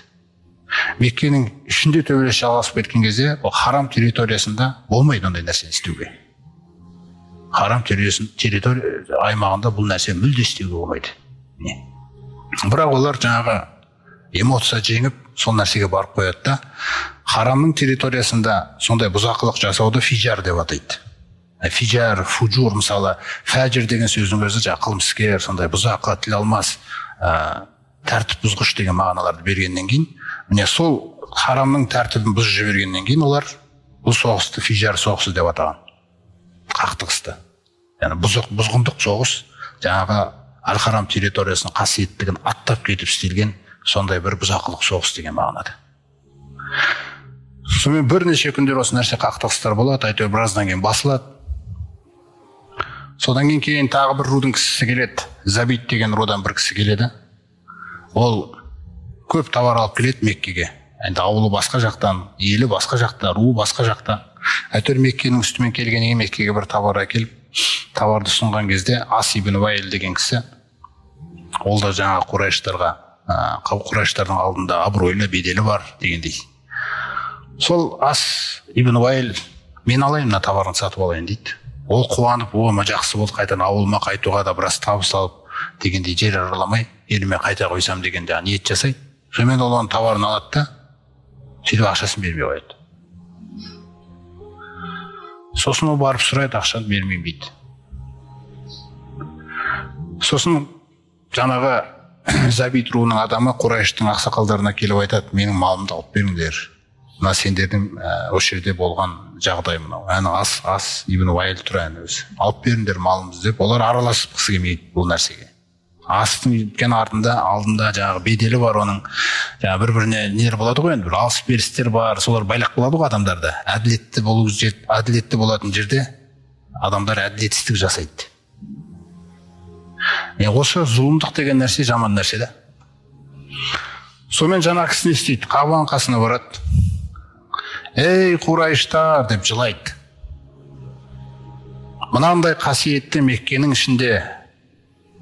Меккенің ішінде төбелес жалғасып кеткен кезде, ол харам территориясында болмайды ондай нәрсені істеуге. Харам территория аймағында бұл нәрсе мүлде істеуге болмайды. Бірақ олар жаңағы эмоция жеңіп, сол нәрсеге барып қояды да, харамның территориясында сондай бұзақылық жасауды фижар деп атайды. Фижар, фуджур, мысалы, фәжір деген сөздің өзі жаңағы қылмыскер, сондай бұзақы, тіл алмас, тәртіп бұзғыш деген мағыналарды бергеннен кейін, міне сол харамның тәртібін бұзып жібергеннен кейін олар бұл соғысты фижар соғысы деп атаған. Қақтығысты. Яғни бұзғындық соғыс, жаңағы Әл-Харам территориясының қасиеттілігін аттап кетіп істелген сондай бір бұзақылық соғыс деген мағынада. Сонымен бірнеше күндер осы нәрсе қақтығыстар болады, әйтеуір біраздан кейін басылады. Содан кейін тағы бір рудың кісісі келеді. Забит деген рудан бір кісі келеді. Ол көп товар алып келеді Меккеге. Енді ауылы басқа жақтан, елі басқа жақта, руы басқа жақта. Әйтеуір Меккенің үстімен келгеннен кейін Меккеге бір товар әкеліп, товарды ұсынған кезде Ас ибн Уайл деген кісі, ол да жаңа Қурайштардың алдында абыройлы, беделі бар дегендей. Сол Ас ибн Уайл, мен алайын мына товарын сатып алайын дейді. Ол қуанып, жақсы болды, қайтадан ауылыма қайтуға да біраз табыс алып дегендей, жер араламай, еліме қайта қойсам дегенде ниет жасайды. Сонымен ол оның товарын алады да, сөйтіп ақшасын бермей қояды. Сосын ол барып сұрайды, ақшаны бермеймін дейді. Сосын жаңағы Забит руының адамы Қурайштың ақсақалдарына келіп айтады, менің малымды алып беріңдер. Мына сендердің осы жерде болған жағдай мынау. Ас ибн Уайл тұр өзі. Алып беріңдер малымызды деп, олар араласып қысы келмейді бұл нәрсеге. Астың өткен алдында жаңағы беделі бар оның, жаңағы бір-біріне нелер болады ғой, енді бір алыс берістер бар, солар байлақ болады ғой адамдарда. Әділетті болатын жерде адамдар әділетсіздік жасайды. Осы зұлымдық деген нәрсе жаман нәрсе да. Сонымен жаңа кісі не істейді? Қабаның қасына барады. Ей Қурайштар деп жылайды. Мынандай қасиетті Меккенің ішінде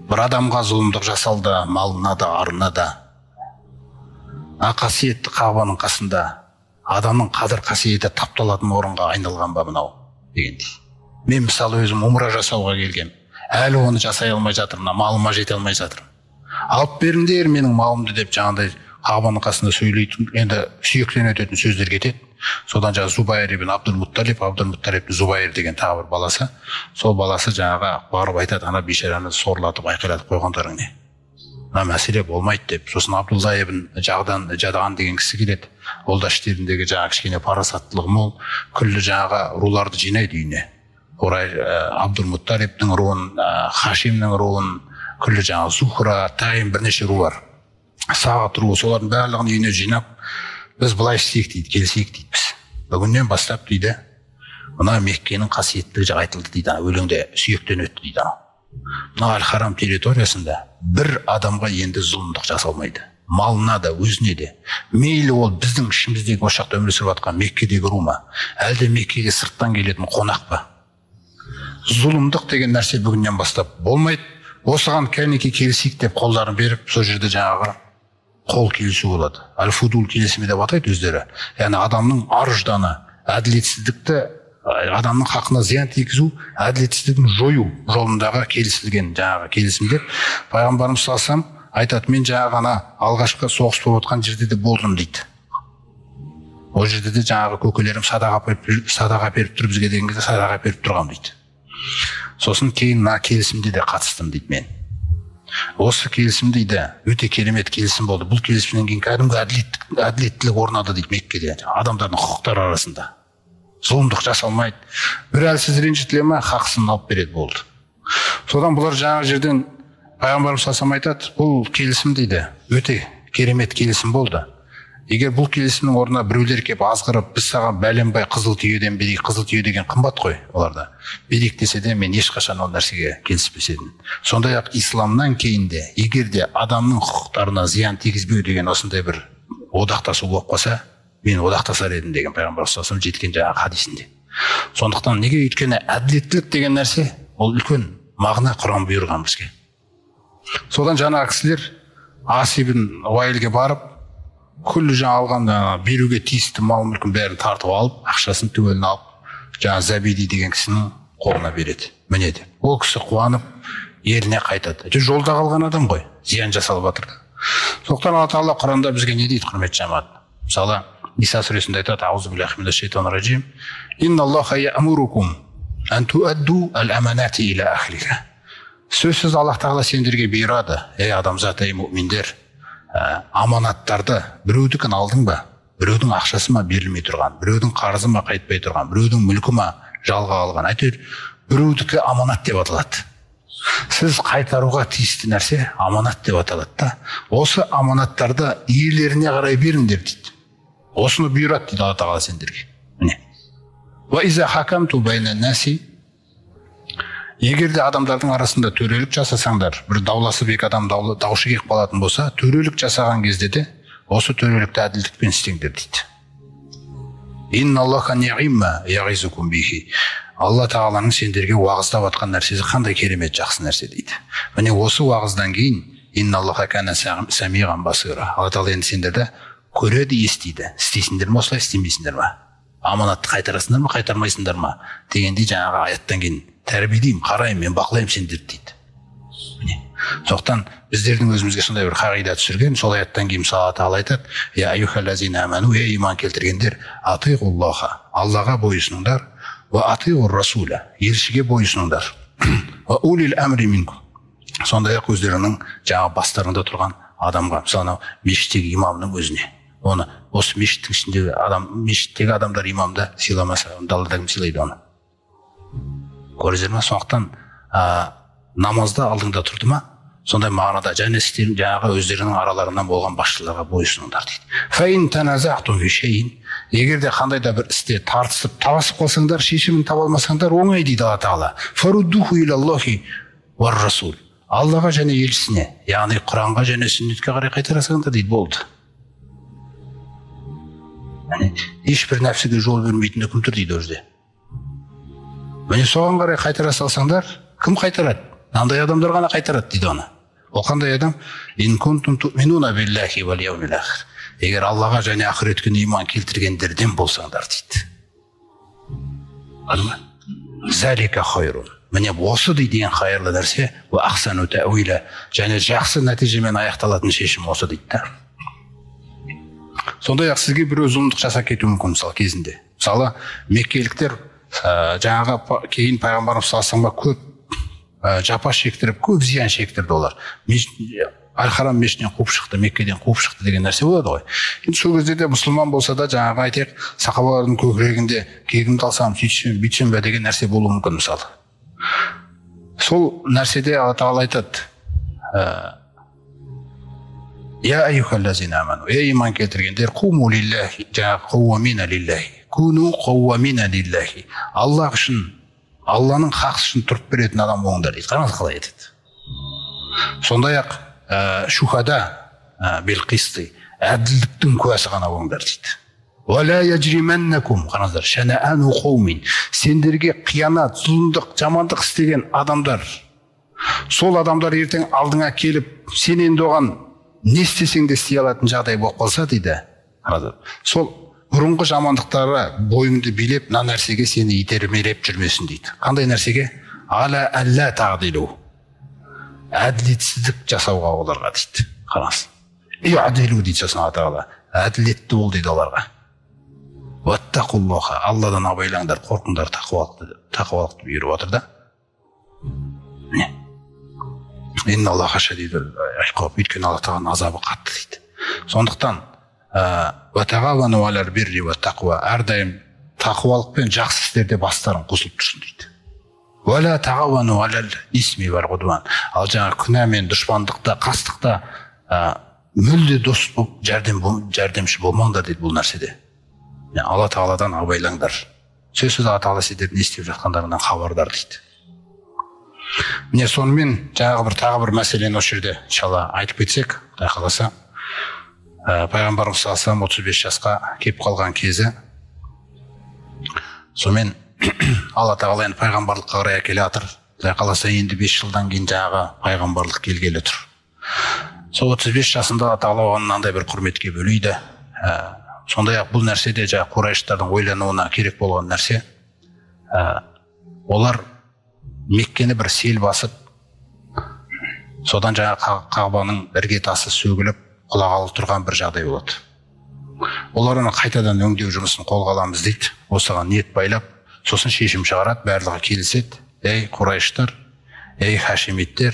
бір адамға зұлымдық жасалды, малына да, арына да. Қасиетті Қабаның қасында адамның қадір қасиеті тапталатын орынға айналған ба мынау дегендей. Мен мысалы өзім умра жасауға келгем. Әлі оны жасай алмай жатырмын, малыма жете алмай жатырмын. Алып беріңдер менің малымды деп жаңағыдай Қабаның қасында сөйлейтін, енді сүйектен өтетін сөздер кетеді. Содан жаңағы Зубайр ибн Абдул-Мутталиб Зубайр деген тағы бір баласы. Сол баласы жаңағы барып айтады, ана бейшараны сорлатып, айқайлатып қойғандарың не? Мына мәселе болмайды деп. Сосын Абдулла ибн Жадаған деген кісі келеді. Ол да іштеріндегі жаңағы кішкене парасаттылығы мол, күллі жаңағы руларды жинайды үйіне. Абдул-Мутталибтің руын, Хашимнің руын, күллі жаңағы Зухра, Тайм бірнеше ру бар. Сағат руы, солардың барлығын үйіне жинап, біз былай істейік дейді, келісейік дейді біз. Бүгіннен бастап дейді, мына Меккенің қасиеттілігі айтылды дейді, өлеңде сүйектен өтті дейді. мына Аль-Харам территориясында бір адамға енді зұлымдық жасалмайды. Малына да, өзіне де. Мейлі ол біздің ішіміздегі ошақта өмір сүріп жатқан Меккедегі ру ма, әлде Меккеге сырттан келетін қонақ па. Зұлымдық деген нәрсе бүгіннен бастап болмайды. Осыған кәнеке келісейік деп қолдарын беріп, сол жерде жаңағы қол келісу болады. Аль-Фудул келісімі деп атайды өздері. Яғни адамның ар-жданы, әділетсіздікті, адамның хақына зиян тигізу, әділетсіздігін жою жолындағы келісілген жаңағы келісім деп пайғамбарымыз салсам айтады, мен жаңағы ғана алғашқы соғыс болып отқан жерде де болдым дейді. Ол жерде де жаңағы көкелерім садаға беріп тұр, бізге деген кезде садаға беріп тұрғам дейді. Сосын кейін мына келісімде де қатыстым дейді мен. Осы келісім дейді өте керемет келісім болды. Бұл келісімнен кейін кәдімгі әділеттілік орнады дейді Меккеде, адамдардың құқықтары арасында. Зұлымдық жасалмайды. Бір әлсіз ренжітіле ме, хақысын алып береді болды. Содан бұлар жаңа жерден пайғамбарымыз салсам айтады, бұл келісім дейді өте керемет келісім болды. Егер бұл келісімнің орнына біреулер келіп азғырып, біз саған бәленбай қызыл түйеден берейік, қызыл түйе деген қымбат қой оларда. Берейік десе де мен ешқашан ол нәрсеге келіспес едім. Сондай-ақ исламнан кейін де, егер де адамның құқықтарына зиян тигізбеу деген осындай бір одақтасу болып қалса, мен одақтасар едім деген пайғамбар салсам жеткен жаңағы хадисінде. Сондықтан неге? Өйткені әділеттілік деген нәрсе ол үлкен мағына, Құран бұйырған бізге. Содан жаңағы кісілер Ас ибн Уайльге барып, күллі жаңа алған беруге тиісті мал мүлкін бәрін тартып алып, ақшасын түгелін алып, жаңа Забиди деген кісінің қолына береді. Міне деп. Ол кісі қуанып, еліне қайтады. Жолда қалған адам ғой, зиян жасалып жатыр. Сондықтан Алла Тағала Құранда бізге не дейді, құрметті жамағат? Мысалы, Иса сүресінде айтады, аузу биллахи минаш шайтанир ражим, инналлаха яъмурукум ан туадду ал-аманати иля ахлиха. Сөзсіз Аллах Тағала сендерге бұйырады, ей адамзат, ей мүминдер, аманаттарды біреудікін алдың ба, біреудің ақшасы ма берілмей тұрған, біреудің қарызы ма қайтпай тұрған, біреудің мүлкі ма жалға алған, әйтеуір біреудікі аманат деп аталады. Сіз қайтаруға тиісті нәрсе аманат деп аталады да. Осы аманаттарды иелеріне қарай беріңдер дейді. Осыны бұйырады дейді Алла Тағала сендерге. Міне. Ва иза хакамту байна наси, егер де адамдардың арасында төрелік жасасаңдар, бір дауласып екі адам даушы кеп қалатын болса, төрелік жасаған кезде де осы төрелікті әділдікпен істеңдер дейді. Инналлаха ниъма яғизукум бихи. Алла Тағаланың сендерге уағыздап атқан нәрсесі қандай керемет жақсы нәрсе дейді. Міне осы уағыздан кейін инналлаха кана самиған басира. Алла Тағала енді сендерді көреді, естиді. Істейсіңдер ме, осылай істемейсіңдер ме? Аманатты қайтарасыңдар ма, қайтармайсыңдар ма дегендей жаңағы аяттан кейін тәрбиелеймін, қараймын, мен бақылаймын сендерді дейді. Сондықтан біздердің өзімізге сондай бір қағида түсірген, сол аяттан кейін Алла Тағала айтады, я аyyuhallazina аману, ей иман келтіргендер, атиғуллаха, Аллаға бойысыңдар, ва атиғур расуля, елшіге бойысыңдар, ва улил амри минкум, сондай-ақ өздерінің жаңағы бастарында тұрған адамға, мысалы мешіттегі имамның өзіне, оны осы мешіттің ішіндегі мешіттегі адамдар имамды сыйламаса, далада кім сыйлайды оны? Көрдіңіздер ме? Сондықтан намазда алдыңда тұрды ма? Сондай мағынада және істерін жаңағы өздерінің араларынан болған басшыларға бойысыңдар дейді. Фаин таназахтум фи шейин, егер де қандай да бір істе тартысып, таласып қалсаңдар, шешімін таба алмасаңдар, оңай дейді Алла Тағала. Фаруддуху илаллахи уар расул. Аллаға және елшісіне, яғни Құранға және сүннетке қарай қайтарасыңдар дейді, болды. Ешбір нәпсіге жол бермейтін үкім тұр дейді өзде. Міне соған қарай қайтара салсаңдар, кім қайтарады? Андай адамдар ғана қайтарады дейді оны. Ол қандай адам? Ин кунтум туъминуна биллахи вал яумил ахир. Егер Аллаға және ақырет күніне иман келтіргендерден болсаңдар дейді. Алма. Залика хайрун. Міне осы деген қайырлы нәрсе, ва ахсану тауила, және жақсы нәтижемен аяқталатын шешім осы дейді. Сондай-ақ сізге біреу зұлымдық жасап кетуі мүмкін мысалы кезінде. Мысалы меккеліктер жаңағы кейін пайғамбарымыз саллаллаху алейхи көп жапа шектіріп, көп зиян шектірді олар. Аль-Харам мешітінен қуып шықты, Меккеден қуып шықты деген нәрсе болады ғой. Енді сол кезде де мұсылман болса да жаңағы айтайық, сахабалардың көкірегінде кегімді алсам, сөйтсем, бүйтсем бе деген нәрсе болуы мүмкін мысалы. Сол нәрседе Алла Тағала айтады: Я аyyuhallazina аману, ей иман келтіргендер, қуму лиллахи, жаңағы қауамина лиллахи, куну қауамина лиллахи. Аллах үшін Алланың хақ үшін тұрып беретін адам болыңдар дейді. Қараңыз қалай айтады. Сондай-ақ шухада белқисты, әділдіктің куәсі ғана болыңдар дейді. Уәлә яджриманнакум, қараңыздар, шанаану қаумин, сендерге қиянат, зұлымдық, жамандық істеген адамдар, сол адамдар ертең алдыңа келіп, сен енді оған не істесең де істей алатын жағдай болып қалса дейді. Сол бұрынғы жамандықтары бойыңды билеп, мына нәрсеге сені итермелеп жүрмесін дейді. Қандай нәрсеге? Ала алла тағдилу, әділетсіздік жасауға оларға дейді. Қараңыз. Иадилу дейді Алла тағала. Әділетті бол дейді оларға. Ваттақуллаха, Алладан абайлаңдар, қорқыңдар, тақуалықты бұйырып отыр да. Міне. Инна Аллаха шадидул иқаб, өйткені Алла тағаланың азабы қатты дейді. Сондықтан ватағавану алар бирри ва тақуа, әрдайым тақуалық пен жақсы істерде бастарын қосылып тұрсын дейді. Уәлә тағавану алал исми вал ғудван, ал жаңа күнә мен дұшпандықта, қастықта мүлде дос болып жәрдемші болмаңдар дейді бұл нәрседе. Алла тағаладан абайлаңдар. Сөзсіз Алла тағала сендердің не істеп жатқандарынан хабардар дейді. Міне сонымен тағы бір мәселені осы жерде иншалла айтып кетсек, Құдай қаласа, пайғамбарымыз саллаллаху алейхи 35 жасқа келіп қалған кезі, сонымен Алла тағала енді пайғамбарлыққа қарай әкеле жатыр. Құдай қаласа енді 5 жылдан кейін жаңағы пайғамбарлық келгелі тұр. Сол 35 жасында Алла тағала оған мынандай бір құрметке бөлейді. Сондай-ақ бұл нәрседе жаңағы Құрайыштардың ойлануына керек болған нәрсе, олар Меккені бір сел басып, содан жаңағы Қағбаның іргетасы сөгіліп құлағалы тұрған бір жағдай болады. Олар оны қайтадан өңдеу жұмысын қолға аламыз дейді. Осыған ниет байлап, сосын шешім шығарады, барлығы келіседі. Ей Құрайыштар, ей Хашимиттер,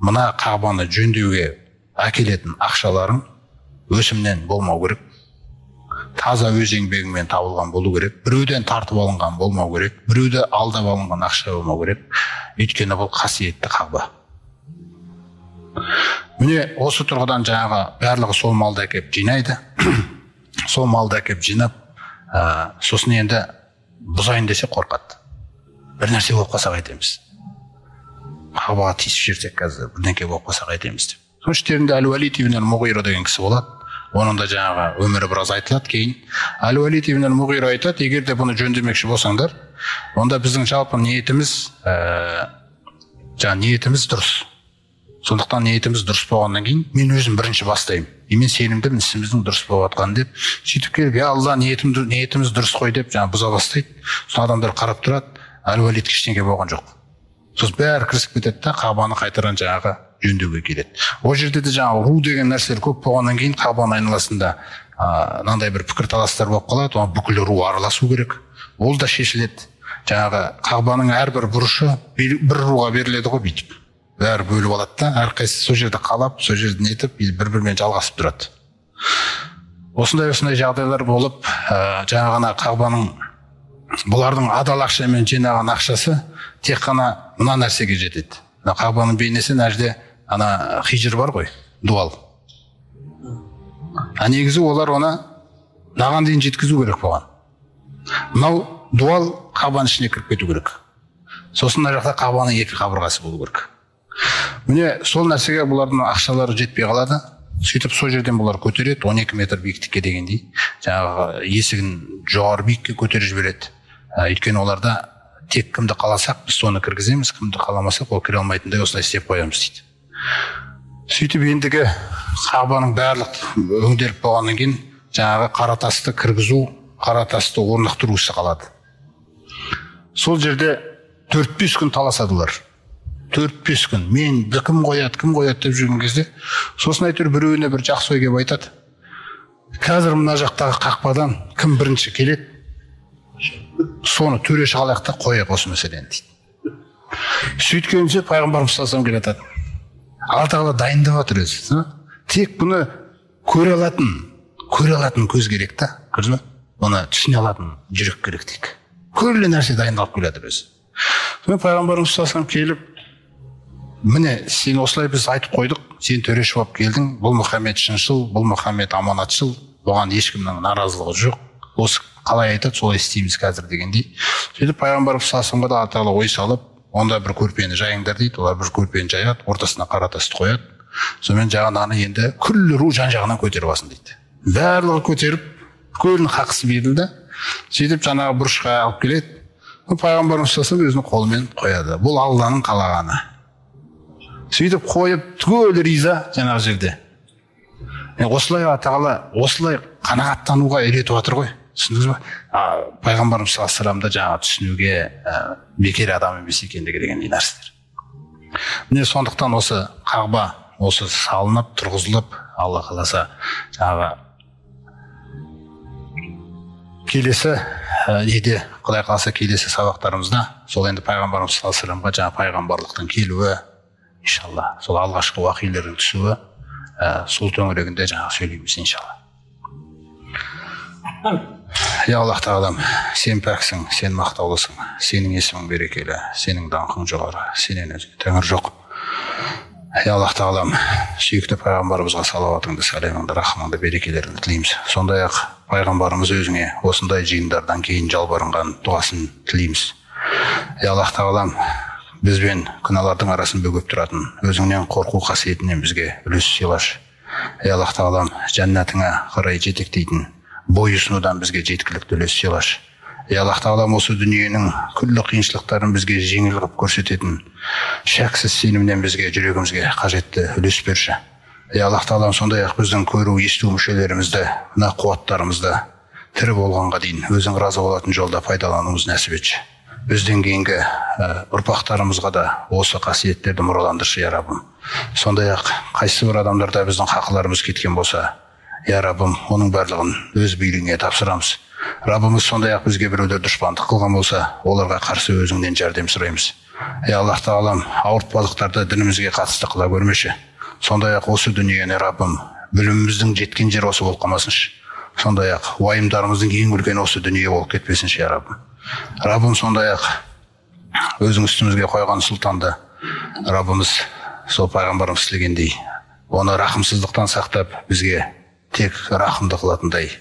мына Қағбаны жөндеуге әкелетін ақшаларың өсімнен болмау керек. Таза өз еңбегіңмен табылған болу керек. Біреуден тартып алынған болмау керек. Біреуді алдап алынған ақша болмау керек. Өйткені бұл қасиетті Қағба. Міне осы тұрғыдан жаңағы барлығы сол малды әкеп жинайды. Сол малды әкеп жинап, сосын енді бұзайын десе қорқады. Бір нәрсе болып қалса қайтеміз. Қағбаға тиісіп жерсек қазір бірдеңке болып қалса қайтеміз деп. Соның іштерінде Әл-Уәлид ибн Ал-Муғира деген кісі болады. Оның да жаңағы өмірі біраз айтылады кейін. Әл-Уәлид ибн Ал-Муғира айтады, егер де бұны жөндемекші болсаңдар, онда біздің жалпы ниетіміз дұрыс. Сондықтан ниетіміз дұрыс болғаннан кейін мен өзім бірінші бастаймын. Мен сенімдімін ісіміздің дұрыс болып жатқанын деп, сөйтіп келіп, Алла ниетіміз дұрыс қой деп жаңа бұза бастайды. Сол адамдар қарап тұрады, Әл-Уәлид ештеңе болған жоқ. Сосын бәрі кірісіп кетеді да Қағбаны қайтадан жаңағы жөндеуге келеді. Ол жерде де жаңағы ру деген нәрселер көп болғаннан кейін Қағбаның айналасында мынандай бір пікірталастар болып қалады, оған бүкіл ру араласу керек. Ол да шешіледі. Жаңағы Қағбаның әрбір бұрышы бір руға беріледі ғой бүйтіп. Бәрі бөліп алады да, әрқайсысы сол жерде қалап, сол жерде нетіп, бір-бірімен жалғасып тұрады. Осындай жағдайлар болып, жаңағына Қағбаның бұлардың адал ақшамен жинаған ақшасы тек қана мына нәрсеге жетеді. Қағбаның бейнесі нәрде ана хижр бар ғой, дуал. Негізі олар оны наған дейін жеткізу керек болған. Мынау дуал Қағбаның ішіне кіріп кету керек. Сосын мына жақта Қағбаның екі қабырғасы болу керек. Міне сол нәрсеге бұлардың ақшалары жетпей қалады. Сөйтіп сол жерден бұлар көтереді, 12 метр биіктікке дегендей. Жаңағы есігін жоғары биікке көтеріп жібереді. Өйткені оларда тек кімді қаласақ, біз соны кіргіземіз, кімді қаламасақ, ол кіре алмайтындай осылай істеп қоямыз дейді. Сөйтіп ендігі Қағбаның барлық өңделіп болғаннан кейін жаңағы қара тасты кіргізу, қара тасты орнықтыру ісі қалады. Сол жерде 4-5 күн таласадылар. 4-5 күн. Мен кім қояды деп жүрген кезде, сосын әйтеуір біреуіне бір жақсы ой келіп айтады. Қазір мына жақтағы қақпадан кім бірінші келеді, соны төреші қалайық та қояйық осы мәселені дейді. Сөйткенше пайғамбарымыз саллаллаху алейхи вассалам келеді. Алла тағала дайындап отыр өзі. Тек бұны көре алатын көз керек та, көрдіңіз бе? Оны түсіне алатын жүрек керек дейік. Күллі нәрсе дайындалып келеді өзі. Сонымен пайғамбарымыз саллаллаху алейхи вассалам келіп, міне сен осылай біз айтып қойдық, сен төреші болып келдің, бұл Мұхаммед шыншыл, бұл Мұхаммед аманатшыл, оған ешкімнің наразылығы жоқ. Осы қалай айтады солай істейміз қазір дегендей. Сөйтіп пайғамбарымыз саллаллаху алейхи ва саллямға да Алла тағала ой салып, онда бір көрпені жайыңдар дейді. Олар бір көрпені жаяды, ортасына қара тасты қояды. Сонымен жағанағыны енді күллі ру жан жағынан көтеріп алсын дейді. Барлығы көтеріп, көлінің хақысы берілді. Сөйтіп жаңағы бұрышқа алып келеді. Пайғамбарымыз саллаллаху алейхи ва саллям өзінің қолымен қояды. Бұл Алланың қалағаны. Сөйтіп қойып, түгел риза жаңағы жерде. Осылай Алла тағала осылай қанағаттануға үйретіп жатыр ғой. Түсіндіңіз ба? Пайғамбарымыз саллаллаху алейхи ва саллямды жаңа түсінуге бекер адам емес екендігі деген нәрселер. Міне сондықтан осы Қағба осы салынып, тұрғызылып, Алла қаласа жаңағы келесі неде Құдай қаласа келесі сабақтарымызда сол енді пайғамбарымыз саллаллаху алейхи ва саллямға жаңа пайғамбарлықтың келуі, иншалла, сол алғашқы уақилердің түсуі, сол төңірегінде жаңа сөйлейміз иншалла. Я Аллах тағалам, сен пәксің, сен мақтаулысың, сенің есімің берекелі, сенің даңқың жоғары, сенен өзге тәңір жоқ. Я Аллах тағалам, сүйікті пайғамбарымызға салауатыңды, сәлеміңді, рахмыңды, берекелеріңді тілейміз. Сондай-ақ пайғамбарымыз өзіңе осындай жиындардан кейін жалбарынған дұғасын тілейміз. Я Аллах тағалам, бізбен күнәлардың арасын бөгеп тұратын өзіңнен қорқу қасиетінен бізге үлес сыйлашы. Я Аллах тағалам, жәннатыңа қарай жетектейтін бойұсынудан бізге жеткілікті үлес сыйлашы. Я Аллах тағалам, осы дүниенің күллі қиыншылықтарын бізге жеңіл қылып көрсететін шәксіз сенімнен бізге жүрегімізге қажетті үлес берші. Я Аллах тағалам, сондай-ақ біздің көру, есту мүшелерімізді, мына қуаттарымызды тірі болғанға дейін өзің разы болатын жолда пайдалануымыз нәсіп етші. Бізден кейінгі ұрпақтарымызға да осы қасиеттерді мұраландыршы, я Раббым. Сондай-ақ қайсы бір адамдарда біздің хақыларымыз кеткен болса, я Раббым, оның барлығын өз билігіңе тапсырамыз. Раббымыз сондай-ақ бізге біреулер дұшпандық қылған болса, оларға қарсы өзіңнен жәрдем сұраймыз. Я Аллах тағалам, ауыртпалықтарды дінімізге қатысты қыла көрмеші. Сондай-ақ осы дүниені Раббым, біліміміздің жеткен жер осы болып қалмасыншы. Сондай-ақ уайымдарымыздың ең үлкен осы дүние болып кетпесінші, я Раббым. Раббым, сондай-ақ өзің үстімізге қойған сұлтанды Раббымыз сол пайғамбарымыз тілегендей, оны рахымсыздықтан сақтап, бізге тек рахымды қылатындай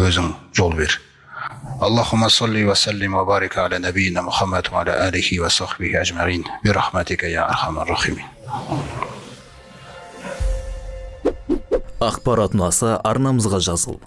өзің жол бер. Аллахумма салли ва саллим ва барик аля набийина Мухаммад ва аля алихи ва сахбихи ажмаин би рахматика я архамар рахимин. Ақпарат ұнаса арнамызға жазыл.